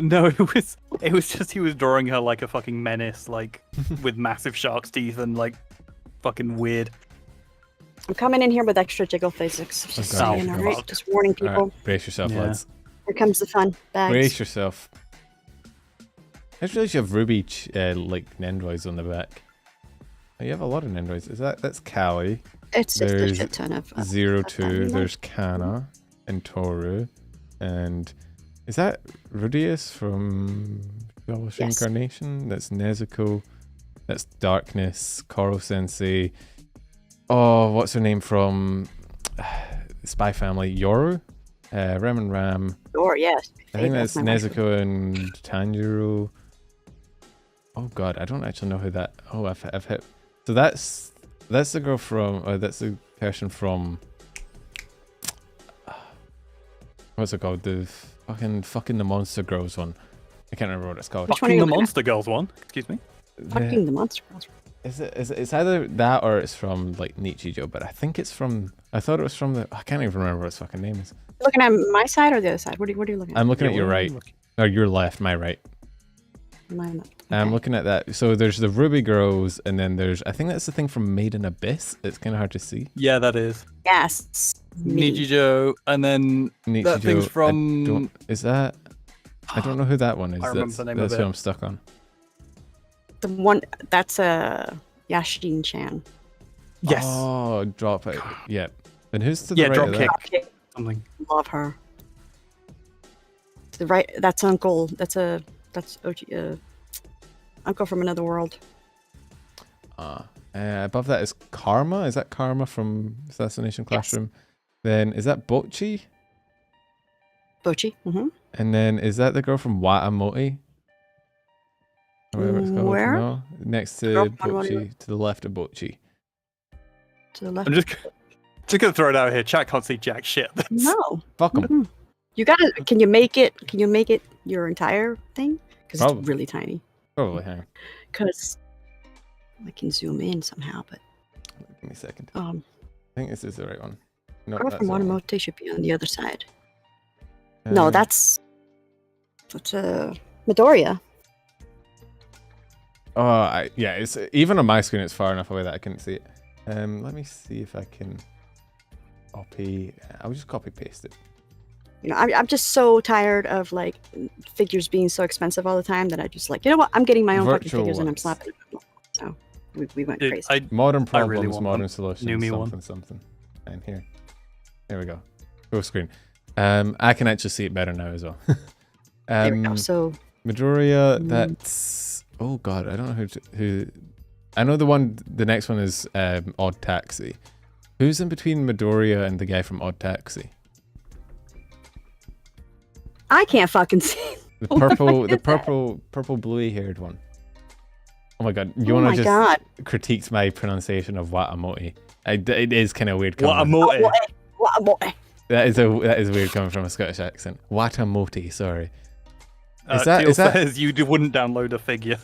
No, it was just he was drawing her like a fucking menace, like with massive shark's teeth and like fucking weird. I'm coming in here with extra jiggle physics. Just God. saying, Oh, all right? fuck. Just warning people. Alright, brace yourself, Yeah. lads. Here comes the fun. Bags. Brace yourself. I just realized you have Ruby like Nendroids on the back. Oh, you have a lot of Nendroids. That's Callie. It's just a There's shit ton of. 02. you know? There's Kana. and Toru. And is that Rudeus from Jobless Yes. Reincarnation? That's Nezuko. That's Darkness, Koro Sensei. Oh, what's her name from Spy Family? Yoru? Rem and Ram. Or yes. I think that's my wife. Nezuko and Tanjiro. Oh god, I don't actually know who that. Oh, I've hit. So that's the girl from. That's the person from. What's it called? The fucking the Monster Girls one. I can't remember what it's called. Which one are Fucking you the looking at? Monster Girls one. Excuse me. Fucking the Monster Girls. It's either that or it's from like Nijisanji, but I think it's from. I thought it was from the. I can't even remember what its fucking name is. Looking at my side or the other side? What are you looking at? I'm looking Yeah, at your what are you right, looking- or your left, my right. Mine. I'm Okay. looking at that. So there's the Ruby Girls, and then there's. I think that's the thing from Made in Abyss. It's kind of hard to see. Yeah, that is. Yes. Me. Nijijo, and then that thing's from. Is that? I don't know who that one is. I remember the name of That's who it. I'm stuck on. The one that's Yashin-chan. Yes. Oh, drop it. Yep. And who's to the Yeah, right of Dropkick. that? Okay, Something. love her. To the right, that's Uncle. That's OG, Uncle from another world. Above that is Karma. Is that Karma from Assassination Classroom? Then is that Bochi? Bochi. Mm-hmm. And then is that the girl from Watamote? Or whatever it's called. Where? No, next to Girl from Bochi, Watamote. to the left of Bochi. To the left. I'm just gonna throw it out here. Chat can't see jack shit. No. Fuck 'em. Mm-mm. You gotta. Can you make it your entire thing? Because Probably. it's really tiny. Probably. Hang on. Because I can zoom in somehow, but Give me a second. um, I think this is the right one. No, girl that's from the wrong one. Watamote should be on the other side. No, Um, that's Midoriya. Oh, yeah. It's even on my screen. It's far enough away that I couldn't see it. Let me see if I can copy. I'll just copy paste it. You know, I'm just so tired of like figures being so expensive all the time that I just like, you know what? I'm getting my own fucking Virtual figures and I'm ones. slapping them. So we went Dude, crazy. Modern I really problems, want modern one. solutions. New me one. something. And here we go. Full screen. I can actually see it better now as well. There we go. So Midoriya, that's. Oh god, I don't know who. I know the next one is Odd Taxi. Who's in between Midoriya and the guy from Odd Taxi? I can't fucking see. The What purple, the is that? purple bluey haired one. Oh my god, you Oh wanna my just god. critique my pronunciation of Watamote? It is kind of weird. What a coming- mote. What a boy. That is weird coming from a Scottish accent. Watamote, sorry. Is Teal that? says you wouldn't download a figure.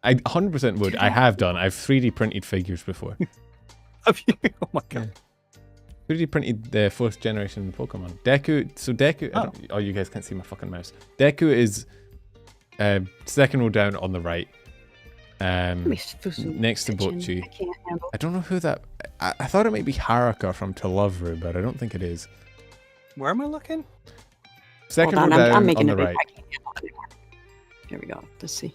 I 100% would. I have done. I've 3D printed figures before. Have you? Oh my god. 3D printed the 4th generation Pokemon. Deku. So Deku. Oh, you guys can't see my fucking mouse. Deku is second row down on the right. Let me zoom Next to attention. Bochi. I can't handle. I don't know who that. I thought it might be Haruka from To Love Ru, but I don't think it is. Where am I looking? Second Hold row on, down I'm making on the it. right. I can't handle it anymore. Here we go. Let's see.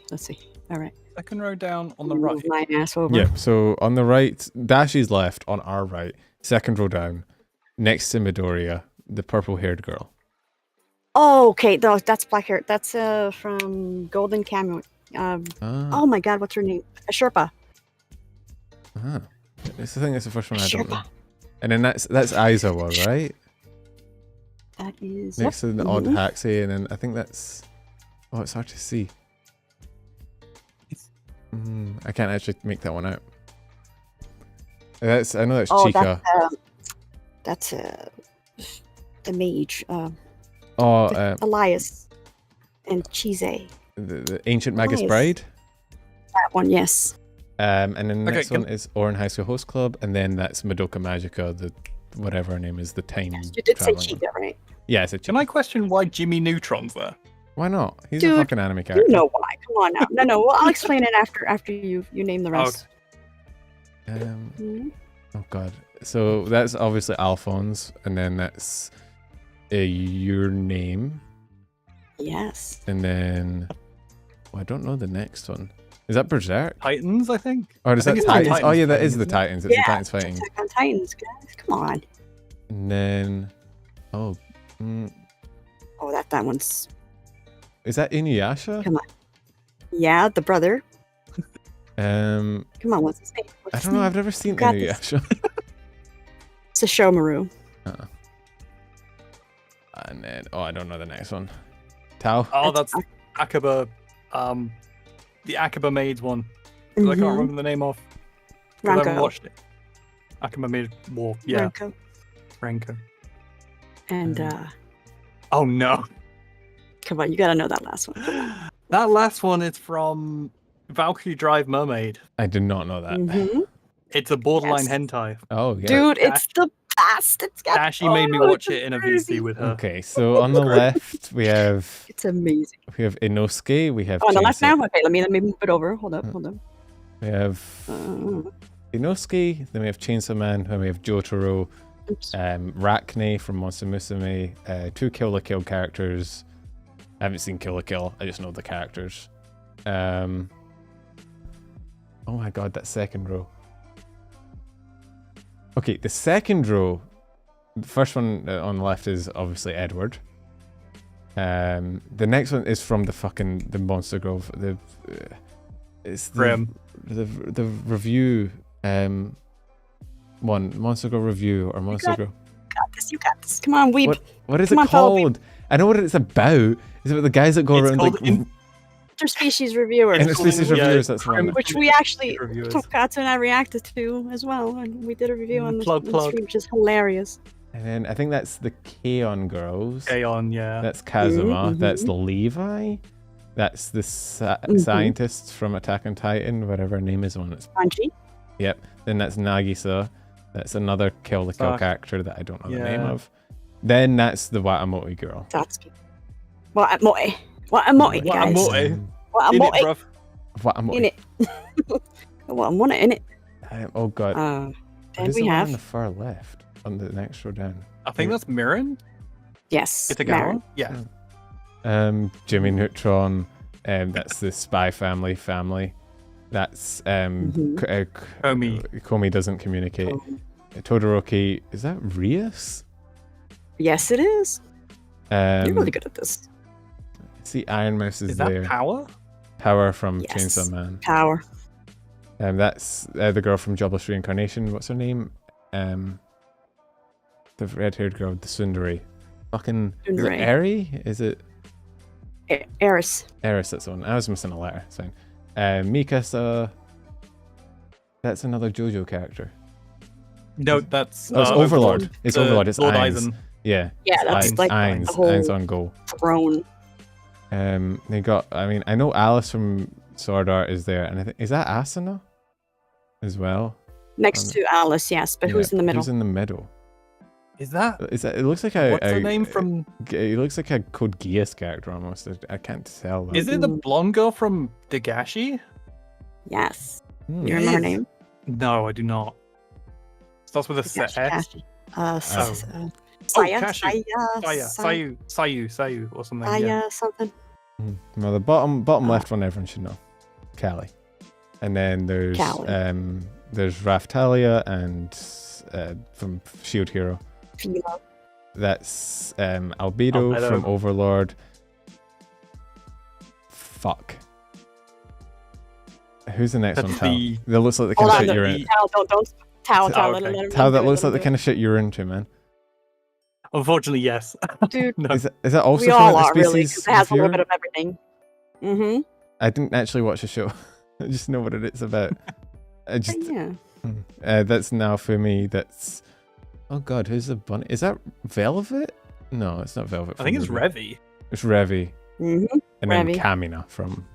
All right. Second row down on the Move right. my ass over. Yeah. So on the right, Dashie's left. On our right, second row down, next to Midoriya, the purple-haired girl. Oh, okay. No, that's black hair. That's from Golden Kamuy. Oh my god, what's her name? Sherpa. It's the thing. It's the first one I don't know. Sherpa. And then that's Aizawa, right? That is. Next to the Odd Mhm. Taxi, and then I think that's. Oh, it's hard to see. I can't actually make that one out. I know that's Oh, Chica. that's the mage. Elias and Chise. The Ancient Magus Nice. Bride. That one, yes. And then the Okay, next one is Oran High School Host Club, and then that's Madoka Magica, the whatever her name is, the time. You did say traveling one. Chica, right? Yeah, it's a Can I question why Jimmy Neutron's there? Why not? He's a Dude, fucking anime You character. know why? Come on now. No. Well, I'll explain it after you name the rest. Mhm. Oh god. So that's obviously Alphonse, and then that's your name, Yes. and then I don't know the next one. Is that Berserk? Titans, I think. Or is I that think it's Titans? Titans Oh yeah, that fighting, is the isn't it? Titans. It's the Yeah, Titans fighting. Attack on Titans, guys. Come on. And then Oh, mm, Oh, that one's. is that Inuyasha? Come on. Yeah, the brother. Um, Come on, what's his name? What's I his don't know. name? I've never seen got this. Inuyasha. It's a Shomaru. And then, oh, I don't know the next one. Tao. Oh, That's- that's Akaba. The Akaba Maids one. Who I can't Mhm. remember the name of. 'Cause I haven't Ranko. watched it. Akaba Maid War. Yeah, Ranko. Ranko. And Oh no. come on, you gotta know that last one. Come on. That last one is from Valkyrie Drive Mermaid. I did not know that. Mhm. It's a borderline Yes. hentai. Oh, yeah. Dude, it's the best. It's got. Dashie made me oh, watch it's it in a crazy. VC with her. Okay, so on the left we have It's amazing. Inosuke. We have Oh, on the left Chainsaw- now. Okay, let me move it over. Hold up, hold up. We have Inosuke. Then we have Chainsaw Man. Then we have Jotaro. Oops. Rakne from Monster Musume. 2 Kill la Kill characters. I haven't seen Kill la Kill. I just know the characters. Oh my god, that second row. Okay, the second row. The first one on the left is obviously Edward. The next one is from the Monster Grove. It's Grim. the review one, Monster Grove review or Monster Grove. You got this. Come on, weep. What is Come it on, follow me. called? I know what it's about. It's about the guys that go It's around called like Interspecies reviewers. interspecies Yeah, reviewers. That's Grim. one. Which we actually, Reviewers. Tokatsu and I reacted to as well, and we did a review on the Plug. stream, which is hilarious. And then I think that's the K-On! Girls. Aeon, yeah. That's Kazuma. Mhm, That's mhm. Levi. That's the Mhm. scientists from Attack on Titan, whatever her name is on it. Sanji. Yep. Then that's Nagisa. That's another Kill la Kill Fuck. character that I don't know the name Yeah. of. Then that's the Watamoe girl. Satsuki. What a moe. What a moe, What a guys. moe. What a In moe. it, bruv. Watamoe. In it. What a moe in it. Oh god. Then Who's we the one have. on the far left, on the next row down. I think that's Mirren. Yes. Kitagawa? Marin. Yeah. Jimmy Neutron. That's the Spy Family. That's Mhm. Komi. Komi doesn't communicate. Todoroki, is that Rias? Yes, it is. You're really good at this. See, Iron Mouse is Is that there. Power? Power from Yes. Chainsaw Man. Power. That's the girl from Jobless Reincarnation. What's her name? The red-haired girl, the Sundari. Fucking is it Sundari. Eri? Is it Eris. Eris? That's the one. I was missing a letter. It's fine. Mikasa. That's another JoJo character. No, that's. Oh, it's Overlord. It's The Overlord. It's Lord Ainz. Aizen. Yeah. Yeah, it's that's Ainz. like Ainz. the whole Ainz on go. throne. They got. I mean, I know Alice from Sword Art is there, and I think is that Asuna as well. Next to Alice, yes, but who's in the middle? Who's in the middle? Is that? Is that? It looks like a. What's the name from? It looks like a Code Geass character almost. I can't tell. Though. Is it the blonde girl from Dagashi? Yes. Hmm. You remember her Yes. name? No, I do not. Starts with a Dashie, S. Dashie. Saya, Kashi. Saya, Sayu, or something. Yeah. Saya, something. Well, the bottom left one everyone should know. Callie. And then there's Callie. there's Raftalia and from Shield Hero. Philo. That's Albedo Albedo. from Overlord. Fuck. Who's the next That's one? Tao. the- That looks like the Hold kind on, of shit you're in. Tao, don't. Tao, Oh, let okay. him Tao, do that it, looks let like the him kind of shit you're into, man. Unfortunately, yes. do it. Dude, No. Is that also we from all the are, really, Species because it has a little Reviewer? bit of everything. Mm-hmm. I didn't actually watch the show. I just know what it's about. I just Yeah. that's Naofumi. That's oh god, who's the bunny? Is that Velvet? No, it's not Velvet. I think it's from Revy. It's Revy, Mm-hmm. and then Revy. Kamina from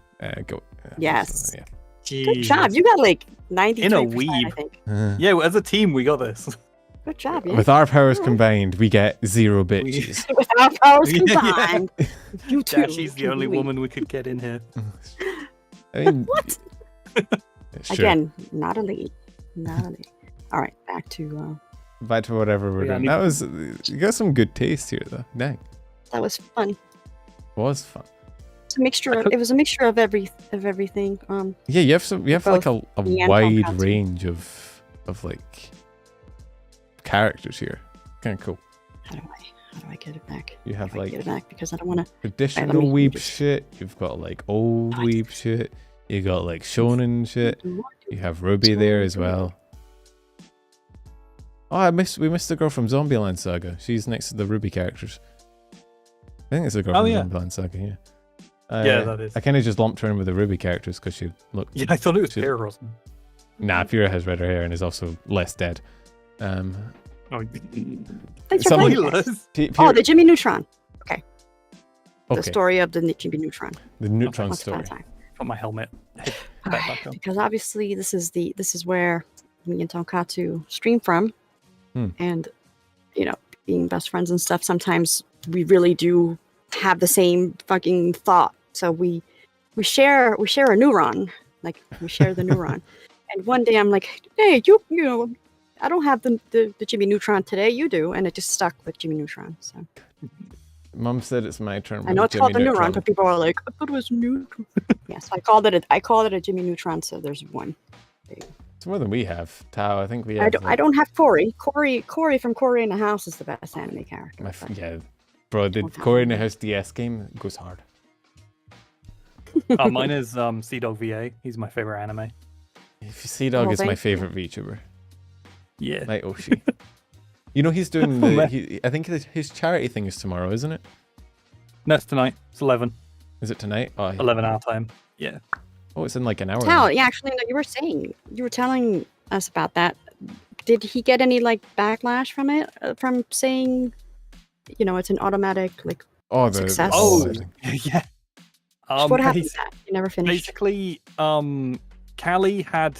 Go. Yes. Yeah. Good job. You got like 93%, I weeb. think. Yeah, well, as a team, we got this. Good job, yeah. With our powers combined, we get 0 bitches. With our powers Yeah, yeah. combined. You two. Dashie's the only woman we could get in here. I mean, What? it's true. Again, not a lead. Not a lead. All right, back to Back to whatever we're Yeah, I doing. need- That was you got some good taste here, though. Dang, that was fun. was fun. It's a mixture. It was a mixture of everything. Yeah, you have some. You have like a me and wide Tonkatsu. range of like characters here. Kind of cool. How do How do I get it back? You have How do I like get it back because I don't want to. traditional me weeb just- shit. You've got like old weeb shit. You got like shonen shit. You have Ruby there as well. Oh, we missed the girl from Zombieland Saga. She's next to the Ruby characters. I think it's the girl from Zombieland Saga, yeah. Yeah, that is. I kind of just lumped her in with the Ruby characters because she looked... Yeah, I thought it was she- Pyrrha or something. Nah, Pyrrha has redder hair and is also less dead. Oh, Thanks for Someone- playing, guys. spoilers. Oh, the Jimmy Neutron. okay. The story of the Jimmy Neutron. The Neutron Once upon story. a time. Put my helmet. Back on. Because obviously this is where me and Tonkatsu stream from, and you know, being best friends and stuff. Sometimes we really do have the same fucking thought. So we share a neuron, like we share the neuron. And one day I'm like, hey, you know, I don't have the Jimmy Neutron today. You do, and it just stuck with Jimmy Neutron. So Mum said it's my turn. I know it's called the neuron, but people are like, I thought it was neutron. Yeah, so I called it a Jimmy Neutron. So there's one. It's more than we have. Tao, I think we have. I don't have Corey. Corey from Corey in the House is the best anime character. Yeah, bro, the Corey in the House DS game goes hard. Mine is Sea Dog VA. He's my favorite anime. If you see Dog is my thank you. favorite VTuber. Yeah. Like Oshi. You know he's doing I think his charity thing is tomorrow, isn't it? No, it's tonight. It's 11. Is it tonight? Oh, 11 our time. Yeah. Oh, it's in like an hour. Tal, yeah, actually, no, you were telling us about that. Did he get any like backlash from it? From saying, you know, it's an automatic like success? Yeah. What happened to that? You never finished. Basically, Callie had,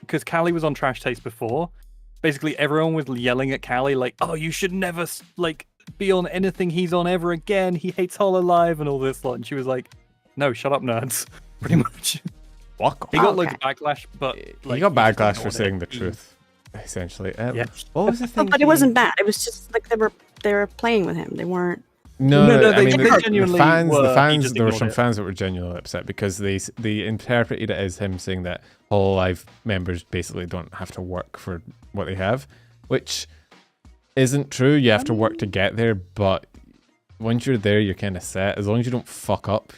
because Callie was on Trash Taste before. Basically, everyone was yelling at Callie like, "Oh, you should never like be on anything he's on ever again. He hates Hololive and all this lot." And she was like, "No, shut up, nerds." Pretty much. Fuck. He got loads of backlash, but like, he got just backlash ignored for it. saying the truth, essentially. Yeah. What was the thing? But it wasn't bad. It was just like they were playing with him. They weren't. No, No, I they mean genuinely the fans. were, The he fans. just There were ignored some it. fans that were genuinely upset because they interpreted it as him saying that Hololive members basically don't have to work for what they have, which isn't true. You have to work to get there, but once you're there, you're kind of set. As long as you don't fuck up.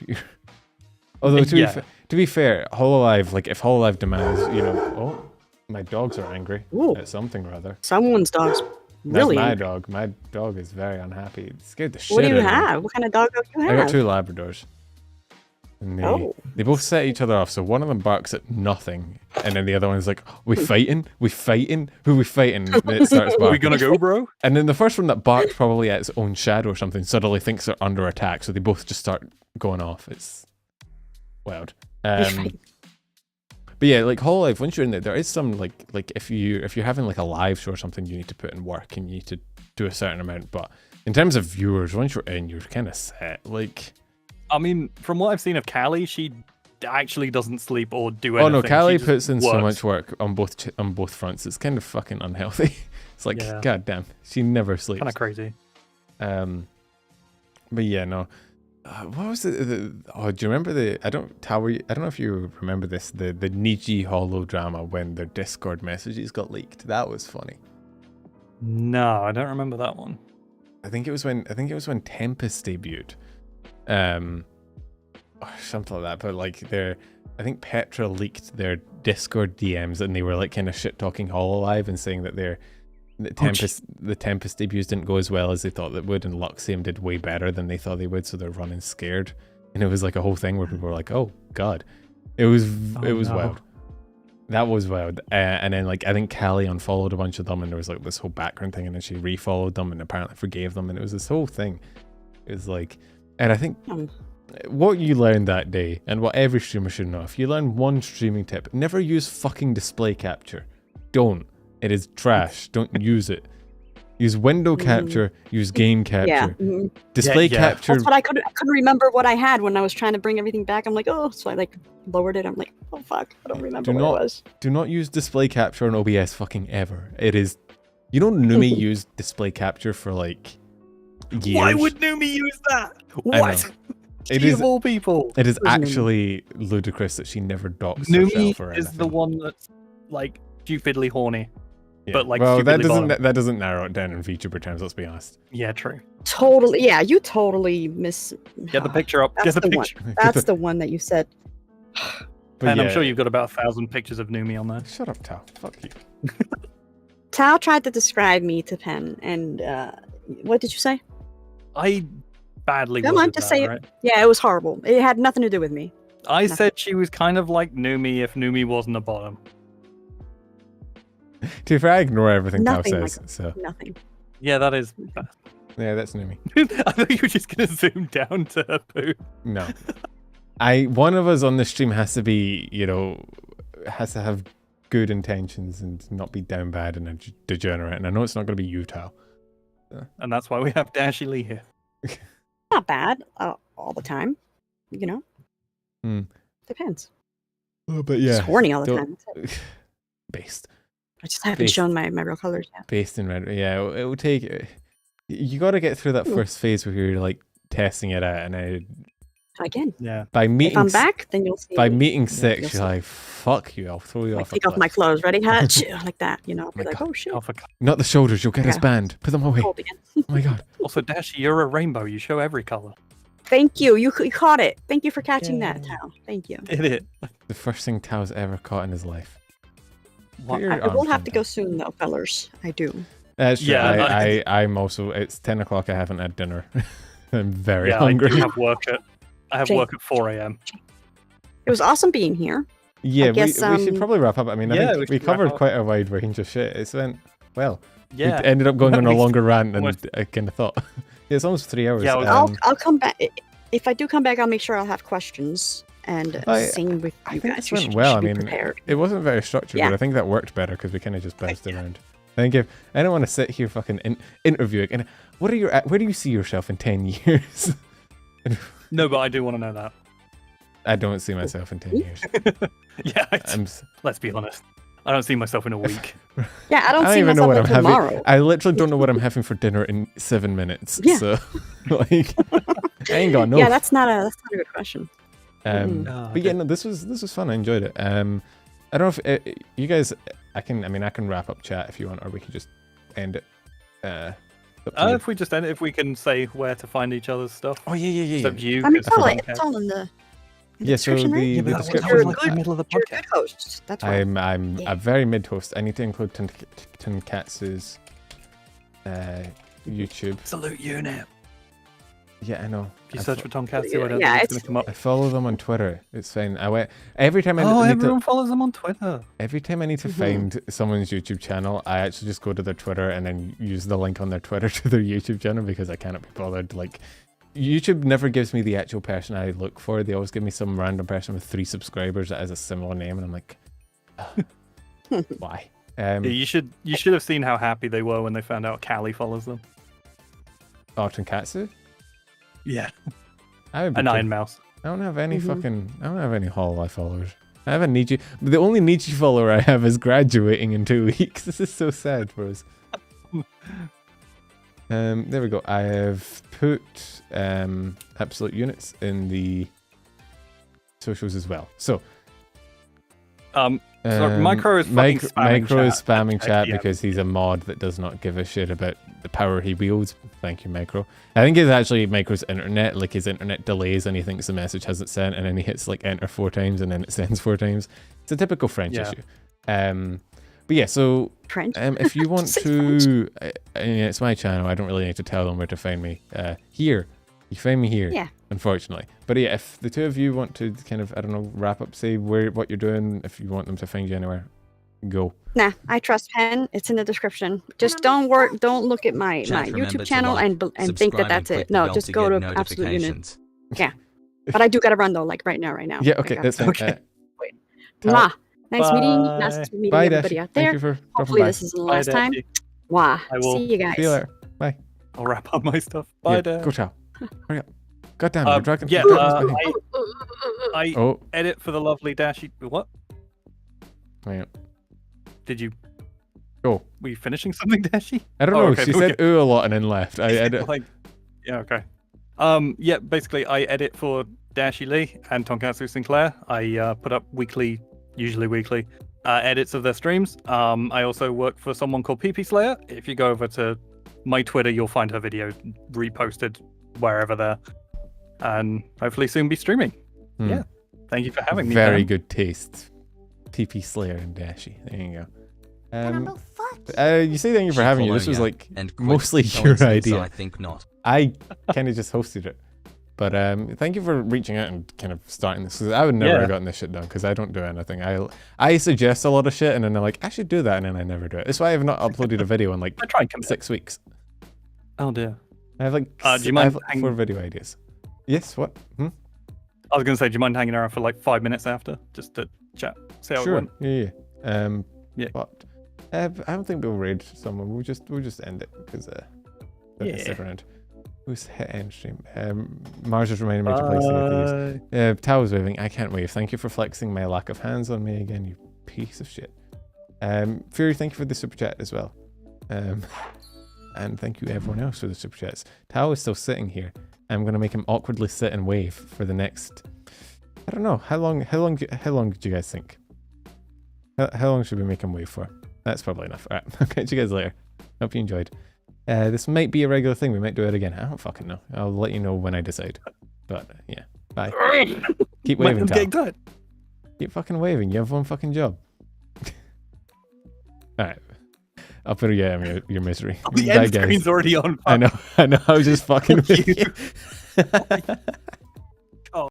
Although to be fair, Hololive, like if Hololive demands, you know, oh, my dogs are angry at something rather. Someone's dog's really. That's my angry. dog. My dog is very unhappy. It scared the shit What do out you of me. have? What kind of dog do you have? I got two Labradors. And they both set each other off. So one of them barks at nothing, and then the other one's like, "We fighting? We fighting? Who we fighting?" And it starts barking. Are we gonna go, bro? And then the first one that barked probably at its own shadow or something suddenly thinks they're under attack. So they both just start going off. It's wild. But yeah, like Hololive, once you're in there is some like if you're having like a live show or something, you need to put in work and you need to do a certain amount. But in terms of viewers, once you're in, you're kind of set. Like, I mean, from what I've seen of Callie, she actually doesn't sleep or do anything. oh no, Callie She just puts in so works. much work on both fronts. It's kind of fucking unhealthy. It's like, god damn, she never sleeps. Kind of crazy. But yeah, no. What was it? Oh, do you remember I don't know if you remember this. The Niji holo drama when their Discord messages got leaked. That was funny. No, I don't remember that one. I think it was when Tempest debuted, or something like that. But like I think Petra leaked their Discord DMs and they were like kind of shit talking Hololive and saying that the Tempest debuts didn't go as well as they thought that would, and Luxium did way better than they thought they would, so they're running scared. And it was like a whole thing where people were like, "Oh God," it was wild. That was wild. And then like I think Callie unfollowed a bunch of them, and there was like this whole background thing, and then she refollowed them and apparently forgave them, and it was this whole thing. It was like, and I think what you learned that day, and what every streamer should know, if you learn one streaming tip, never use fucking display capture. Don't. It is trash. Don't use it. Use window capture. Use game capture. Yeah. Display capture. That's what I couldn't remember what I had when I was trying to bring everything back. I'm like, oh, so I like lowered it. I'm like, oh fuck, I don't remember what it was. Do not use display capture on OBS fucking ever. It is. You know, Numi used display capture for like years. Why would Numi use that? What? It She is of all people. It is actually ludicrous that she never docks Numi herself or is anything. the one that's like stupidly horny. Yeah. But, like, well, that stupidly doesn't bottom. that doesn't narrow it down in VTuber terms. Let's be honest. Yeah, true. Totally. Yeah, you totally miss. Get the picture up. That's Get the the one. picture. That's the one that you said. But And yeah, I'm sure you've got about 1,000 pictures of Numi on there. Shut up, Tal. Fuck you. Tao tried to describe me to Pen, and what did you say? I badly Come on, worded just that, say it. right? Yeah, it was horrible. It had nothing to do with me. I Nothing. said she was kind of like Numi if Numi wasn't a bottom. To be fair, I ignore everything Tal Nothing says. like- So Nothing. Yeah, that is. yeah, that's Numi. I thought you were just gonna zoom down to her poo. No. One of us on the stream has to be, you know, has to have good intentions and not be down bad and a degenerate. And I know it's not going to be you, Tal. And that's why we have Dashie Lee here. Not bad all the time. You know. Hmm. Depends. Oh, but Just yeah. horny all the don't- time. That's it. Based. I just haven't Based. shown my real colors yet. Based in red. Yeah, it will take. You got to get through that first phase where you're like testing it out. And Again, Yeah. by if meeting. I'm back, then you'll see. By meeting you'll 6, you're see. like, fuck you, I'll throw you Like, off a take off cliff. my clothes. Ready? Huh? Like that. You know. I'll be My like, God. oh shit. Alpha. Not the shoulders, you'll get us Okay. banned. Put them away. Cold again. Oh my God. Also, Dashie, you're a rainbow. You show every color. Thank you. You caught it. Thank you for catching that, Yay. Tao. Thank you. Did it? The first thing Tao's ever caught in his life. What? Your I will arms have down, to Tao. go soon, though, fellers. I do. That's true. Yeah, I'm also. It's 10 o'clock. I haven't had dinner. I'm very Yeah, hungry. I have work at Jake. 4 a.m. It was awesome being here. Yeah, guess, we should probably wrap up. I mean, I yeah, think we we should wrap covered up. quite a wide range of shit. It's went well. Yeah. We ended up going on a We- longer rant than almost- I kind of thought. Yeah, it's almost 3 hours. Yeah, I was- I'll come back. If I do come back, I'll make sure I'll have questions. And same with I you think guys. this You went should, well. you I should be mean, prepared. it wasn't very structured, Yeah. but I think that worked better because we kind of just bounced around. I think if I don't want to sit here fucking interviewing, and where do you see yourself in 10 years? No, but I do want to know that. I don't see myself in 10 years. Yeah, I'm, let's be honest. I don't see myself in a week. Yeah, I don't I see don't even know myself what I'm until having. tomorrow. I literally don't know what I'm having for dinner in 7 minutes. Yeah. So, like, I ain't got no. Yeah, that's not a good question. But yeah, no, this was fun. I enjoyed it. I don't know if you guys. I can wrap up chat if you want, or we can just end it. Up to you. If we just end it, if we can say where to find each other's stuff. Oh yeah. Except you. I mean, 'cause it's Tom all in the Yeah, so description, right? the Yeah, but that was description. like the middle of the You're a podcast. good host. That's right. I'm Yeah. a very mid host. I need to include Tonkatsu's YouTube. Salute you now. Yeah, I know. If you I search fo- for Tom Cassie, Yeah, I don't yeah, think it's it's- going to come up. I follow them on Twitter. It's fine. I went every time I Oh, need everyone to. follows them on Twitter. Every time I need to Mhm. find someone's YouTube channel, I actually just go to their Twitter and then use the link on their Twitter to their YouTube channel because I cannot be bothered. Like, YouTube never gives me the actual person I look for. They always give me some random person with 3 subscribers that has a similar name, and I'm like, ugh, why? Yeah, you should have seen how happy they were when they found out Callie follows them. Tonkatsu? Yeah, I would be an cool. Iron Mouse. I don't have any Mhm. I don't have any hololive followers. I have a Niji. The only Niji follower I have is graduating in 2 weeks. This is so sad for us. There we go. I have put absolute units in the socials as well. So Sorry, Micro is fucking spamming Micro is chat. spamming chat Yeah. because he's a mod that does not give a shit about the power he wields. Thank you, Micro. I think it's actually Micro's internet. Like, his internet delays and he thinks the message hasn't sent, and then he hits like enter 4 times and then it sends 4 times. It's a typical French Yeah. issue. But yeah, so French. if you want Say to, it's my channel. I don't really need to tell them where to find me. Here, you find me here. Yeah. Unfortunately, but yeah, if the two of you want to kind of, I don't know, wrap up, say what you're doing, if you want them to find you anywhere, go. Nah, I trust Pen. It's in the description. Just don't look at my Chat, remember YouTube to channel like, and think that subscribe, that's and it. click the No, bell just to go get to Absolute Unit. notifications. But I do gotta run though, like right now. Yeah, okay, that's fine. Okay. Mwah. Nice meeting. Bye. Nice meeting Bye, everybody Dashie. out Thank there. you for dropping Hopefully by. this isn't the Bye, last time. Dashie. Mwah. I will- See you guys. See you later. Bye. I'll wrap up my stuff. Bye, Yeah, Dad. go chow. Hurry up. God damn, you're dragging. Yeah, you're dragging this thing. I Oh, edit for the lovely Dashie. What? wait. Did you? Go. Were you finishing something, Dashie? I don't Oh, know. okay, She said ooh a lot and then left. I edit. Like, yeah, okay. Yeah, basically, I edit for Dashie Lee and Tonkatsu Sinclair. I put up weekly, usually weekly, edits of their streams. I also work for someone called PP Slayer. If you go over to my Twitter, you'll find her video reposted wherever there, and hopefully soon be streaming. Yeah, thank you for having me. Very Pam. good taste. PP Slayer and Dashie. There you go. Penumbral foot. You say thank you for having you. This was like and quit. mostly your Coincidence? idea. I think not. I kind of just hosted it. But thank you for reaching out and kind of starting this. 'Cause I would never have gotten this shit done because I don't do anything. I suggest a lot of shit and then I'm like, I should do that, and then I never do it. That's why I have not uploaded a video in like I try and commit. 6 weeks. Oh dear. I have like do you mind I have 4 video ideas. Yes, what? I was gonna say, do you mind hanging around for like 5 minutes after, just to chat, see how it Sure. went? Yeah. Yeah. But I don't think we'll raid someone. We'll just end it because Yeah. around. Who's hit end stream? Mars just reminded me to play Sea of Thieves. Tao's waving. I can't wave. Thank you for flexing my lack of hands on me again, you piece of shit. Fury, thank you for the super chat as well. And thank you everyone else for the super chats. Tao is still sitting here. I'm gonna make him awkwardly sit and wave for the next. I don't know how long do you guys think? How long should we make him wave for? That's probably enough. All right, I'll catch you guys later. Hope you enjoyed. This might be a regular thing. We might do it again. I don't fucking know. I'll let you know when I decide. But yeah, bye. Keep waving, Tao. Keep fucking waving. You have one fucking job. All right. I'll put you out of your misery. The Bye, end guys. screen's already on. I know. I was just fucking with you.